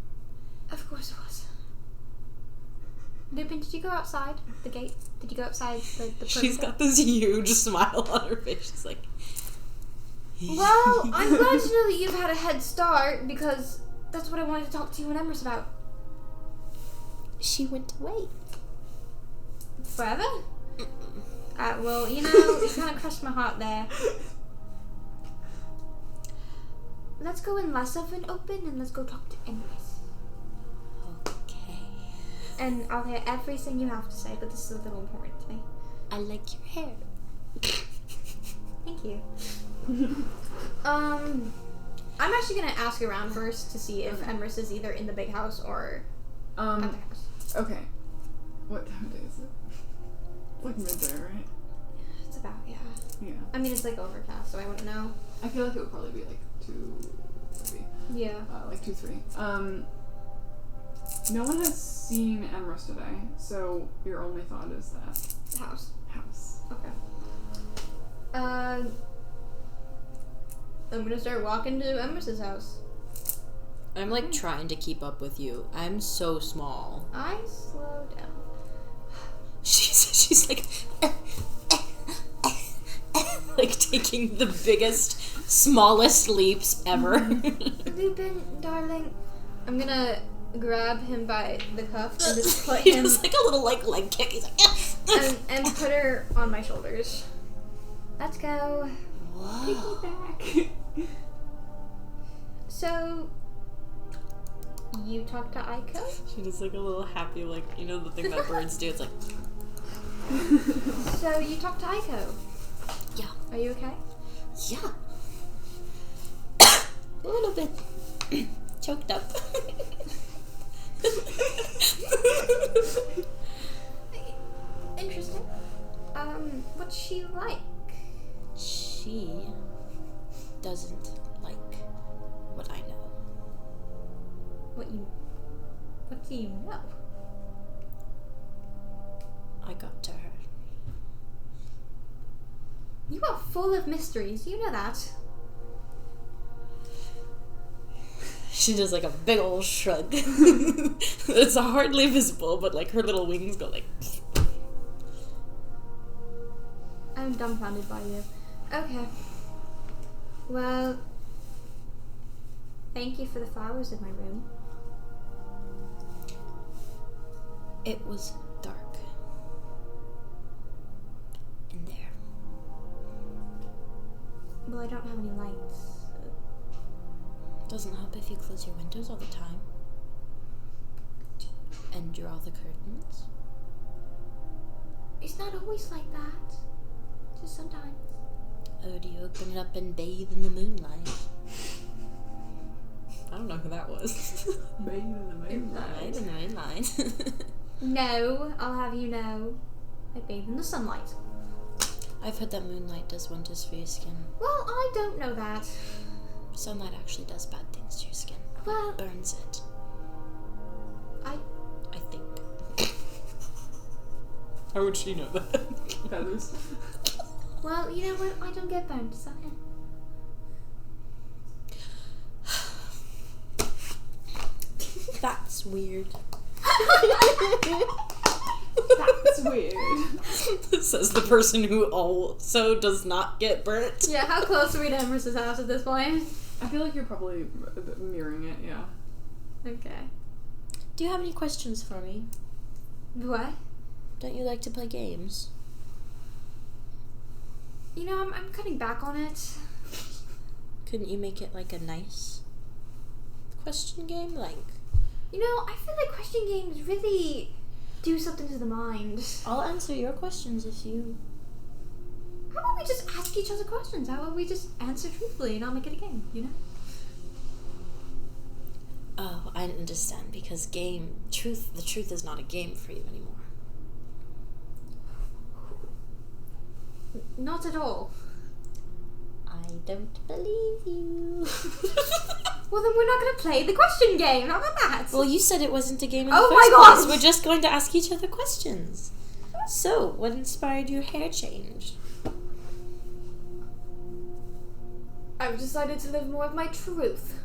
Speaker 2: Of course it was. Lupin, did you go outside the gate? Did you go outside the
Speaker 3: She's
Speaker 2: perimeter?
Speaker 3: got this huge smile on her face. She's like...
Speaker 2: Well, I'm glad to know that you've had a head start, because that's what I wanted to talk to you and Emrys about.
Speaker 4: She went away.
Speaker 2: Forever? Well, you know, you kind of crushed my heart there. Let's go in less of an open and let's go talk to Empress.
Speaker 4: Okay.
Speaker 2: And I'll hear everything you have to say, but this is a little important to me.
Speaker 4: I like your hair.
Speaker 2: Thank you. I'm actually gonna ask around first to see if Empress is either in the big house or at the house.
Speaker 1: Okay. What time of day is it? It's like midday, right?
Speaker 2: It's about, yeah.
Speaker 1: Yeah.
Speaker 2: I mean, it's like overcast, so I wouldn't know.
Speaker 1: I feel like it would probably be like 2, maybe.
Speaker 2: Yeah.
Speaker 1: Like 2, 3. No one has seen Emrys today, so your only thought is that
Speaker 2: House. Okay. I'm gonna start walking to Empress's house.
Speaker 3: I'm like trying to keep up with you. I'm so small.
Speaker 2: I slow down.
Speaker 3: She's like like taking the biggest, smallest leaps ever.
Speaker 2: Lupin, darling. I'm gonna grab him by the cuff and just put
Speaker 3: He
Speaker 2: him
Speaker 3: does like a little like leg kick. He's like
Speaker 2: and put her on my shoulders. Let's go.
Speaker 3: Whoa.
Speaker 1: back.
Speaker 2: So, you talked to Aiko?
Speaker 3: She does like a little happy, like, you know the thing that birds do? It's like
Speaker 2: So, you talked to Aiko?
Speaker 4: Yeah.
Speaker 2: Are you okay?
Speaker 4: Yeah. A little bit choked up.
Speaker 2: Interesting. What's she like?
Speaker 4: She doesn't like what I know.
Speaker 2: What do you know?
Speaker 4: I got to her.
Speaker 2: You are full of mysteries, you know that.
Speaker 3: she does like a big old shrug. It's hardly visible, but like her little wings go like.
Speaker 2: I'm dumbfounded by you. Okay. Well, thank you for the flowers in my room.
Speaker 4: It was dark in there.
Speaker 2: Well, I don't have any lights.
Speaker 4: Doesn't help if you close your windows all the time and draw the curtains.
Speaker 2: It's not always like that. Just sometimes.
Speaker 4: Oh, do you open it up and bathe in the moonlight?
Speaker 3: I don't know who that was.
Speaker 1: Bathe in the moonlight.
Speaker 4: Bathe in the moonlight.
Speaker 2: No, I'll have you know. I bathe in the sunlight.
Speaker 4: I've heard that moonlight does wonders for your skin.
Speaker 2: Well, I don't know that.
Speaker 4: Sunlight actually does bad things to your skin.
Speaker 2: Well,
Speaker 4: Burns it,
Speaker 2: I
Speaker 4: think.
Speaker 3: How would she know that?
Speaker 1: Feathers.
Speaker 2: Well, you know what? I don't get burned, so
Speaker 4: That's weird.
Speaker 1: That's weird.
Speaker 3: Says the person who also does not get burnt.
Speaker 2: yeah, how close are we to Empress's house at this point?
Speaker 1: I feel like you're probably mirroring it, yeah.
Speaker 2: Okay.
Speaker 4: Do you have any questions for me?
Speaker 2: What?
Speaker 4: Don't you like to play games?
Speaker 2: You know, I'm cutting back on it.
Speaker 4: Couldn't you make it like a nice question game? Like,
Speaker 2: You know, I feel like question games really do something to the mind.
Speaker 4: I'll answer your questions if you...
Speaker 2: How about we just ask each other questions? How about we just answer truthfully and not make it a game, you know?
Speaker 4: Oh, I understand, because the truth is not a game for you anymore.
Speaker 2: Not at all.
Speaker 4: I don't believe you.
Speaker 2: Well, then we're not going to play the question game. How about that?
Speaker 4: Well, you said it wasn't a game in
Speaker 2: Oh
Speaker 4: the
Speaker 2: my
Speaker 4: first
Speaker 2: gosh!
Speaker 4: place. We're just going to ask each other questions. So, what inspired your hair change?
Speaker 2: I've decided to live more of my truth.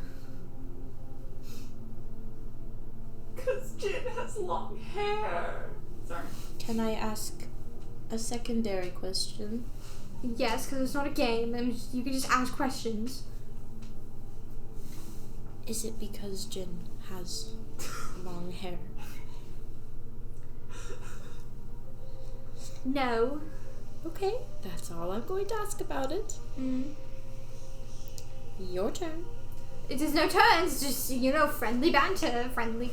Speaker 1: Because Jian has long hair. Sorry.
Speaker 4: Can I ask a secondary question?
Speaker 2: Yes, because it's not a game, and you can just ask questions.
Speaker 4: Is it because Jian has long hair?
Speaker 2: No.
Speaker 4: Okay, that's all I'm going to ask about it. Your turn.
Speaker 2: It is no turns, just, friendly banter, friendly.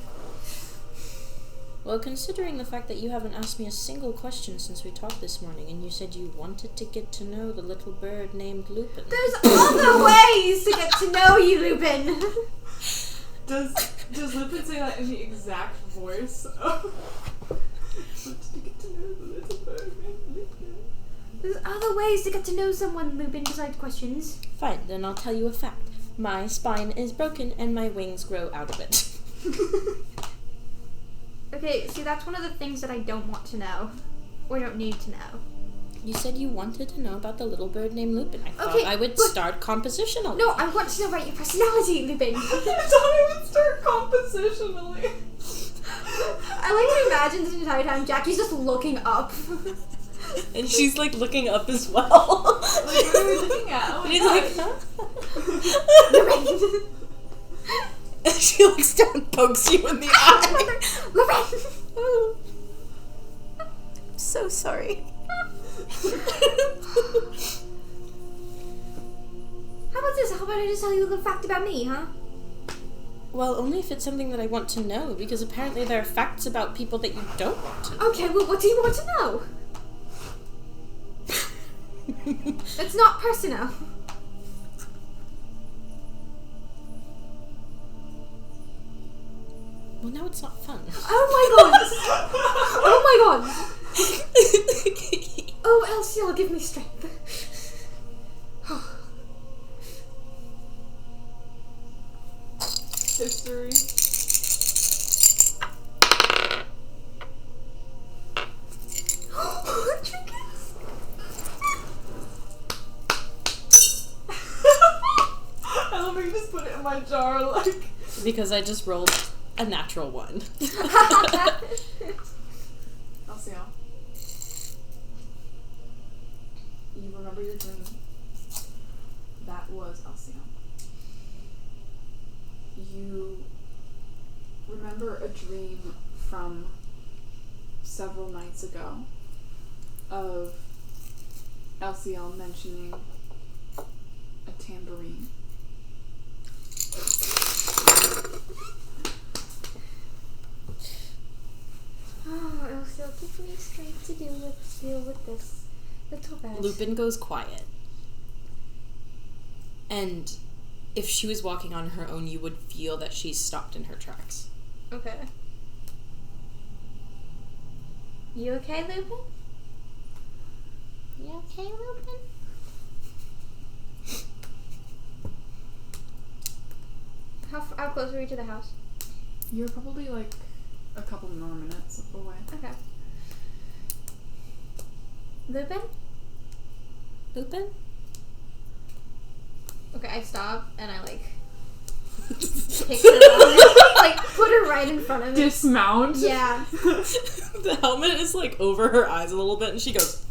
Speaker 4: Well, considering the fact that you haven't asked me a single question since we talked this morning, and you said you wanted to get to know the little bird named Lupin.
Speaker 2: There's other ways to get to know you, Lupin!
Speaker 1: Does Lupin say that in the exact voice of... wanted to get to know the little bird named Lupin?
Speaker 2: There's other ways to get to know someone, Lupin, besides questions.
Speaker 4: Fine, then I'll tell you a fact. My spine is broken and my wings grow out of it.
Speaker 2: Okay, see, that's one of the things that I don't want to know. Or don't need to know.
Speaker 4: You said you wanted to know about the little bird named Lupin. I thought
Speaker 2: Okay,
Speaker 4: I would start compositionally.
Speaker 2: No, I want to know about your personality, Lupin.
Speaker 1: I don't even start compositionally.
Speaker 2: I like to imagine this entire time Jackie's just looking up.
Speaker 4: And she's like looking up as well.
Speaker 1: Like, what are we looking at? Oh
Speaker 4: And
Speaker 1: my
Speaker 4: he's
Speaker 1: God.
Speaker 4: like, huh? And she looks down and pokes you in the eye.
Speaker 2: Lupin!
Speaker 4: Oh. I'm so sorry.
Speaker 2: How about this? How about I just tell you a little fact about me, huh?
Speaker 4: Well, only if it's something that I want to know, because apparently there are facts about people that you don't want to know.
Speaker 2: Okay, well, what do you want to know? It's not personal.
Speaker 4: Well, now it's not fun.
Speaker 2: Oh my god! Oh my god! Oh, Elsie, will give me strength.
Speaker 1: History.
Speaker 2: Trinkets!
Speaker 1: I love how you just put it in my jar, like...
Speaker 4: Because I just rolled a natural one.
Speaker 1: I'll see how. You remember your dream. That was Alcyon. You remember a dream from several nights ago of Alcyon mentioning a tambourine.
Speaker 2: Oh, Elsie, give me strength to deal with this little bad.
Speaker 4: Lupin goes quiet. And if she was walking on her own, you would feel that she's stopped in her tracks.
Speaker 2: Okay. You okay, Lupin? You okay, Lupin? How close are we to the house?
Speaker 1: You're probably like a couple more minutes away.
Speaker 2: Okay. Lupin?
Speaker 4: Lupin?
Speaker 2: Okay, I stop and I like pick her up, like put her right in front of me.
Speaker 1: Dismount?
Speaker 2: Yeah.
Speaker 4: The helmet is like over her eyes a little bit and she goes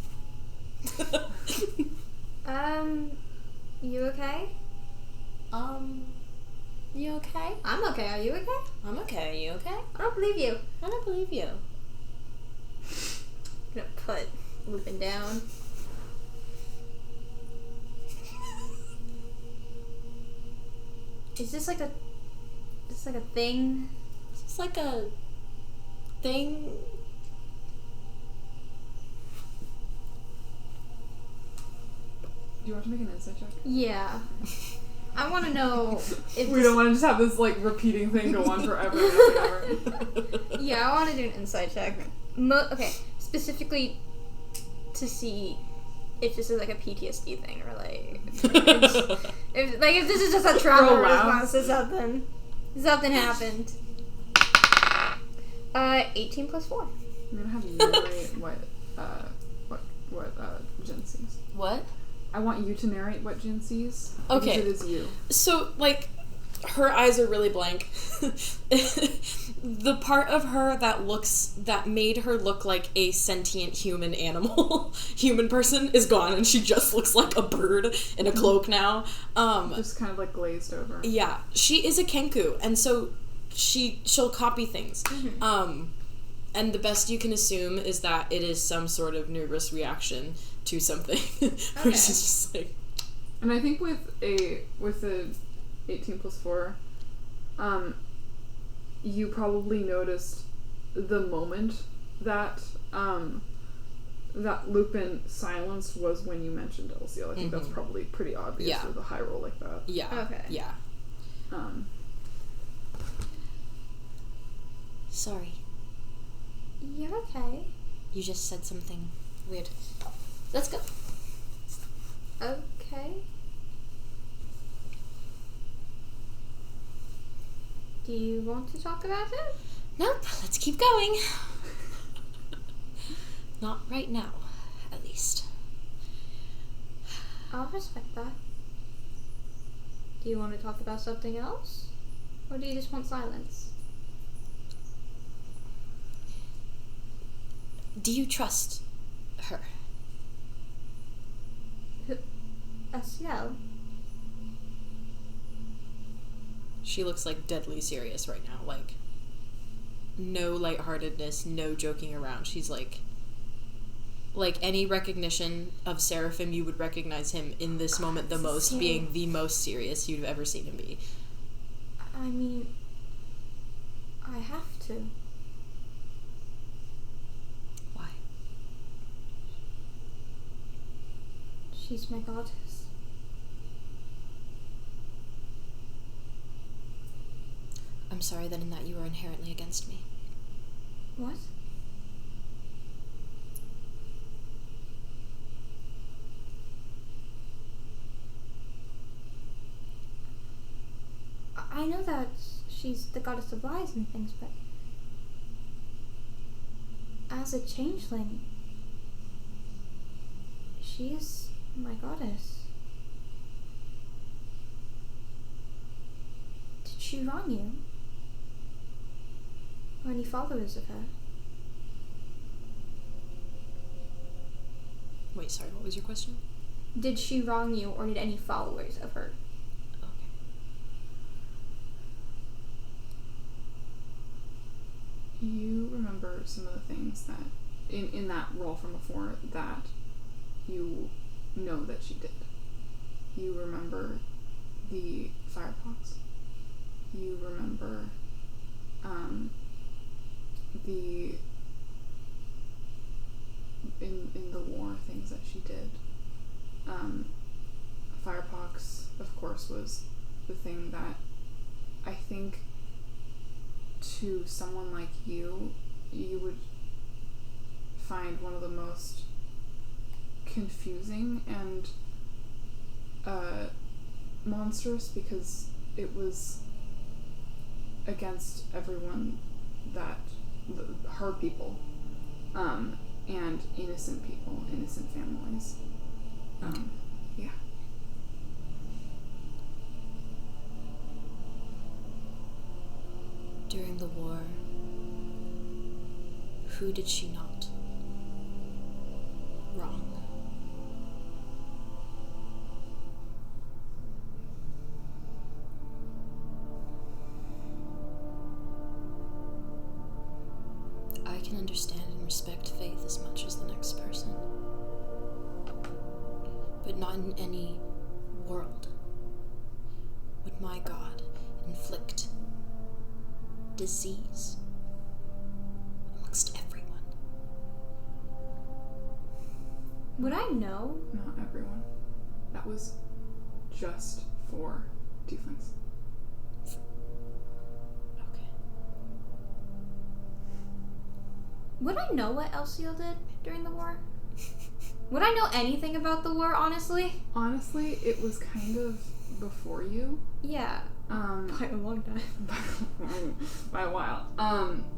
Speaker 2: You okay?
Speaker 4: You okay?
Speaker 2: I'm okay. Are you okay?
Speaker 4: I'm okay. Are you okay?
Speaker 2: I don't believe you.
Speaker 4: I don't believe you.
Speaker 2: I'm gonna put Lupin down. Is this like a thing?
Speaker 4: It's just like a thing.
Speaker 1: Do you want to make an insight check?
Speaker 2: Yeah. I want to know if
Speaker 1: We don't want to just have this like repeating thing go on forever and ever and ever.
Speaker 2: Yeah, I want to do an insight check. Okay, specifically to see if this is like a PTSD thing or like if this is just a trauma response to something. Something happened. 18 plus 4.
Speaker 1: I'm gonna have you narrate what Jen sees.
Speaker 4: What?
Speaker 1: I want you to narrate what Jen sees.
Speaker 4: Okay.
Speaker 1: Because it is you.
Speaker 4: So, like, her eyes are really blank. The part of her that made her look like a sentient human animal, human person, is gone, and she just looks like a bird in a cloak now.
Speaker 1: Just kind of like glazed over.
Speaker 4: Yeah, she is a kenku, and so she'll copy things. And the best you can assume is that it is some sort of nervous reaction to something. Where she's just like...
Speaker 1: And I think with a 18 plus 4, you probably noticed the moment that that Lupin silenced was when you mentioned LCL. I think that's probably pretty obvious with a high roll like that.
Speaker 4: Yeah.
Speaker 2: Okay.
Speaker 4: Yeah.
Speaker 3: Sorry.
Speaker 2: You're okay.
Speaker 3: You just said something weird. Let's go.
Speaker 2: Okay. Do you want to talk about it?
Speaker 3: Nope, let's keep going. Not right now, at least.
Speaker 2: I'll respect that. Do you want to talk about something else? Or do you just want silence?
Speaker 3: Do you trust her?
Speaker 2: Ciel?
Speaker 4: She looks like deadly serious right now. Like, no lightheartedness, no joking around. She's like any recognition of Seraphim, you would recognize him in this moment the most, being the most serious you've ever seen him be.
Speaker 2: I mean, I have to.
Speaker 3: Why?
Speaker 2: She's my goddess.
Speaker 3: I'm sorry then in that you are inherently against me.
Speaker 2: What? I know that she's the goddess of lies and things, but as a changeling, she is my goddess. Did she wrong you? Or any followers of her?
Speaker 4: Wait, sorry, what was your question?
Speaker 2: Did she wrong you, or did any followers of her?
Speaker 1: You remember some of the things that, in that roll from before, that you know that she did. You remember the firefox. You remember the in the war things that she did. Firefox, of course, was the thing that I think to someone like you would find one of the most confusing and monstrous, because it was against everyone that her people, and innocent people, innocent families. Yeah.
Speaker 3: During the war, who did she not wrong? I can understand and respect faith as much as the next person, but not in any world would my God inflict disease amongst everyone.
Speaker 2: Would I know?
Speaker 1: Not everyone. That was just for tieflings.
Speaker 3: Okay.
Speaker 2: Would I know what LCL did during the war? Would I know anything about the war, honestly?
Speaker 1: Honestly, it was kind of before you.
Speaker 2: Yeah. By a long time.
Speaker 1: By a while.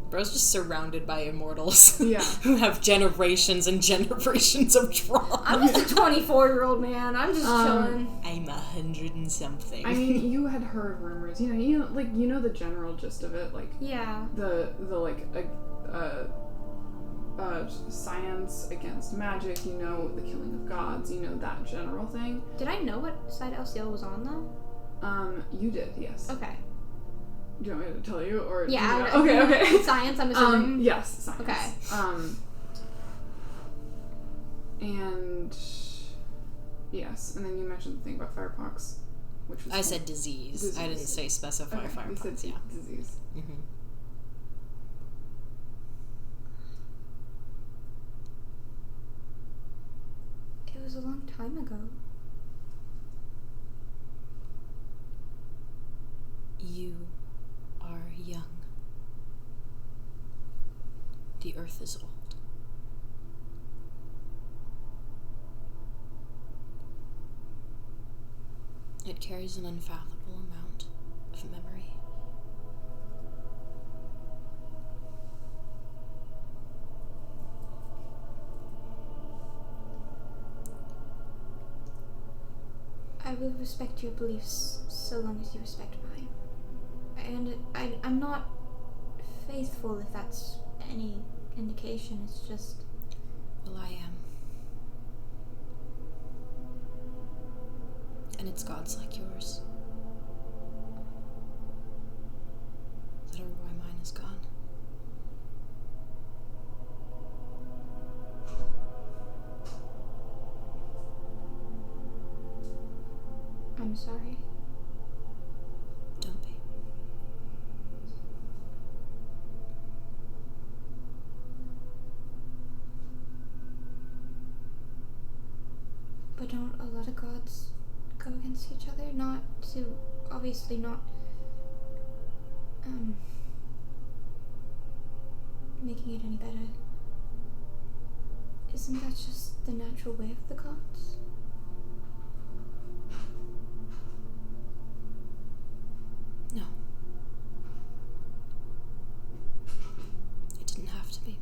Speaker 4: Bro's just surrounded by immortals.
Speaker 1: Yeah.
Speaker 4: Who have generations and generations of trauma.
Speaker 2: I'm just a 24-year-old man. I'm just chilling.
Speaker 4: I'm 100 and something.
Speaker 1: I mean, you had heard rumors. You know the general gist of it, like
Speaker 2: Yeah.
Speaker 1: the science against magic. You know, the killing of gods. You know that general thing.
Speaker 2: Did I know what side LCL was on, though?
Speaker 1: You did, yes.
Speaker 2: Okay.
Speaker 1: Do you want me to tell you, or
Speaker 2: Yeah.
Speaker 1: Okay.
Speaker 2: Science, I'm assuming.
Speaker 1: Yes, science.
Speaker 2: Okay.
Speaker 1: And yes, and then you mentioned the thing about firepox, which was
Speaker 3: I said disease. I didn't say specify
Speaker 1: okay, you
Speaker 3: firepox.
Speaker 1: said
Speaker 3: Yeah.
Speaker 1: disease.
Speaker 3: Mm-hmm.
Speaker 2: It was a long time ago.
Speaker 3: You are young. The earth is old. It carries an unfathomable amount of memory.
Speaker 2: I will respect your beliefs so long as you respect mine. And I'm not faithful, if that's any indication. It's just...
Speaker 3: Well, I am. And it's gods like yours that are why mine is gone.
Speaker 2: I'm sorry.
Speaker 3: Don't be.
Speaker 2: But don't a lot of gods go against each other? Not to... obviously not... making it any better. Isn't that just the natural way of the gods?
Speaker 3: No. It didn't have to be.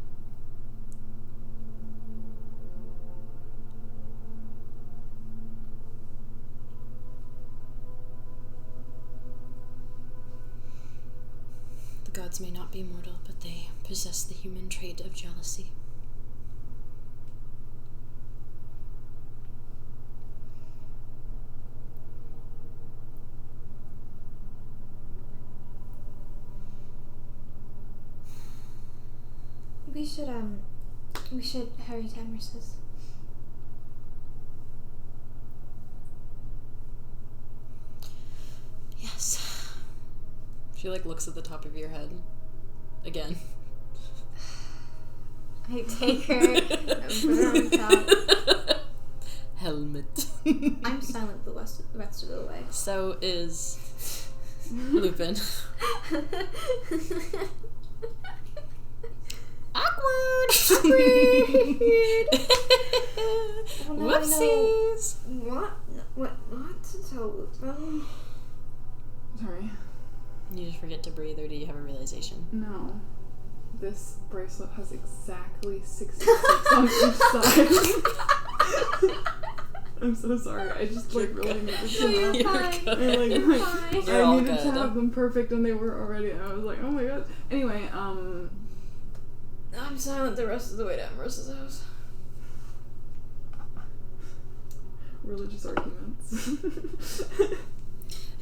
Speaker 3: The gods may not be mortal, but they possess the human trait of jealousy.
Speaker 2: We should hurry to Emers's.
Speaker 3: Yes. She looks at the top of your head. Again.
Speaker 2: I take her and put her on top.
Speaker 3: Helmet.
Speaker 2: I'm silent the rest of the way.
Speaker 3: So is Lupin. Awkward. Whoopsies.
Speaker 2: What not to tell Lupin?
Speaker 1: Sorry.
Speaker 3: You just forget to breathe, or do you have a realization?
Speaker 1: No. This bracelet has exactly 66 on each side. I'm so sorry. I just really needed to
Speaker 2: No, you're
Speaker 1: know.
Speaker 2: fine.
Speaker 1: You're
Speaker 2: fine.
Speaker 3: You're
Speaker 1: I
Speaker 3: all
Speaker 1: needed to
Speaker 3: good.
Speaker 1: have them perfect, and they were already. And I was like, oh my god. Anyway,
Speaker 2: I'm silent the rest of the way to Emers's house.
Speaker 1: religious arguments.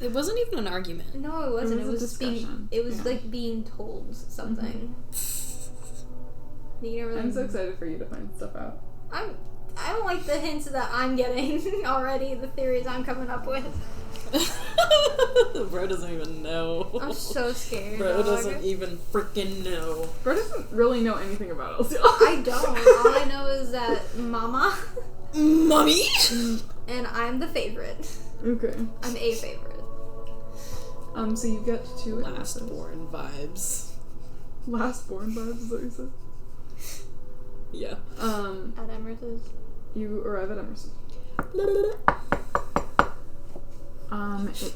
Speaker 3: It wasn't even an argument.
Speaker 2: No, it wasn't.
Speaker 1: It was a discussion.
Speaker 2: It was
Speaker 1: Yeah.
Speaker 2: like being told something. You know, really,
Speaker 1: I'm so excited for you to find stuff out.
Speaker 2: I don't like the hints that I'm getting already. The theories I'm coming up with.
Speaker 3: Bro doesn't even know.
Speaker 2: I'm so scared.
Speaker 3: Bro
Speaker 2: dog.
Speaker 3: doesn't even freaking know.
Speaker 1: Bro doesn't really know anything about LCL.
Speaker 2: I don't. All I know is that Mama
Speaker 3: Mommy?
Speaker 2: and I'm the favorite.
Speaker 1: Okay.
Speaker 2: I'm a favorite.
Speaker 1: So you get to
Speaker 3: Lastborn vibes.
Speaker 1: Lastborn vibes, is that what you said?
Speaker 3: Yeah.
Speaker 2: At Emers's.
Speaker 1: You arrive at Emerson.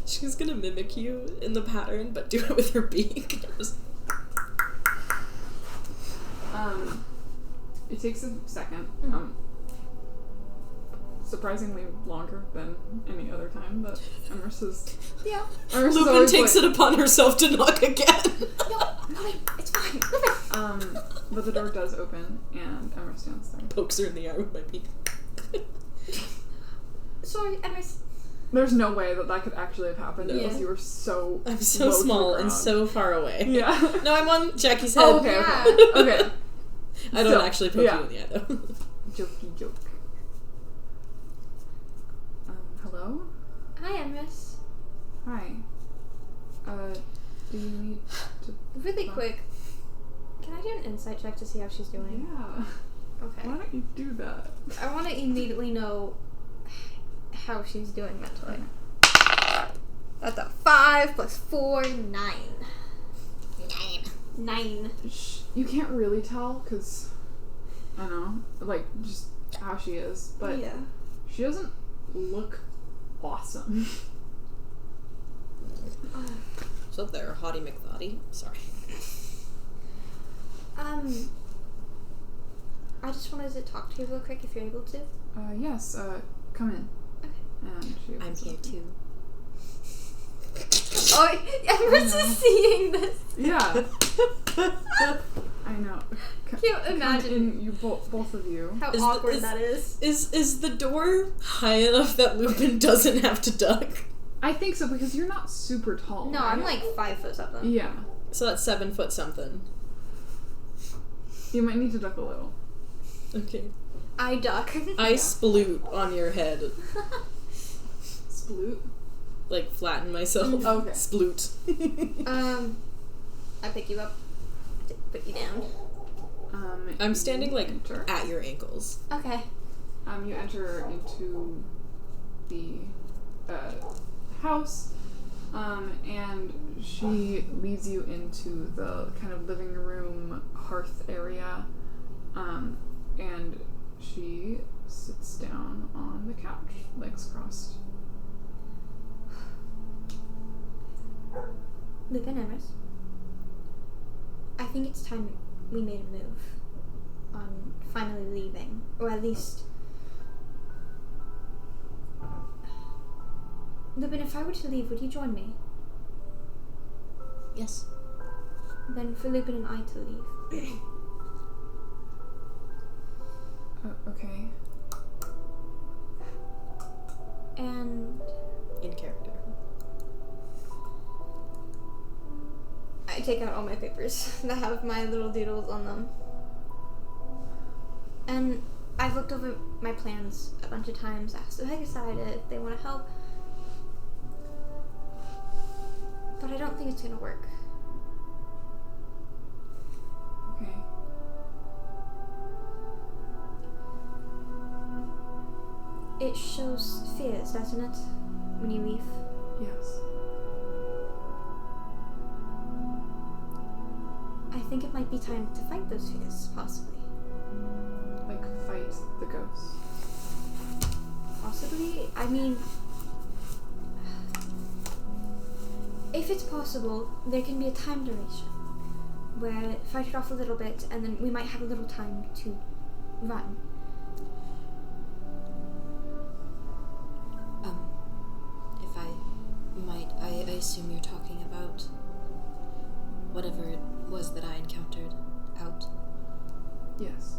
Speaker 3: She's gonna mimic you in the pattern, but do it with her beak. Just...
Speaker 1: It takes a second. Surprisingly longer than any other time that Emerson's.
Speaker 2: Yeah.
Speaker 3: Lupin takes it upon herself to knock again.
Speaker 2: No, wait, it's fine.
Speaker 1: But the door does open and Emmer stands there.
Speaker 3: Pokes her in the eye with my beak.
Speaker 2: Sorry, Emers.
Speaker 1: There's no way that could actually have happened
Speaker 2: No.
Speaker 1: unless you were so.
Speaker 4: I'm so
Speaker 1: low to the
Speaker 4: small and
Speaker 1: ground.
Speaker 4: so far away.
Speaker 1: Yeah.
Speaker 4: No, I'm on Jackie's head.
Speaker 1: Oh, okay,
Speaker 2: Yeah.
Speaker 1: okay.
Speaker 4: I don't
Speaker 1: So,
Speaker 4: actually poke
Speaker 1: yeah.
Speaker 4: you in the eye, though.
Speaker 1: Jokey joke. Hello?
Speaker 2: Hi, Emrys.
Speaker 1: Hi. Do you need to...
Speaker 2: Really quick, can I do an insight check to see how she's doing?
Speaker 1: Yeah.
Speaker 2: Okay.
Speaker 1: Why don't you do that?
Speaker 2: I want to immediately know how she's doing mentally. That's a 5 plus 4, 9. 9.
Speaker 1: You can't really tell, because, I don't know, like, just how she is, but
Speaker 2: yeah.
Speaker 1: she doesn't look awesome.
Speaker 4: What's up there, Hottie McThottie? Sorry.
Speaker 2: I just wanted to talk to you real quick if you're able to.
Speaker 1: Yes, come in.
Speaker 2: Okay.
Speaker 1: And she
Speaker 4: I'm here too.
Speaker 2: Oh, Emrys is seeing this.
Speaker 1: Yeah. I know.
Speaker 2: Can't
Speaker 1: Come
Speaker 2: imagine
Speaker 1: in, you both of you.
Speaker 2: how
Speaker 4: Is the-
Speaker 2: awkward
Speaker 4: is-
Speaker 2: that is.
Speaker 4: Is the door high enough that Lupin doesn't have to duck?
Speaker 1: I think so, because you're not super tall.
Speaker 2: No,
Speaker 1: right?
Speaker 2: I'm like 5 foot something.
Speaker 1: Yeah.
Speaker 4: So that's 7 foot something.
Speaker 1: You might need to duck a little.
Speaker 4: Okay.
Speaker 2: I duck.
Speaker 4: I
Speaker 1: Yeah.
Speaker 4: sploot on your head.
Speaker 1: Sploot.
Speaker 4: Like, flatten myself.
Speaker 1: Okay.
Speaker 4: Sploot.
Speaker 2: I pick you up, put you down.
Speaker 4: I'm standing,
Speaker 1: you
Speaker 4: like,
Speaker 1: enter.
Speaker 4: at your ankles.
Speaker 2: Okay.
Speaker 1: You enter into the house, and she leads you into the kind of living room hearth area, and she sits down on the couch, legs crossed.
Speaker 2: Lupin, Emrys. I think it's time we made a move on finally leaving, or at least... Lupin, if I were to leave, would you join me?
Speaker 4: Yes.
Speaker 2: Then for Lupin and I to leave.
Speaker 1: Okay.
Speaker 2: And
Speaker 4: In character.
Speaker 2: I take out all my papers that have my little doodles on them. And I've looked over my plans a bunch of times, asked the Pegaside if they want to help. But I don't think it's going to work.
Speaker 1: Okay.
Speaker 2: It shows fears, doesn't it? When you leave.
Speaker 1: Yes.
Speaker 2: I think it might be time to fight those fears, possibly.
Speaker 1: Like, fight the ghosts.
Speaker 2: Possibly? I mean... If it's possible, there can be a time duration where fight it off a little bit and then we might have a little time to run.
Speaker 3: If I might, I assume you're talking about whatever it was that I encountered out.
Speaker 1: Yes.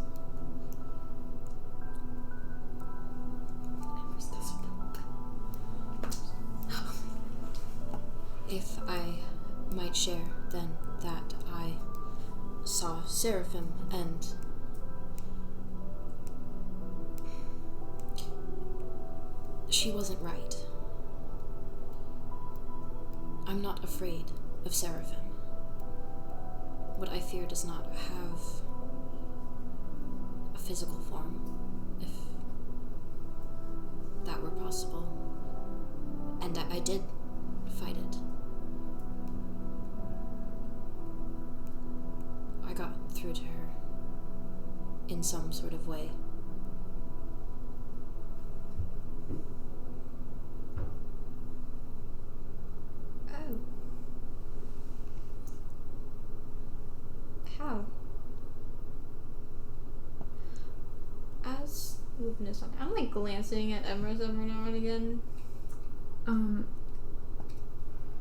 Speaker 3: If I might share, then, that I saw Seraphim and she wasn't right. I'm not afraid of Seraphim. What I fear does not have a physical form, if that were possible. And I did fight it. I got through to her in some sort of way.
Speaker 2: Oh. How? As Lupin is talking, I'm like glancing at Emrys every now and again.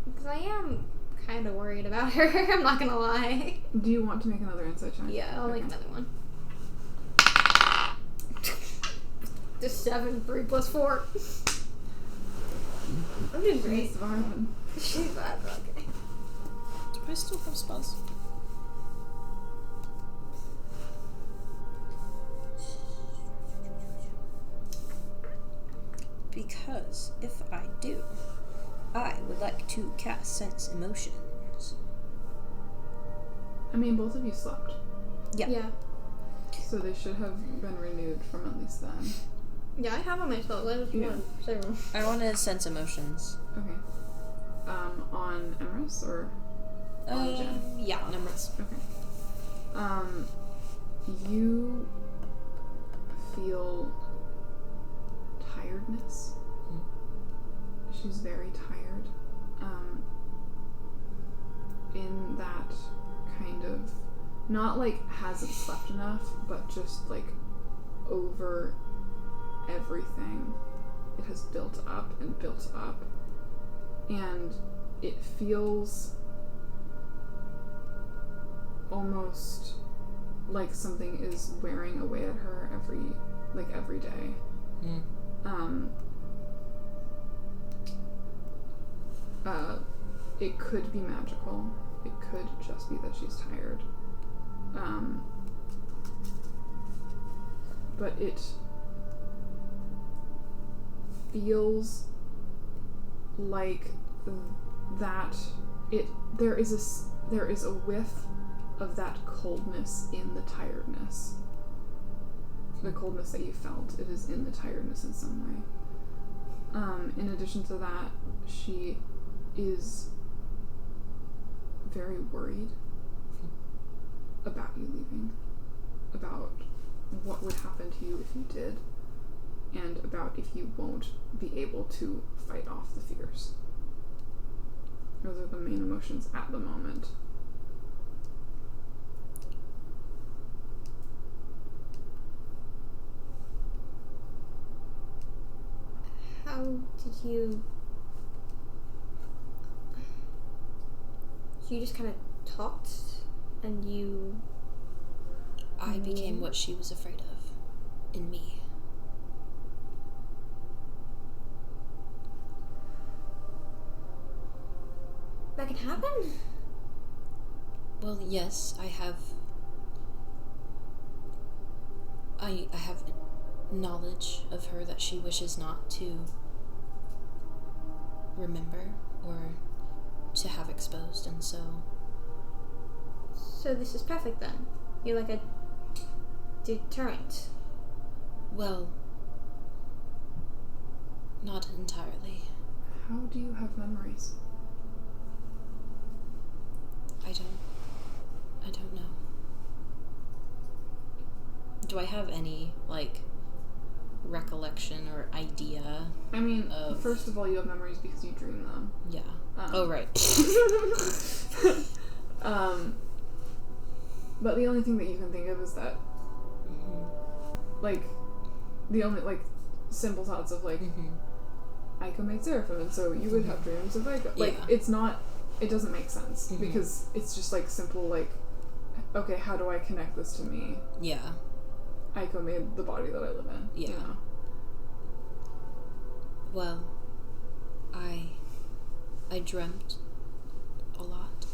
Speaker 2: Because I am kind of worried about her, I'm not gonna lie.
Speaker 1: Do you want to make another insight check?
Speaker 2: Yeah, I'll make
Speaker 1: Okay.
Speaker 2: another one. Just 7, 3 plus 4. I'm doing great.
Speaker 1: She's vibing.
Speaker 2: She's bad, okay.
Speaker 4: Do I still have spells? Because if I do, I would like to cast Sense Emotions.
Speaker 1: I mean, both of you slept,
Speaker 4: Yeah.
Speaker 2: Yeah.
Speaker 1: so they should have been renewed from at least then.
Speaker 2: Yeah, I have on my spells. I just
Speaker 1: Yeah.
Speaker 2: want several.
Speaker 4: I want to Sense Emotions.
Speaker 1: Okay. On Emrys or on Jen?
Speaker 4: Yeah, on Emrys.
Speaker 1: Okay. You feel tiredness. She's very tired. In that kind of, not like hasn't slept enough, but just like over everything. It has built up and built up. And it feels almost like something is wearing away at her every day. It could be magical. It could just be that she's tired. But it feels like that there is a whiff of that coldness in the tiredness. The coldness that you felt, it is in the tiredness in some way. In addition to that, she is very worried about you leaving, about what would happen to you if you did, and about if you won't be able to fight off the fears. Those are the main emotions at the moment.
Speaker 2: How did you... So you just kind of talked and you...
Speaker 3: I became what she was afraid of in me.
Speaker 2: That can happen?
Speaker 3: Well, yes, I have knowledge of her that she wishes not to remember or to have exposed, and so...
Speaker 2: So this is perfect then. You're like a deterrent.
Speaker 3: Well, not entirely.
Speaker 1: How do you have memories?
Speaker 3: I don't know. Do I have any, like, recollection or idea?
Speaker 1: I mean, first of all, you have memories because you dream them.
Speaker 3: Yeah. Oh, right.
Speaker 1: But the only thing that you can think of is that, like, the only, like, simple thoughts of, like, Aiko made seraphim, and so you would have dreams of Aiko. Like, it's not, it doesn't make sense, because it's just, like, simple, like, okay, how do I connect this to me?
Speaker 3: Yeah.
Speaker 1: Aiko made the body that I live in.
Speaker 3: Yeah.
Speaker 1: You know?
Speaker 3: Well, I dreamt a lot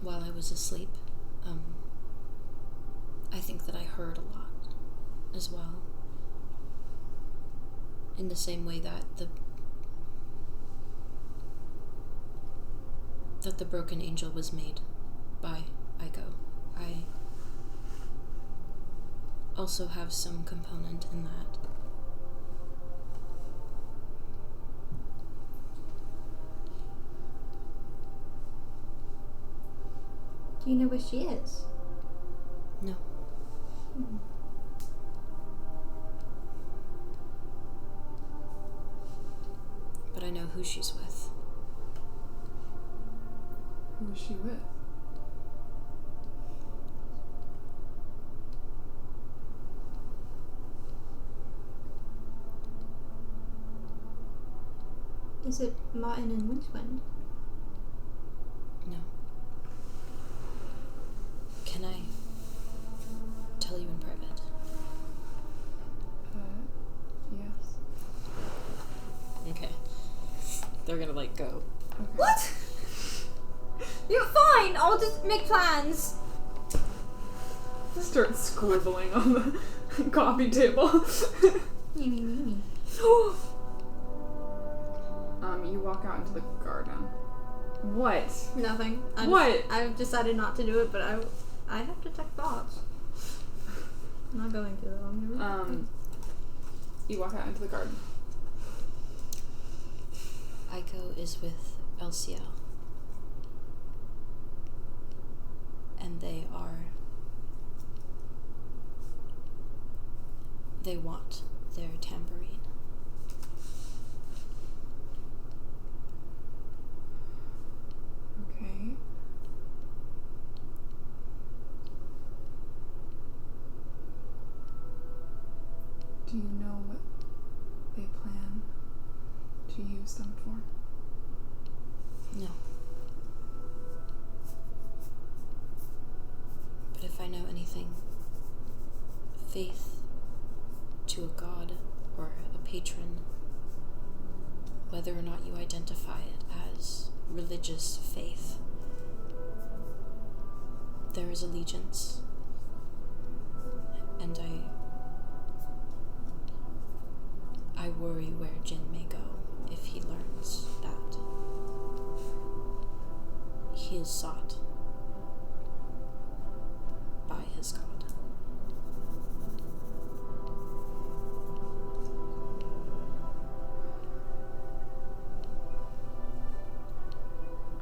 Speaker 3: while I was asleep. I think that I heard a lot as well. In the same way that the broken angel was made by Aiko. I also have some component in that.
Speaker 2: Do you know where she is?
Speaker 3: No. But I know who she's with.
Speaker 1: Who is she with?
Speaker 2: Is it Martin and Windswind?
Speaker 3: No. Can I tell you in private?
Speaker 1: Yes.
Speaker 3: Okay. go.
Speaker 1: Okay.
Speaker 2: What? You're fine. I'll just make plans.
Speaker 1: Start scribbling on the coffee table. You walk out into the garden. What?
Speaker 2: Nothing.
Speaker 1: What?
Speaker 2: I've decided not to do it, but I have to check thoughts. I'm not going to though.
Speaker 1: You walk out into the garden.
Speaker 3: Aiko is with LCL. And they want their tambourine.
Speaker 1: Okay. Do you know what they plan to use them for?
Speaker 3: No. But if I know anything, faith to a god or a patron, whether or not you identify it as religious faith, there is allegiance. And I worry where Jin may go if he learns that he is sought by his god.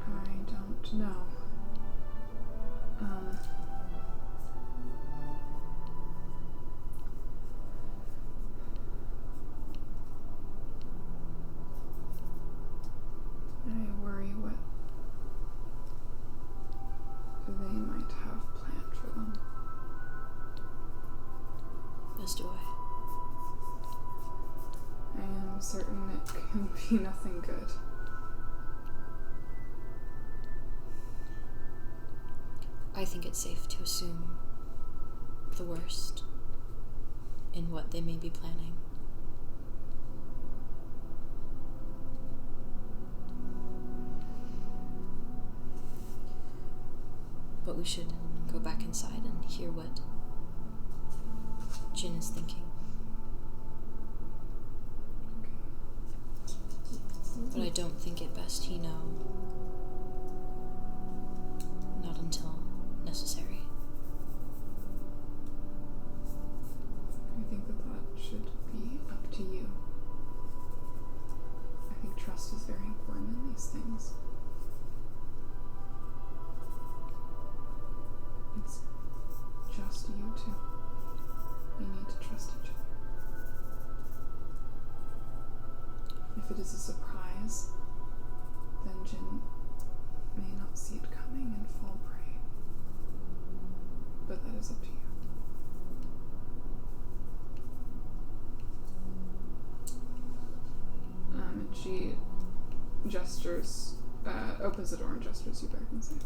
Speaker 1: I don't know. I worry what they might have planned for them.
Speaker 3: As do I.
Speaker 1: I am certain it can be nothing good.
Speaker 3: I think it's safe to assume the worst in what they may be planning. But we should go back inside and hear what Jin is thinking. But I don't think it best he know. Not until necessary.
Speaker 1: I think that should be up to you. I think trust is very important in these things. It's just you two. You need to trust each other. If it is a surprise, then Jin may not see it coming and fall prey. But that is up to you. And she gestures, opens the door and gestures you back inside.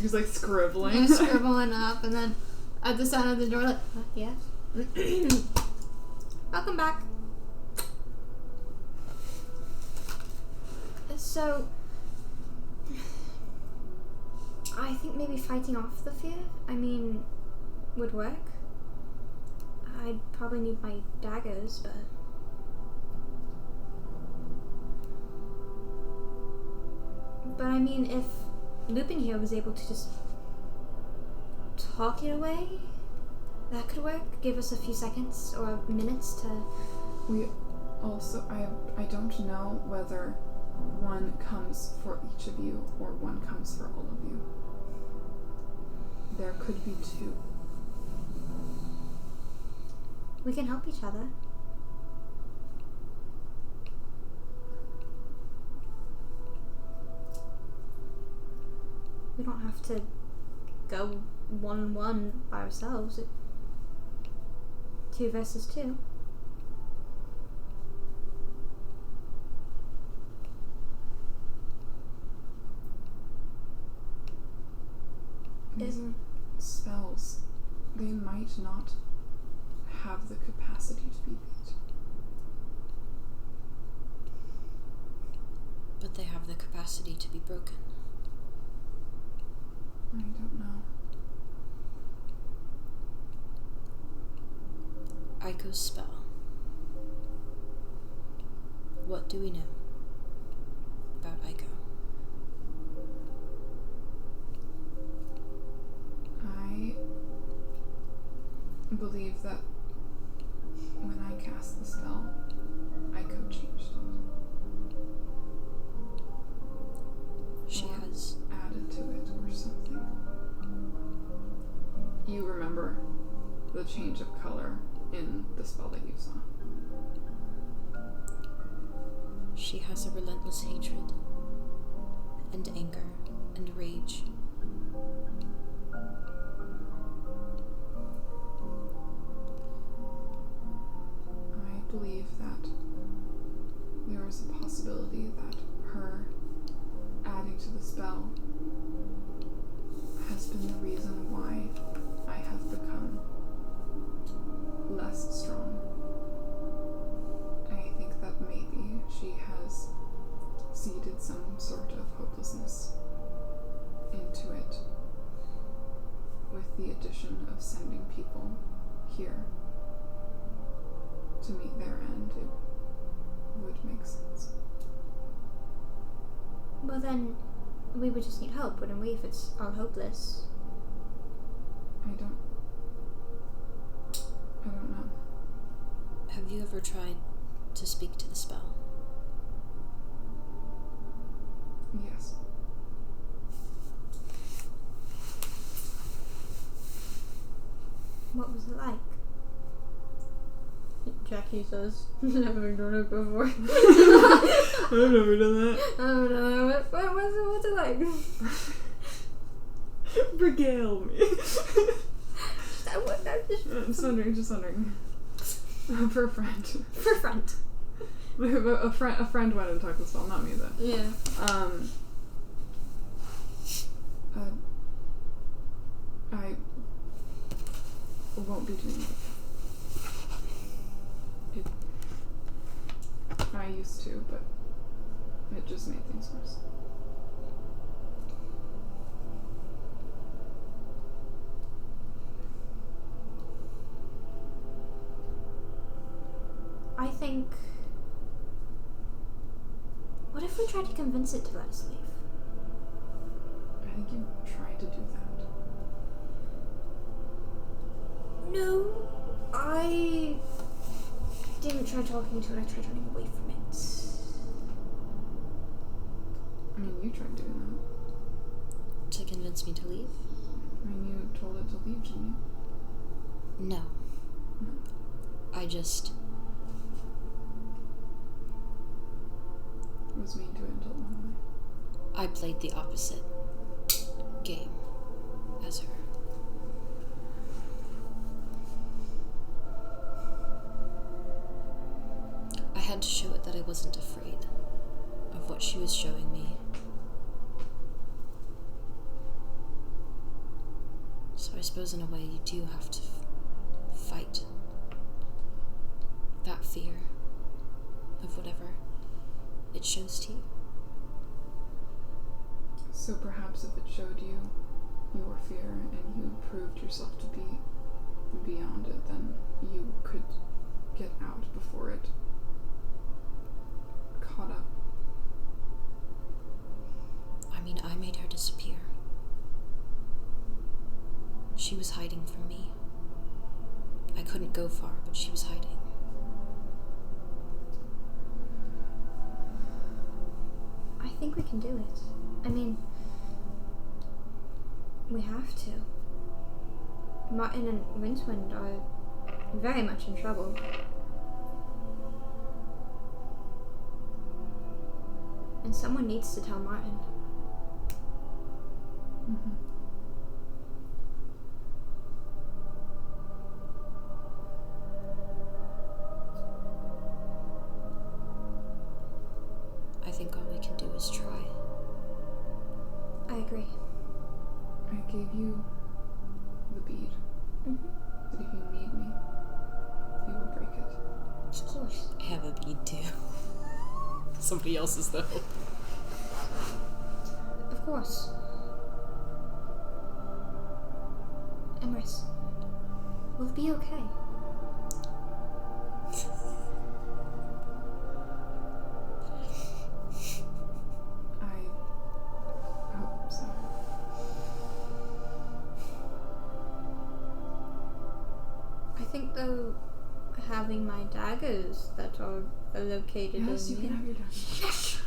Speaker 1: He's like scribbling.
Speaker 2: I'm scribbling up, and then at the sound of the door, like, yes. Welcome back. So, I think maybe fighting off the fear, would work. I'd probably need my daggers, but... But if Lupin here was able to just talk it away, that could work. Give us a few seconds or minutes to...
Speaker 1: We also, I don't know whether one comes for each of you or one comes for all of you. There could be two.
Speaker 2: We can help each other. We don't have to go 1-1 by ourselves. 2 versus 2.
Speaker 1: These are spells. They might not have the capacity to be beat.
Speaker 3: But they have the capacity to be broken.
Speaker 1: I don't know.
Speaker 3: Aiko's spell. What do we know about Aiko?
Speaker 1: I believe that when I cast the spell, Aiko changed it.
Speaker 3: She has
Speaker 1: added to it or something. You remember the change of color in the spell that you saw.
Speaker 3: She has a relentless hatred, and anger, and rage.
Speaker 1: I believe that there is a possibility that her adding to the spell has been the reason why I have become less strong. I think that maybe she has seeded some sort of hopelessness into it with the addition of sending people here to meet their end. It would make sense.
Speaker 2: Well then, we would just need help, wouldn't we, if it's all hopeless?
Speaker 1: I don't know.
Speaker 3: Have you ever tried to speak to the spell?
Speaker 1: Yes.
Speaker 2: What was it like? Jackie says, never done it before.
Speaker 1: I've never done that.
Speaker 2: I don't know. What's it like?
Speaker 1: Regale me.
Speaker 2: Just
Speaker 1: Just wondering. For a friend.
Speaker 2: for a friend.
Speaker 1: A friend went and talked to the spell, not me though.
Speaker 2: Yeah.
Speaker 1: I won't be doing it. I used to, but it just made things worse.
Speaker 2: I think... What if we tried to convince it to let us leave?
Speaker 1: I think you tried to do that.
Speaker 2: No, I didn't try talking to it, I tried running away from it.
Speaker 1: I mean, you tried doing that.
Speaker 3: To convince me to leave?
Speaker 1: I mean, you told it to leave, didn't you?
Speaker 3: No.
Speaker 1: No.
Speaker 3: I just...
Speaker 1: Was mean to it until it went away.
Speaker 3: I played the opposite game as her. I had to show it that I wasn't afraid of what she was showing me. So I suppose in a way you do have to fight that fear of whatever it shows to you.
Speaker 1: So perhaps if it showed you your fear and you proved yourself to be beyond it, then you could get out before it caught up.
Speaker 3: I mean, I made her disappear. She was hiding from me. I couldn't go far, but she was hiding.
Speaker 2: I think we can do it. I mean, we have to. Martin and Rincewind are very much in trouble. And someone needs to tell Martin.
Speaker 1: Mm-hmm.
Speaker 3: I think all we can do is try.
Speaker 2: I agree.
Speaker 1: I gave you the bead.
Speaker 2: Mm-hmm.
Speaker 1: That if you need me, you will break it.
Speaker 2: Of course.
Speaker 3: I have a bead too. Somebody else's though.
Speaker 2: Of course. Emrys, will it be okay?
Speaker 1: I hope so.
Speaker 2: I think though, having my daggers that are located
Speaker 1: Yes, you
Speaker 2: in
Speaker 1: can have your daggers.
Speaker 2: Yes.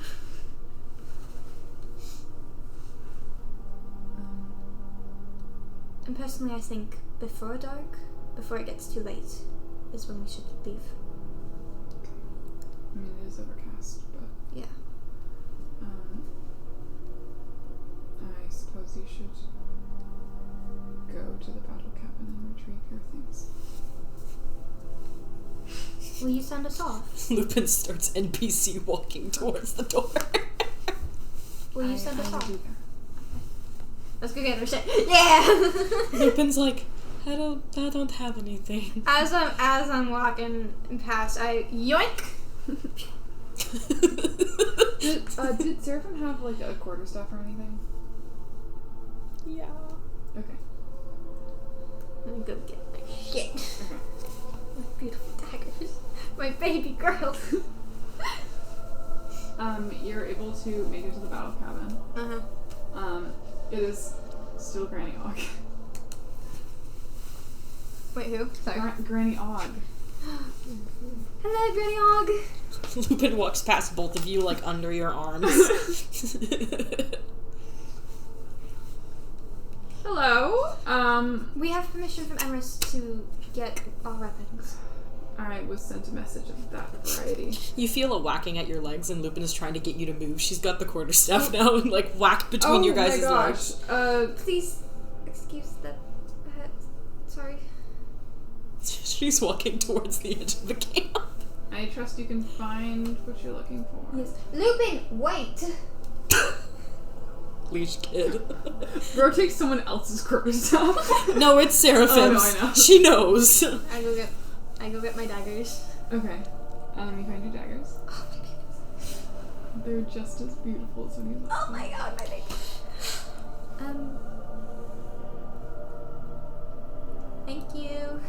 Speaker 2: And personally, I think before dark, before it gets too late, is when we should leave.
Speaker 1: I mean, it is overcast, but
Speaker 2: Yeah.
Speaker 1: I suppose you should go to the battle cabin and retrieve your things.
Speaker 2: Will you send us off?
Speaker 4: Lupin starts NPC walking towards the door.
Speaker 2: Will you send us
Speaker 1: will
Speaker 2: off?
Speaker 1: do that.
Speaker 2: Let's go get our shit. Yeah.
Speaker 4: Lupin's like, I don't have anything.
Speaker 2: As I'm walking past, I yoink.
Speaker 1: Did Seraphim have like a quarterstaff or anything?
Speaker 4: Yeah.
Speaker 1: Okay.
Speaker 2: Let me go get my shit.
Speaker 1: Okay.
Speaker 2: My beautiful daggers. My baby girls.
Speaker 1: You're able to make it to the battle cabin. It is still Granny Og.
Speaker 2: Wait, who? Sorry.
Speaker 1: Granny Og.
Speaker 2: Hello, Granny Og.
Speaker 4: Lupin walks past both of you, like, under your arms.
Speaker 1: Hello.
Speaker 2: We have permission from Emrys to get our weapons.
Speaker 1: I was sent a message of that variety.
Speaker 4: You feel a whacking at your legs, and Lupin is trying to get you to move. She's got the quarterstaff now, and like whack between your guys' legs.
Speaker 2: Please excuse the. Sorry.
Speaker 4: She's walking towards the edge of the camp.
Speaker 1: I trust you can find what you're looking for.
Speaker 2: Yes. Lupin, wait.
Speaker 4: Leash kid.
Speaker 1: Bro takes someone else's quarterstaff.
Speaker 4: No, it's Seraphim's.
Speaker 1: Oh, no, I know.
Speaker 4: She knows.
Speaker 2: I go get my daggers.
Speaker 1: Okay. Let me find your daggers.
Speaker 2: Oh my goodness.
Speaker 1: They're just as beautiful as when you
Speaker 2: Oh my god, my baby. Thank you.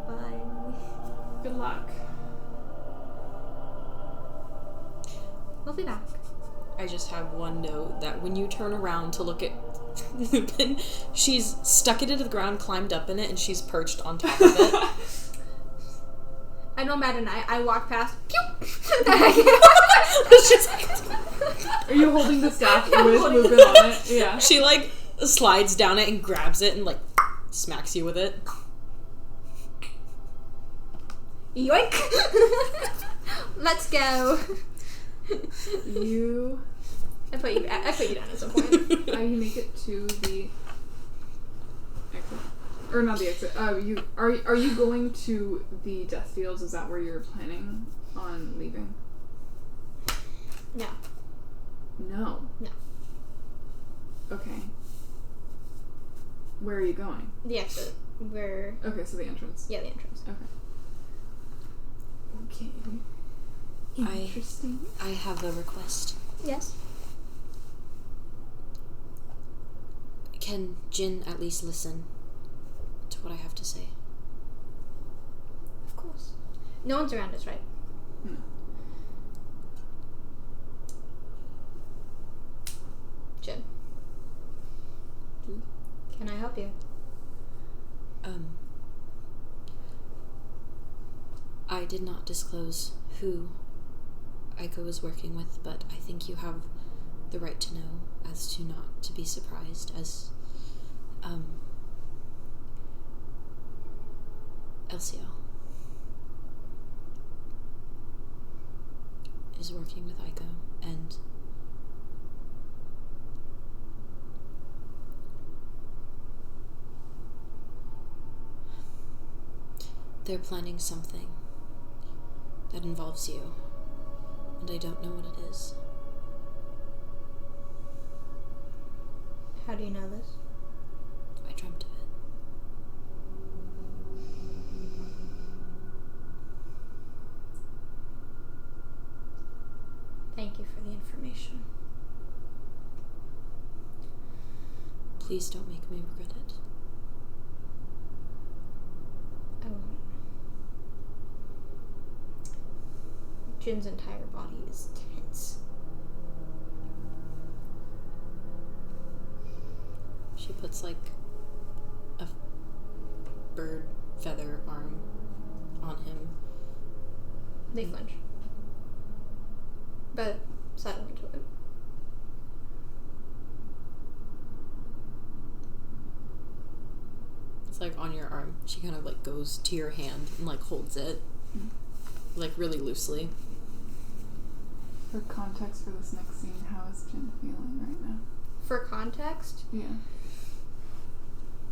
Speaker 2: Bye.
Speaker 1: Good luck.
Speaker 2: We'll be back.
Speaker 4: I just have one note that when you turn around to look at Lupin, she's stuck it into the ground, climbed up in it, and she's perched on top of it.
Speaker 2: I know Matt and I walk past. Pew!
Speaker 1: Are you holding the staff with Lupin on it? Yeah.
Speaker 4: She like slides down it and grabs it and like smacks you with it.
Speaker 2: Yoink! Let's go.
Speaker 1: You.
Speaker 2: I put you down at some point.
Speaker 1: You make it to the exit, or not the exit. You are you going to the death fields? Is that where you're planning on leaving?
Speaker 2: No.
Speaker 1: No.
Speaker 2: No.
Speaker 1: Okay. Where are you going?
Speaker 2: The exit. Where?
Speaker 1: Okay, so the entrance.
Speaker 2: Yeah, the entrance.
Speaker 1: Okay. Interesting.
Speaker 3: I have a request.
Speaker 2: Yes.
Speaker 3: Can Jin at least listen to what I have to say?
Speaker 2: Of course. No one's around us, right?
Speaker 1: No.
Speaker 2: Jin. Can I help you?
Speaker 3: I did not disclose who Aiko was working with, but I think you have the right to know as to not to be surprised as, LCL is working with Aiko, and they're planning something that involves you, and I don't know what it is.
Speaker 2: How do you know this?
Speaker 3: I dreamt of it.
Speaker 2: Thank information.
Speaker 3: Please don't make me regret it.
Speaker 2: I won't. Jin's entire body is tense.
Speaker 3: She puts like a bird feather arm on him.
Speaker 2: They flinch. But settle into it.
Speaker 3: It's like on your arm. She kind of like goes to your hand and like holds it, like really loosely.
Speaker 1: For context for this next scene, how is Jin feeling right now?
Speaker 2: For context?
Speaker 1: Yeah.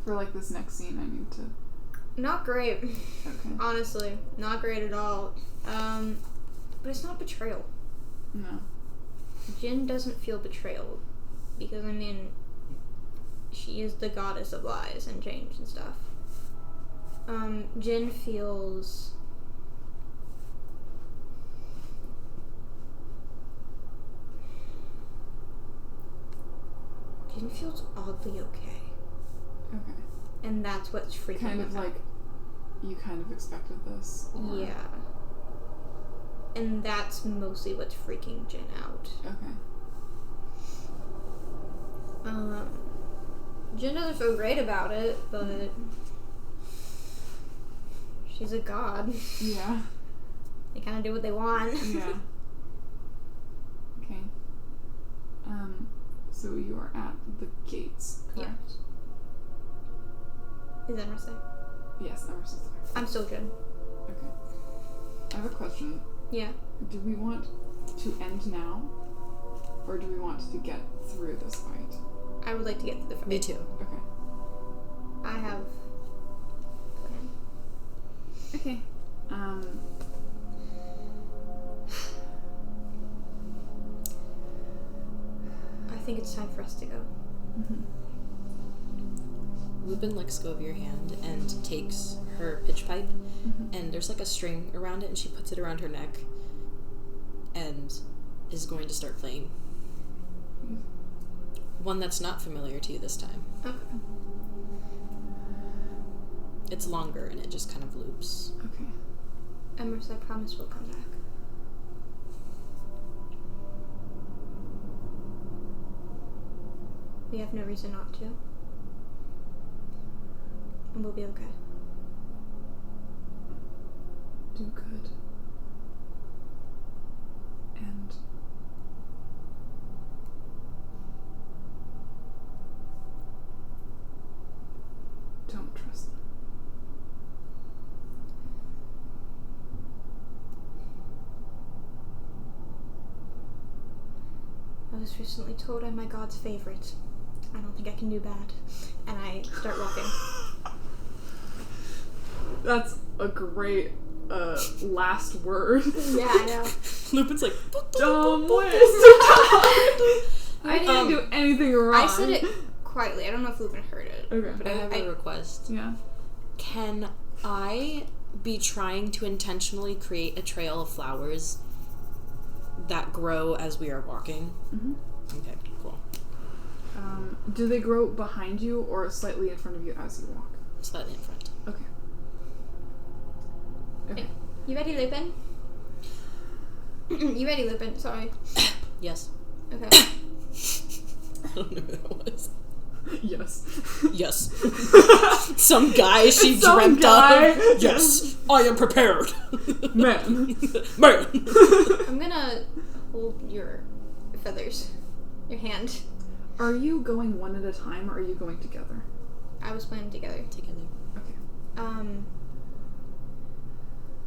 Speaker 1: For like this next scene, I need to...
Speaker 2: Not great.
Speaker 1: Okay.
Speaker 2: Honestly, not great at all. But it's not betrayal.
Speaker 1: No.
Speaker 2: Jin doesn't feel betrayal. Because, I mean, she is the goddess of lies and change and stuff. Jin feels... Jin feels oddly okay.
Speaker 1: Okay.
Speaker 2: And that's what's freaking
Speaker 1: Kind
Speaker 2: me
Speaker 1: of
Speaker 2: out.
Speaker 1: like, you kind of expected this? Or...
Speaker 2: Yeah. And that's mostly what's freaking Jin out.
Speaker 1: Okay.
Speaker 2: Jin doesn't feel great about it, but she's a god.
Speaker 1: Yeah.
Speaker 2: They kind of do what they want.
Speaker 1: Yeah. Okay. So you are at the gates, correct?
Speaker 2: Yeah. Is Emerson there?
Speaker 1: Yes, Emerson's there.
Speaker 2: I'm still Jin.
Speaker 1: Okay. I have a question.
Speaker 2: Yeah.
Speaker 1: Do we want to end now? Or do we want to get through this fight?
Speaker 2: I would like to get through the fight.
Speaker 3: Me too.
Speaker 1: Okay.
Speaker 2: I have a plan.
Speaker 1: Okay.
Speaker 2: I think it's time for us to go.
Speaker 1: Mm-hmm.
Speaker 3: Lupin lets go of your hand and takes her pitch pipe, and there's like a string around it, and she puts it around her neck and is going to start playing. One that's not familiar to you this time.
Speaker 2: Okay.
Speaker 3: It's longer and it just kind of loops.
Speaker 1: Okay.
Speaker 2: Emerson, I promise we'll come back. We have no reason not to. And we'll be okay.
Speaker 1: Do good. And don't trust them.
Speaker 2: I was recently told I'm my god's favorite. I don't think I can do bad. And I start walking.
Speaker 1: That's a great last word.
Speaker 2: Yeah, I know.
Speaker 3: Lupin's like,
Speaker 1: Dumb waste. I didn't do anything wrong.
Speaker 2: I said it quietly. I don't know if Lupin heard it.
Speaker 1: Okay.
Speaker 3: but I have a request.
Speaker 1: Yeah.
Speaker 3: Can I be trying to intentionally create a trail of flowers that grow as we are walking?
Speaker 1: Mm-hmm.
Speaker 3: Okay, cool.
Speaker 1: Do they grow behind you or slightly in front of you as you walk?
Speaker 3: Slightly in front.
Speaker 1: Okay. Okay.
Speaker 2: You ready, Lupin? You ready, Lupin? Sorry.
Speaker 3: Yes.
Speaker 2: Okay.
Speaker 3: I don't know who that was.
Speaker 1: Yes.
Speaker 3: Yes. Some guy she
Speaker 1: Some
Speaker 3: dreamt
Speaker 1: guy.
Speaker 3: of. Yes. I am prepared.
Speaker 1: Man.
Speaker 3: Man.
Speaker 2: I'm gonna hold your feathers. Your hand.
Speaker 1: Are you going one at a time or are you going together?
Speaker 2: I was playing together.
Speaker 3: Together.
Speaker 1: Okay.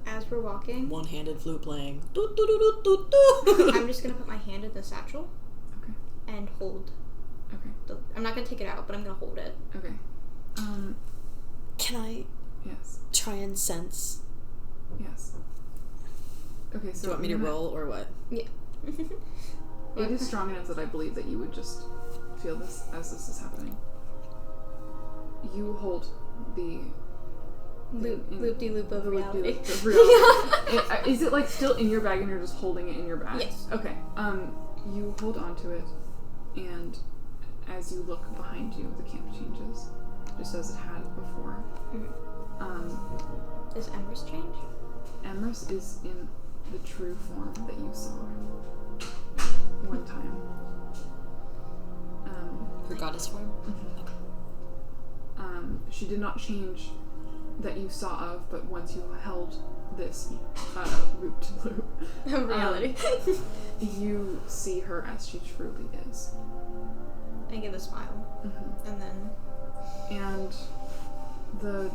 Speaker 2: As we're walking,
Speaker 3: One-handed flute playing. Do, do, do, do, do, do.
Speaker 2: I'm just gonna put my hand in the satchel
Speaker 1: Okay.
Speaker 2: and hold.
Speaker 1: Okay.
Speaker 2: I'm not gonna take it out, but I'm gonna hold it.
Speaker 1: Okay.
Speaker 3: Can I
Speaker 1: Yes.
Speaker 3: try and sense?
Speaker 1: Yes. Okay, so
Speaker 3: Do you want me to roll or what?
Speaker 2: Yeah.
Speaker 1: It is strong enough that I believe that you would just feel this as this is happening. You hold the
Speaker 2: Loop-de-loop of
Speaker 1: the
Speaker 2: reality.
Speaker 1: loop-de-loop of reality. Is it like still in your bag and you're just holding it in your bag?
Speaker 2: Yes.
Speaker 1: Okay. You hold on to it, and as you look behind you, the camp changes, just as it had before.
Speaker 2: Does Emrys change?
Speaker 1: Emrys is in the true form that you saw one time.
Speaker 3: Her goddess form?
Speaker 1: Mm-hmm.
Speaker 3: Okay.
Speaker 1: She did not change that you saw of, but once you held this loop to loop,
Speaker 2: Reality.
Speaker 1: you see her as she truly is.
Speaker 2: I give a smile.
Speaker 1: Mm-hmm.
Speaker 2: And then...
Speaker 1: And the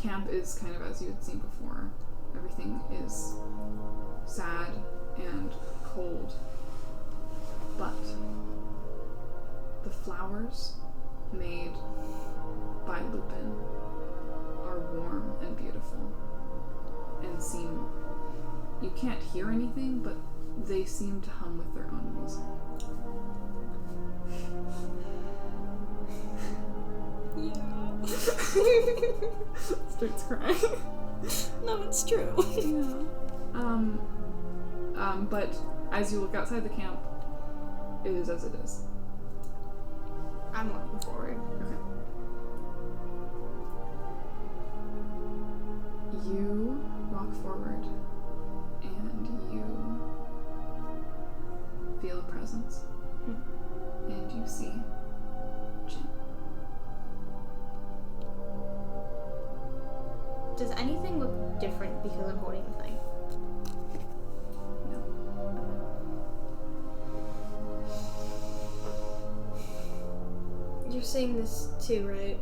Speaker 1: camp is kind of as you had seen before. Everything is sad and cold. But the flowers made by Lupin are warm and beautiful and seem... You can't hear anything, but they seem to hum with their own music. Starts crying.
Speaker 3: No, it's true.
Speaker 1: Yeah. But as you look outside the camp, it is as it is.
Speaker 2: I'm walking forward.
Speaker 1: Okay. You walk forward, and you feel a presence, and you see Jian.
Speaker 2: Does anything look different because I'm holding the thing?
Speaker 1: No.
Speaker 2: You're saying this too, right?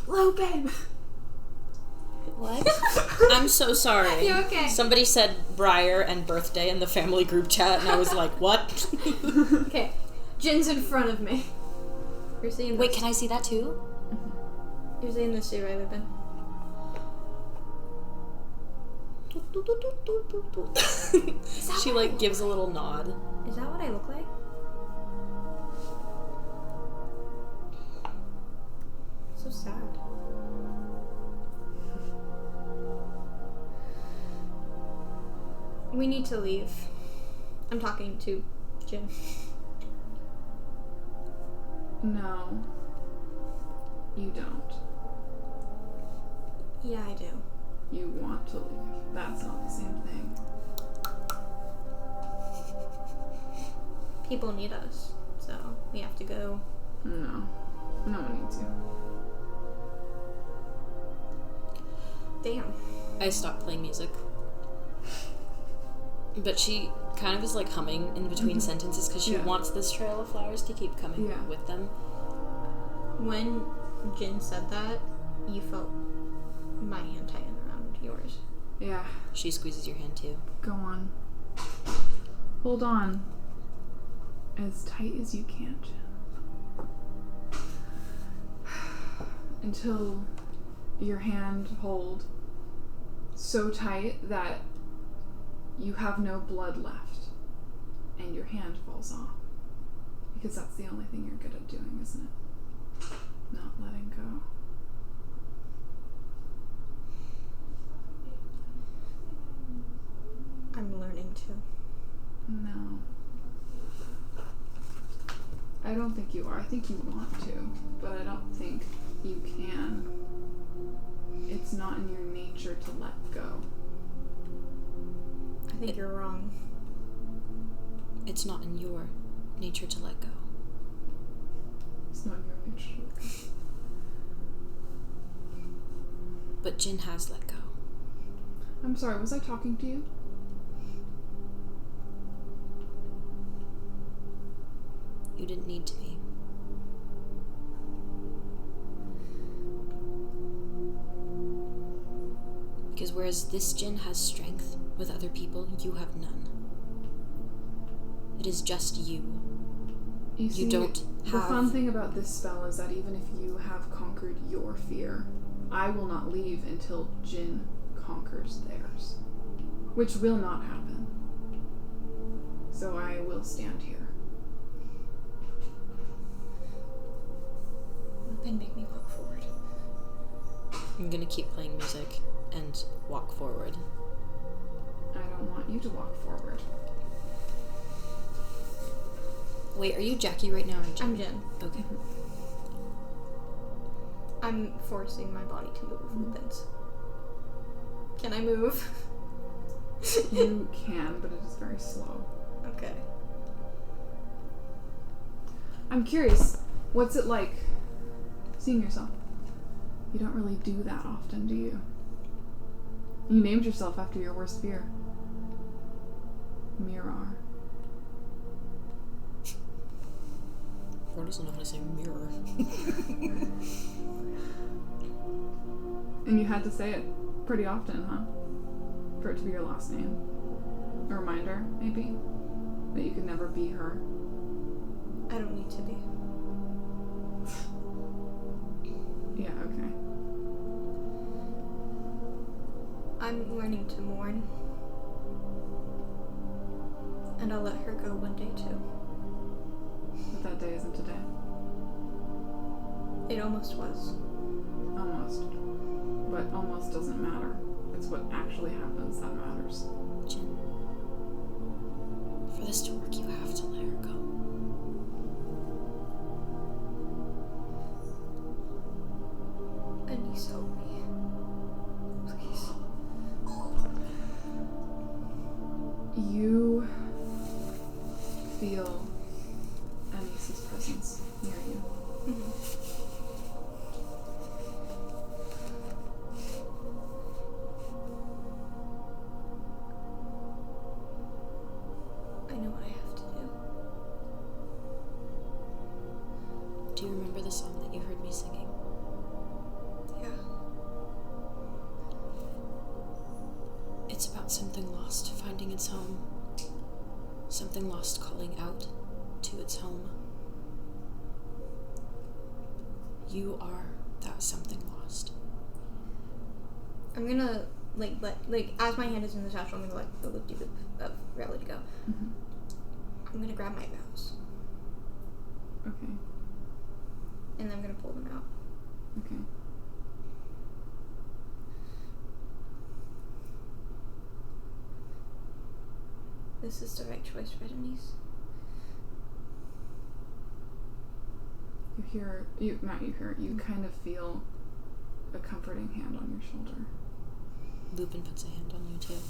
Speaker 2: Lupin!
Speaker 3: What? I'm so sorry.
Speaker 2: You okay?
Speaker 3: Somebody said Briar and birthday in the family group chat, and I was like, what?
Speaker 2: Okay. Jin's in front of me. You're seeing this.
Speaker 3: Wait, can I see that too?
Speaker 2: You're seeing this too, right, Lupin?
Speaker 3: She like gives a little nod.
Speaker 2: Is that what I look like? So sad. We need to leave. I'm talking to Jian.
Speaker 1: No. You don't.
Speaker 2: Yeah, I do.
Speaker 1: You want to leave. That's not the same thing.
Speaker 2: People need us, so we have to go.
Speaker 1: No. No one needs you.
Speaker 2: Damn.
Speaker 3: I stopped playing music. But she kind of is like humming in between sentences because she wants this trail of flowers to keep coming with them.
Speaker 2: When Jian said that, you felt my hand tighten around yours.
Speaker 1: Yeah.
Speaker 3: She squeezes your hand too.
Speaker 1: Go on. Hold on. As tight as you can, Jian. Until your hand hold so tight that you have no blood left and your hand falls off. Because that's the only thing you're good at doing, isn't it? Not letting go.
Speaker 2: I'm learning to.
Speaker 1: No. I don't think you are. I think you want to, but I don't think you can. It's not in your nature to let go.
Speaker 2: I think you're wrong.
Speaker 3: It's not in your nature to let go.
Speaker 1: It's not in your nature to let go.
Speaker 3: But Jian has let go.
Speaker 1: I'm sorry, was I talking to you?
Speaker 3: You didn't need to be. Because whereas this Jian has strength with other people, you have none. It is just you.
Speaker 1: You see,
Speaker 3: don't
Speaker 1: the
Speaker 3: have...
Speaker 1: fun thing about this spell is that even if you have conquered your fear, I will not leave until Jian conquers theirs. Which will not happen. So I will stand here.
Speaker 2: Lupin, make me walk forward.
Speaker 3: I'm gonna keep playing music and walk forward.
Speaker 1: I don't want you to walk forward.
Speaker 3: Wait, are you Jackie right now or Jen?
Speaker 2: I'm Jen.
Speaker 3: Okay.
Speaker 2: I'm forcing my body to move movements. Can I move?
Speaker 1: You can, but it is very slow.
Speaker 2: Okay.
Speaker 1: I'm curious, what's it like seeing yourself? You don't really do that often, do you? You named yourself after your worst fear. Mirror.
Speaker 3: Fro doesn't know how to say mirror.
Speaker 1: And you had to say it pretty often, huh? For it to be your last name. A reminder, maybe, that you could never be her.
Speaker 2: I don't need to be.
Speaker 1: Yeah, okay.
Speaker 2: I'm learning to mourn. And I'll let her go one day too.
Speaker 1: But that day isn't today.
Speaker 2: It almost was.
Speaker 1: Almost. But almost doesn't matter. It's what actually happens that matters.
Speaker 3: Jen, for this to work, you have to let her go.
Speaker 2: Anise, help me. Please.
Speaker 1: You feel Anise's presence near you.
Speaker 2: I know what I have to do.
Speaker 3: Do you remember the song that you heard me singing?
Speaker 2: Yeah.
Speaker 3: It's about something lost finding its home. Something lost calling out to its home. You are that something lost.
Speaker 2: I'm gonna as my hand is in the satchel, I'm gonna let the loop-de-loop of reality go.
Speaker 1: Mm-hmm.
Speaker 2: I'm gonna grab my vows.
Speaker 1: Okay.
Speaker 2: And then I'm gonna pull them out.
Speaker 1: Okay.
Speaker 2: This is the right choice, right, Anise?
Speaker 1: You kind of feel a comforting hand on your shoulder.
Speaker 3: Lupin puts a hand on you too.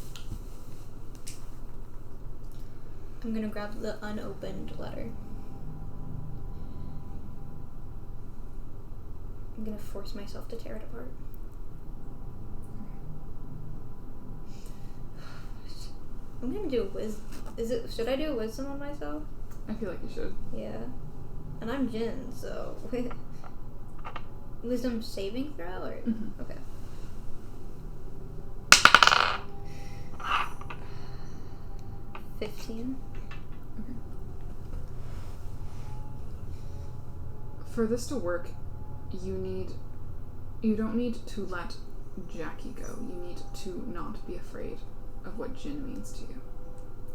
Speaker 2: I'm gonna grab the unopened letter. I'm gonna force myself to tear it apart. I'm gonna do a should I do a wisdom on myself?
Speaker 1: I feel like you should.
Speaker 2: Yeah. And I'm Jin, so wisdom saving throw or
Speaker 1: Mm-hmm.
Speaker 2: okay. $15.
Speaker 1: Okay. For this to work, you don't need to let Jackie go. You need to not be afraid of what Jin means to you.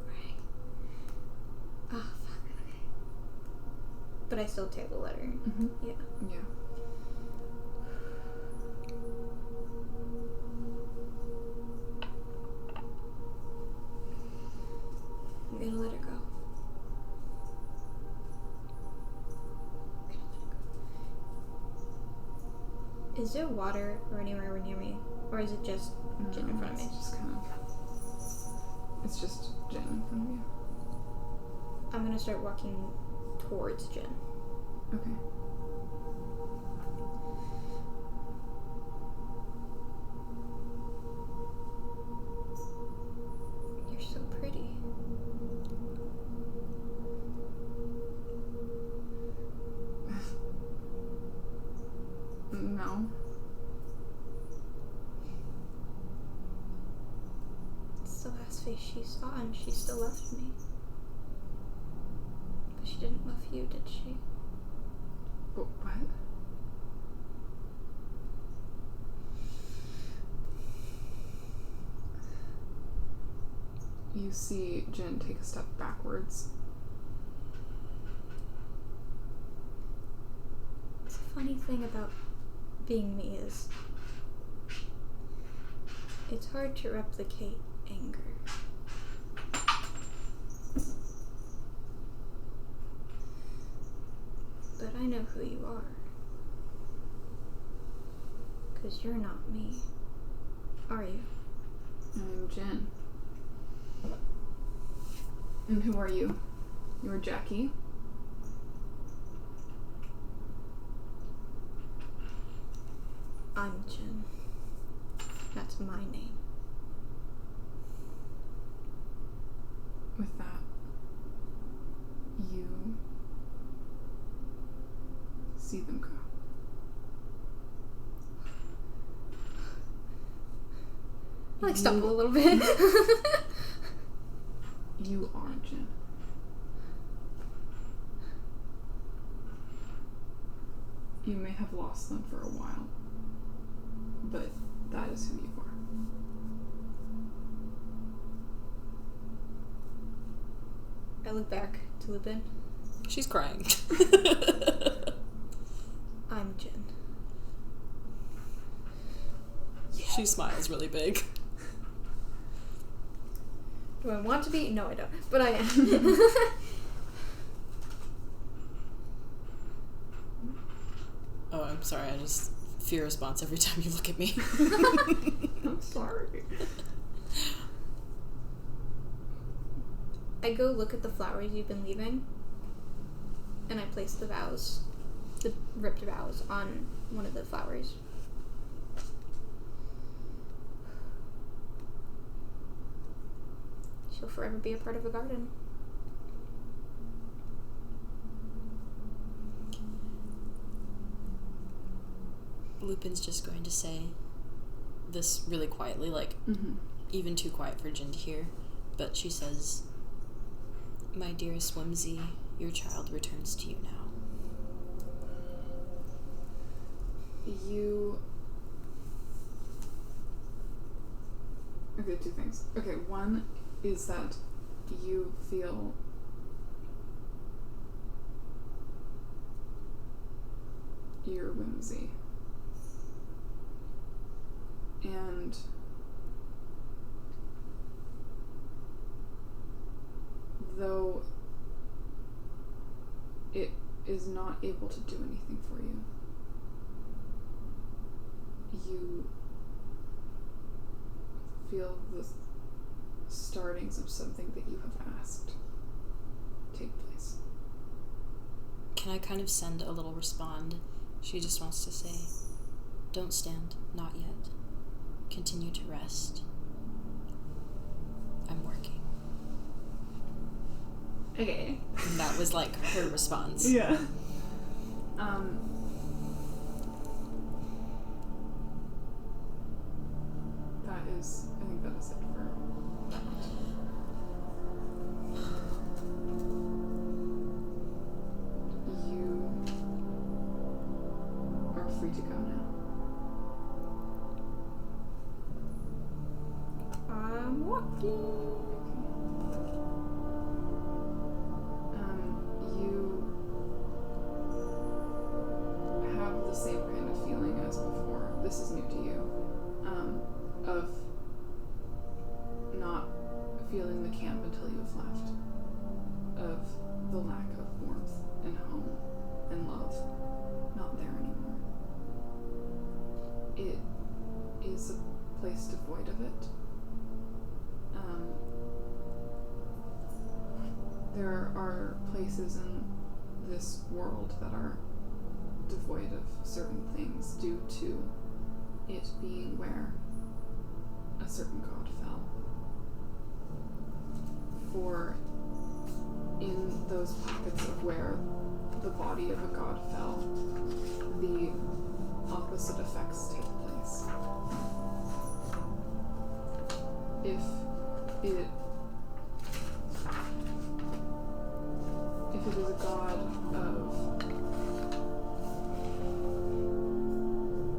Speaker 2: Right. Oh, fuck. Okay. But I still tear the letter.
Speaker 1: Mm-hmm.
Speaker 2: Yeah.
Speaker 1: Yeah.
Speaker 2: I'm gonna let it go. Is there water or anywhere near me? Or is it just Jin in front of me?
Speaker 1: It's just Jin in front of you.
Speaker 2: I'm gonna start walking towards Jin.
Speaker 1: Okay.
Speaker 2: You're so pretty.
Speaker 1: No.
Speaker 2: It's the last face she saw and she still loved me. But she didn't love you, did she?
Speaker 1: But what? You see Jin take a step backwards.
Speaker 2: The funny thing about being me is It's hard to replicate anger. But I know who you are. 'Cause you're not me. Are you?
Speaker 1: I'm Jian. And who are you? You're Jackie?
Speaker 2: I'm Jian. That's my name.
Speaker 1: With that, you see them go.
Speaker 2: I like stumble a little bit.
Speaker 1: You are Jian. You may have lost them for a while, but that is who you are.
Speaker 2: I look back to Lupin.
Speaker 4: She's crying.
Speaker 2: I'm Jian.
Speaker 4: She smiles really big.
Speaker 2: Do I want to be? No, I don't. But I am.
Speaker 4: Oh, I'm sorry. I just fear response every time you look at me.
Speaker 1: I'm sorry.
Speaker 2: I go look at the flowers you've been leaving, and I place the vows, the ripped vows, on one of the flowers. She'll forever be a part of a garden.
Speaker 3: Lupin's just going to say this really quietly, like, even too quiet for Jin to hear, but she says, "My dearest Whimsy, your child returns to you now."
Speaker 1: Okay, two things. Okay, one is that you feel your whimsy. And though it is not able to do anything for you, you feel the startings of something that you have asked take place.
Speaker 3: Can I kind of send a little respond? She just wants to say, "Don't stand, not yet. Continue to rest. I'm working."
Speaker 1: Okay.
Speaker 3: And that was like her response.
Speaker 1: Yeah. I think that is it for that. You are free to go now.
Speaker 2: I'm walking.
Speaker 1: You have the same kind of feeling as before. This is new to you. Of not feeling the camp until you have left. Of the lack of warmth and home and love not there anymore. It is a place devoid of it. There are places in this world that are devoid of certain things due to it being where a certain god fell. For in those pockets of where the body of a god fell, the opposite effects take place. If it is a god of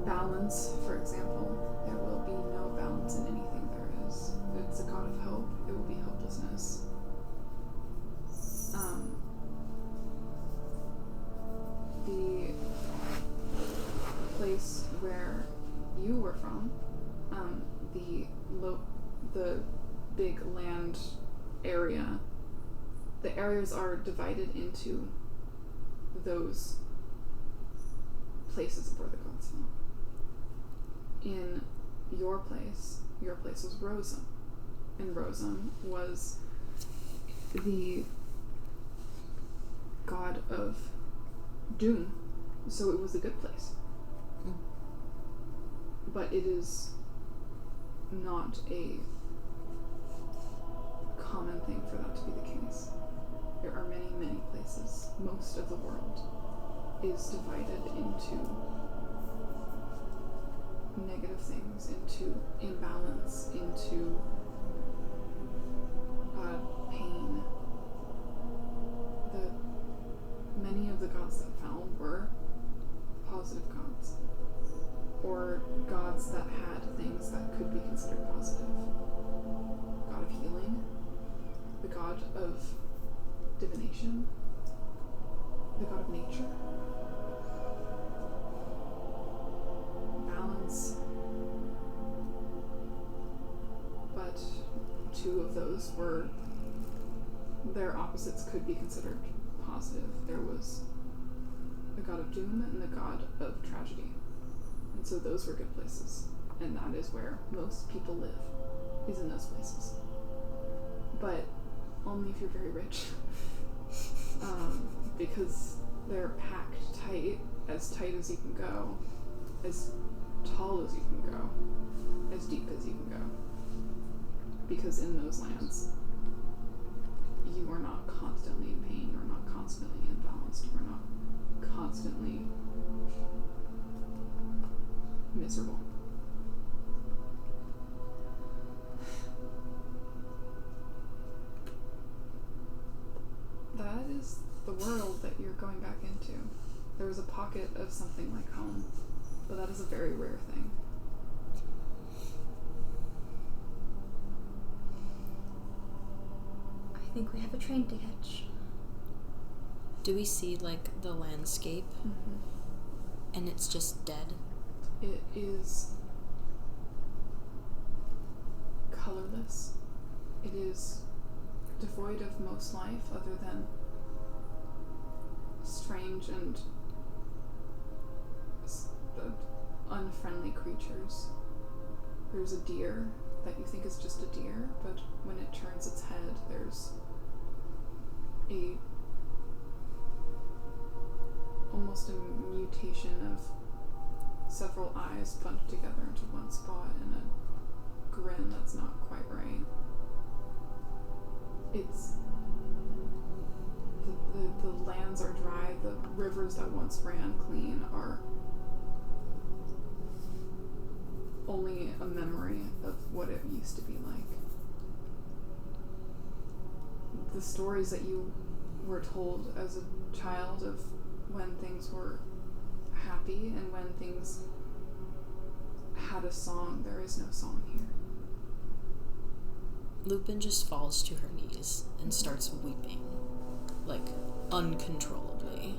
Speaker 1: balance, for example, there will be no balance in anything there is. If it's a god of hope, it will be hopelessness. The place where you were from, the the big land area, the areas are divided into those places of where the gods fell. In your place was Rosum. And Rosum was the god of doom, so it was a good place. But it is not a common thing for that to be the case. There are many, many places. Most of the world is divided into negative things, into imbalance, into pain. Many of the gods that fell were positive gods, or gods that had things that could be considered positive. The god of healing, the god of divination, the god of nature, balance. But two of those were, their opposites could be considered positive. There was the god of doom and the god of tragedy. And so those were good places. And that is where most people live, is in those places. But only if you're very rich. Because they're packed tight as you can go, as tall as you can go, as deep as you can go. Because in those lands, you are not constantly in pain, you are not constantly imbalanced, you are not constantly miserable. That is the world that you're going back into. There was a pocket of something like home, but that is a very rare thing.
Speaker 2: I think we have a train to catch.
Speaker 3: Do we see, like, the landscape?
Speaker 1: Mm-hmm.
Speaker 3: And it's just dead?
Speaker 1: It is colorless. It is devoid of most life other than strange and unfriendly creatures. There's a deer that you think is just a deer, but when it turns its head, there's almost a mutation of several eyes bunched together into one spot and a grin that's not quite right. It's the lands are dry, the rivers that once ran clean are only a memory of what it used to be like. The stories that you were told as a child of when things were happy and when things had a song, there is no song here.
Speaker 3: Lupin just falls to her knees and starts weeping, like, uncontrollably.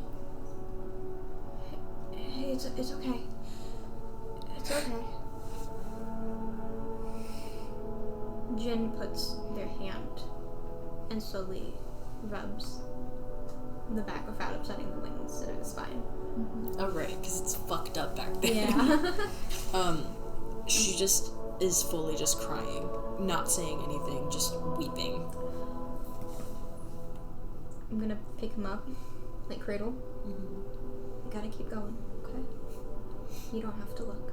Speaker 2: Hey, it's okay. It's okay. Jin puts their hand and slowly rubs the back without upsetting the wings or the spine.
Speaker 1: Mm-hmm.
Speaker 3: Oh, right, because it's fucked up back there.
Speaker 2: Yeah.
Speaker 3: She just is fully just crying, not saying anything, just weeping.
Speaker 2: I'm gonna pick him up, like cradle.
Speaker 3: Mm-hmm.
Speaker 2: You gotta keep going, okay? You don't have to look.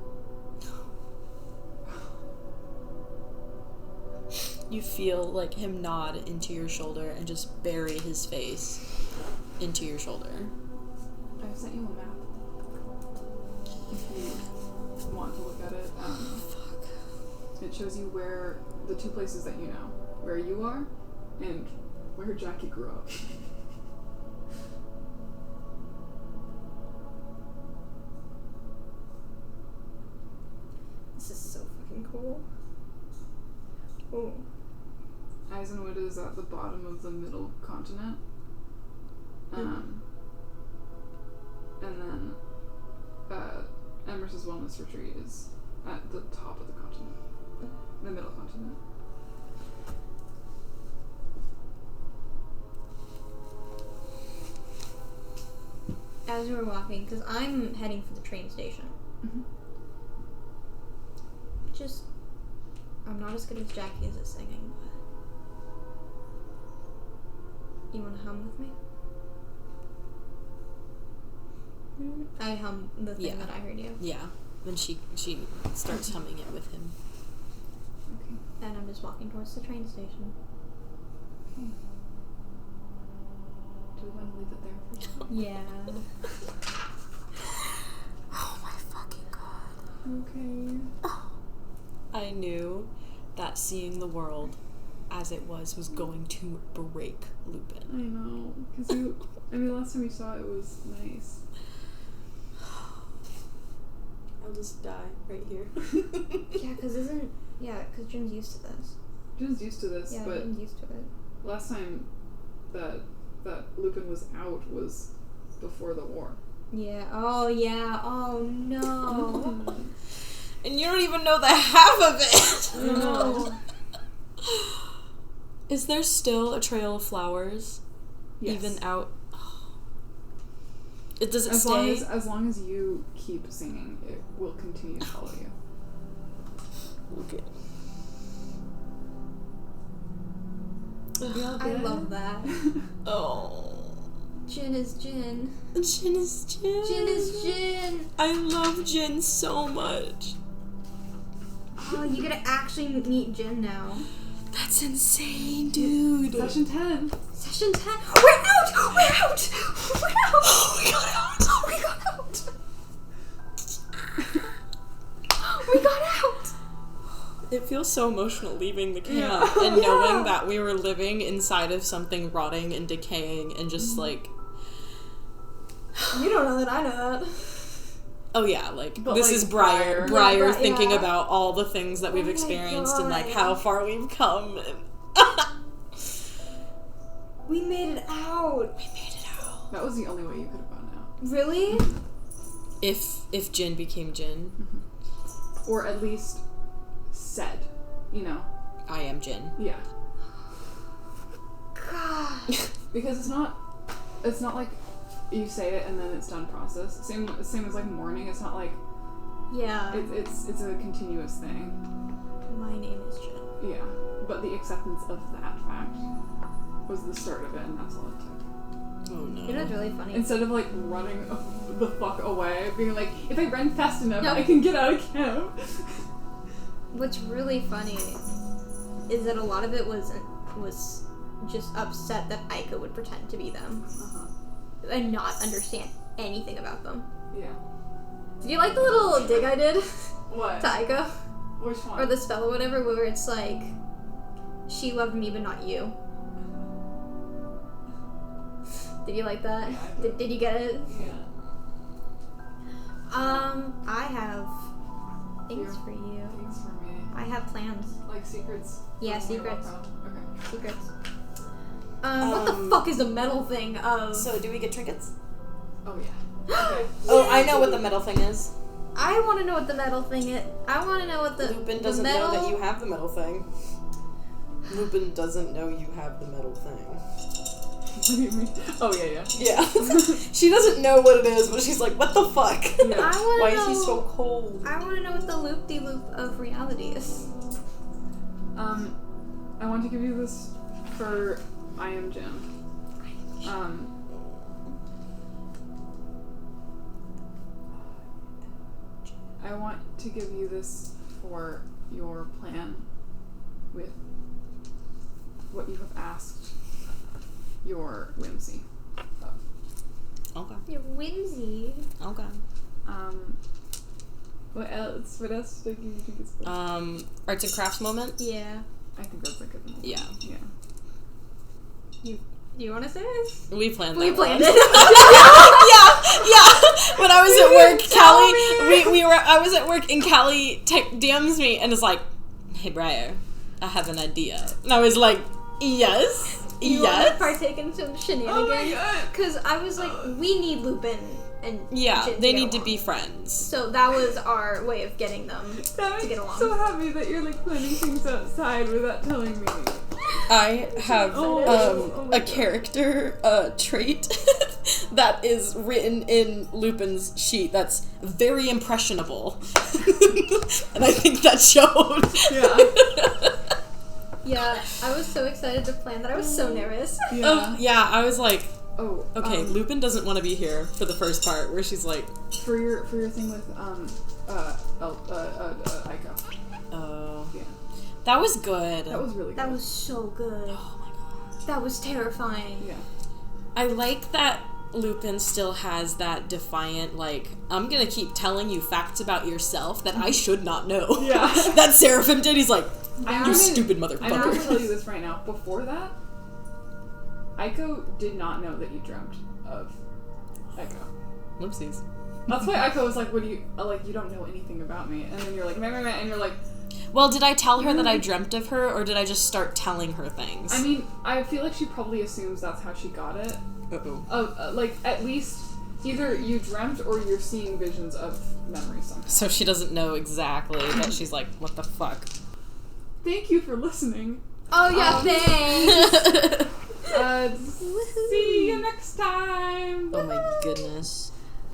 Speaker 3: You feel like him nod into your shoulder and just bury his face into your shoulder.
Speaker 1: I've sent you a map. If you want to look at it, it shows you where the two places that you know, where you are and where Jackie grew up.
Speaker 2: This is so fucking cool. Ooh.
Speaker 1: Eisenwood is at the bottom of the middle continent. And then Emers's Wellness Retreat is at the top of the continent. the middle continent.
Speaker 2: As we were walking, because I'm heading for the train station.
Speaker 1: Mm-hmm.
Speaker 2: Just, I'm not as good as Jackie is at singing, but you want to hum with me? I hum the thing that I heard you.
Speaker 3: Yeah. Then she starts humming it with him.
Speaker 1: Okay.
Speaker 2: And I'm just walking towards the train station.
Speaker 1: Okay. Do we want to leave it there for a second?
Speaker 2: Yeah.
Speaker 3: Oh my fucking god.
Speaker 1: Okay.
Speaker 3: I knew that seeing the world as it was going to break Lupin.
Speaker 1: I know. Because last time we saw it was nice.
Speaker 4: I'll just die right here.
Speaker 2: Yeah, because Jin's used to this.
Speaker 1: Jin's used to this,
Speaker 2: Yeah,
Speaker 1: but
Speaker 2: Jin's used to it.
Speaker 1: last time that Lupin was out was before the war.
Speaker 2: Yeah. Oh, yeah. Oh, no.
Speaker 4: And you don't even know the half of it!
Speaker 2: No.
Speaker 4: Is there still a trail of flowers?
Speaker 1: Yes.
Speaker 4: Even out? Does it
Speaker 1: as
Speaker 4: stay?
Speaker 1: As long as you keep singing, it will continue to follow you.
Speaker 4: Okay.
Speaker 2: I love that.
Speaker 4: Oh.
Speaker 2: Jin is Jin.
Speaker 4: Jin is Jin.
Speaker 2: Jin is Jin.
Speaker 4: I love Jin so much.
Speaker 2: Oh, you get to actually meet Jin now.
Speaker 4: That's insane, dude.
Speaker 1: Session 10.
Speaker 2: Session 10. We're out! We're out! We're out!
Speaker 4: Oh, we got out!
Speaker 2: We got out! We got out!
Speaker 4: It feels so emotional leaving the camp and knowing that we were living inside of something rotting and decaying and just like...
Speaker 2: You don't know that I know that.
Speaker 4: Oh yeah, like,
Speaker 1: But,
Speaker 4: this
Speaker 1: like,
Speaker 4: is Briar.
Speaker 1: Briar.
Speaker 2: Yeah,
Speaker 4: thinking
Speaker 2: yeah.
Speaker 4: about all the things that we've
Speaker 2: my
Speaker 4: experienced and like
Speaker 2: God.
Speaker 4: how far we've come. And
Speaker 2: We made it out.
Speaker 4: we made it out.
Speaker 1: That was the only way you could have gone out.
Speaker 2: Really?
Speaker 4: If Jin became Jin,
Speaker 1: Or at least said, you know.
Speaker 4: I am Jin.
Speaker 1: Yeah.
Speaker 2: God.
Speaker 1: Because it's not like you say it and then it's done process. Same as like mourning. It's not like
Speaker 2: Yeah.
Speaker 1: it's a continuous thing.
Speaker 2: My name is Jin.
Speaker 1: Yeah. But the acceptance of that fact was the start of it, and that's all it took.
Speaker 4: Oh no.
Speaker 2: You know what's really funny?
Speaker 1: Instead of like running the fuck away, being like, if I run fast enough,
Speaker 2: No.
Speaker 1: I can get out of camp.
Speaker 2: What's really funny is that a lot of it was just upset that Aika would pretend to be them and not understand anything about them.
Speaker 1: Yeah.
Speaker 2: Did you like the little dig I did
Speaker 1: What?
Speaker 2: to Aika?
Speaker 1: Which one?
Speaker 2: Or the spell or whatever, where it's like, she loved me but not you. Did you like that?
Speaker 1: Yeah,
Speaker 2: Did you get it?
Speaker 1: Yeah.
Speaker 2: I have things
Speaker 1: Here.
Speaker 2: for you.
Speaker 1: Thanks for me.
Speaker 2: I have plans.
Speaker 1: Like secrets?
Speaker 2: Yeah,
Speaker 1: from your
Speaker 2: secrets.
Speaker 1: background? Okay.
Speaker 2: Secrets. What the fuck is the metal thing of...
Speaker 4: So do we get trinkets?
Speaker 1: Oh yeah. Okay.
Speaker 4: Oh, I know what the metal thing is.
Speaker 2: I want to know what the metal thing is. I want to know what the
Speaker 4: Lupin doesn't
Speaker 2: the metal...
Speaker 4: know that you have the metal thing. Lupin doesn't know you have the metal thing.
Speaker 1: What do you mean? Oh yeah.
Speaker 4: Yeah. She doesn't know what it is, but she's like, what the fuck?
Speaker 1: Yeah.
Speaker 2: I want
Speaker 4: Why
Speaker 2: to know...
Speaker 4: is he so cold?
Speaker 2: I want to know what the loop-de-loop of reality is.
Speaker 1: I want to give you this for I am Jin. I want to give you this for your plan with what you have asked your whimsy of.
Speaker 3: Okay.
Speaker 2: You're whimsy.
Speaker 3: Okay.
Speaker 1: What else? What else do you think is good?
Speaker 3: Arts and crafts moment?
Speaker 2: Yeah.
Speaker 1: I think that's a good one.
Speaker 3: Yeah.
Speaker 1: Yeah.
Speaker 2: Do you want to say this?
Speaker 3: We planned that.
Speaker 2: We planned
Speaker 3: one.
Speaker 2: it.
Speaker 4: Yeah. When I was at work, Callie, I was at work and Callie DMs me and is like, "Hey Briar, I have an idea." And I was like, "Yes,
Speaker 2: You want to
Speaker 4: yes."
Speaker 2: partake in some shenanigans?
Speaker 1: Oh my god!
Speaker 2: Because I was like, we need Lupin and
Speaker 4: Yeah,
Speaker 2: Jin
Speaker 4: they
Speaker 2: get
Speaker 4: need to
Speaker 2: along.
Speaker 4: be friends.
Speaker 2: So that was our way of getting them
Speaker 1: That
Speaker 2: to
Speaker 1: makes
Speaker 2: get along.
Speaker 1: so happy that you're like planning things outside without telling me.
Speaker 4: I have
Speaker 1: Oh my
Speaker 4: a
Speaker 1: God.
Speaker 4: character trait that is written in Lupin's sheet that's very impressionable. And I think that showed.
Speaker 1: Yeah.
Speaker 2: Yeah, I was so excited to plan that. I was so nervous.
Speaker 1: Yeah.
Speaker 4: Yeah, I was like,
Speaker 1: Oh.
Speaker 4: okay, Lupin doesn't want to be here for the first part where she's like,
Speaker 1: For your thing with Aiko.
Speaker 4: oh.
Speaker 1: Yeah.
Speaker 4: That was good.
Speaker 1: That was really good.
Speaker 2: That was so good.
Speaker 4: Oh my god.
Speaker 2: That was terrifying.
Speaker 1: Yeah.
Speaker 4: I like that Lupin still has that defiant, like, I'm gonna keep telling you facts about yourself that I should not know.
Speaker 1: Yeah.
Speaker 4: That Seraphim did. He's like,
Speaker 1: I'm
Speaker 4: you
Speaker 1: gonna-
Speaker 4: stupid
Speaker 1: I'm gonna
Speaker 4: motherfucker.
Speaker 1: tell you this right now. Before that, Aiko did not know that you dreamt of Aiko.
Speaker 4: Whoopsies.
Speaker 1: That's why Aiko was like, "What do you like? You don't know anything about me." And then you're like, "Meh, meh, meh," and you're like,
Speaker 4: Well, did I tell her that I dreamt of her, or did I just start telling her things?
Speaker 1: I mean, I feel like she probably assumes that's how she got it.
Speaker 4: Uh-oh.
Speaker 1: Like at least either you dreamt or you're seeing visions of memory somehow.
Speaker 4: So she doesn't know exactly, but she's like, what the fuck?
Speaker 1: Thank you for listening.
Speaker 2: Oh yeah, thanks.
Speaker 1: See you next time.
Speaker 4: Oh my goodness.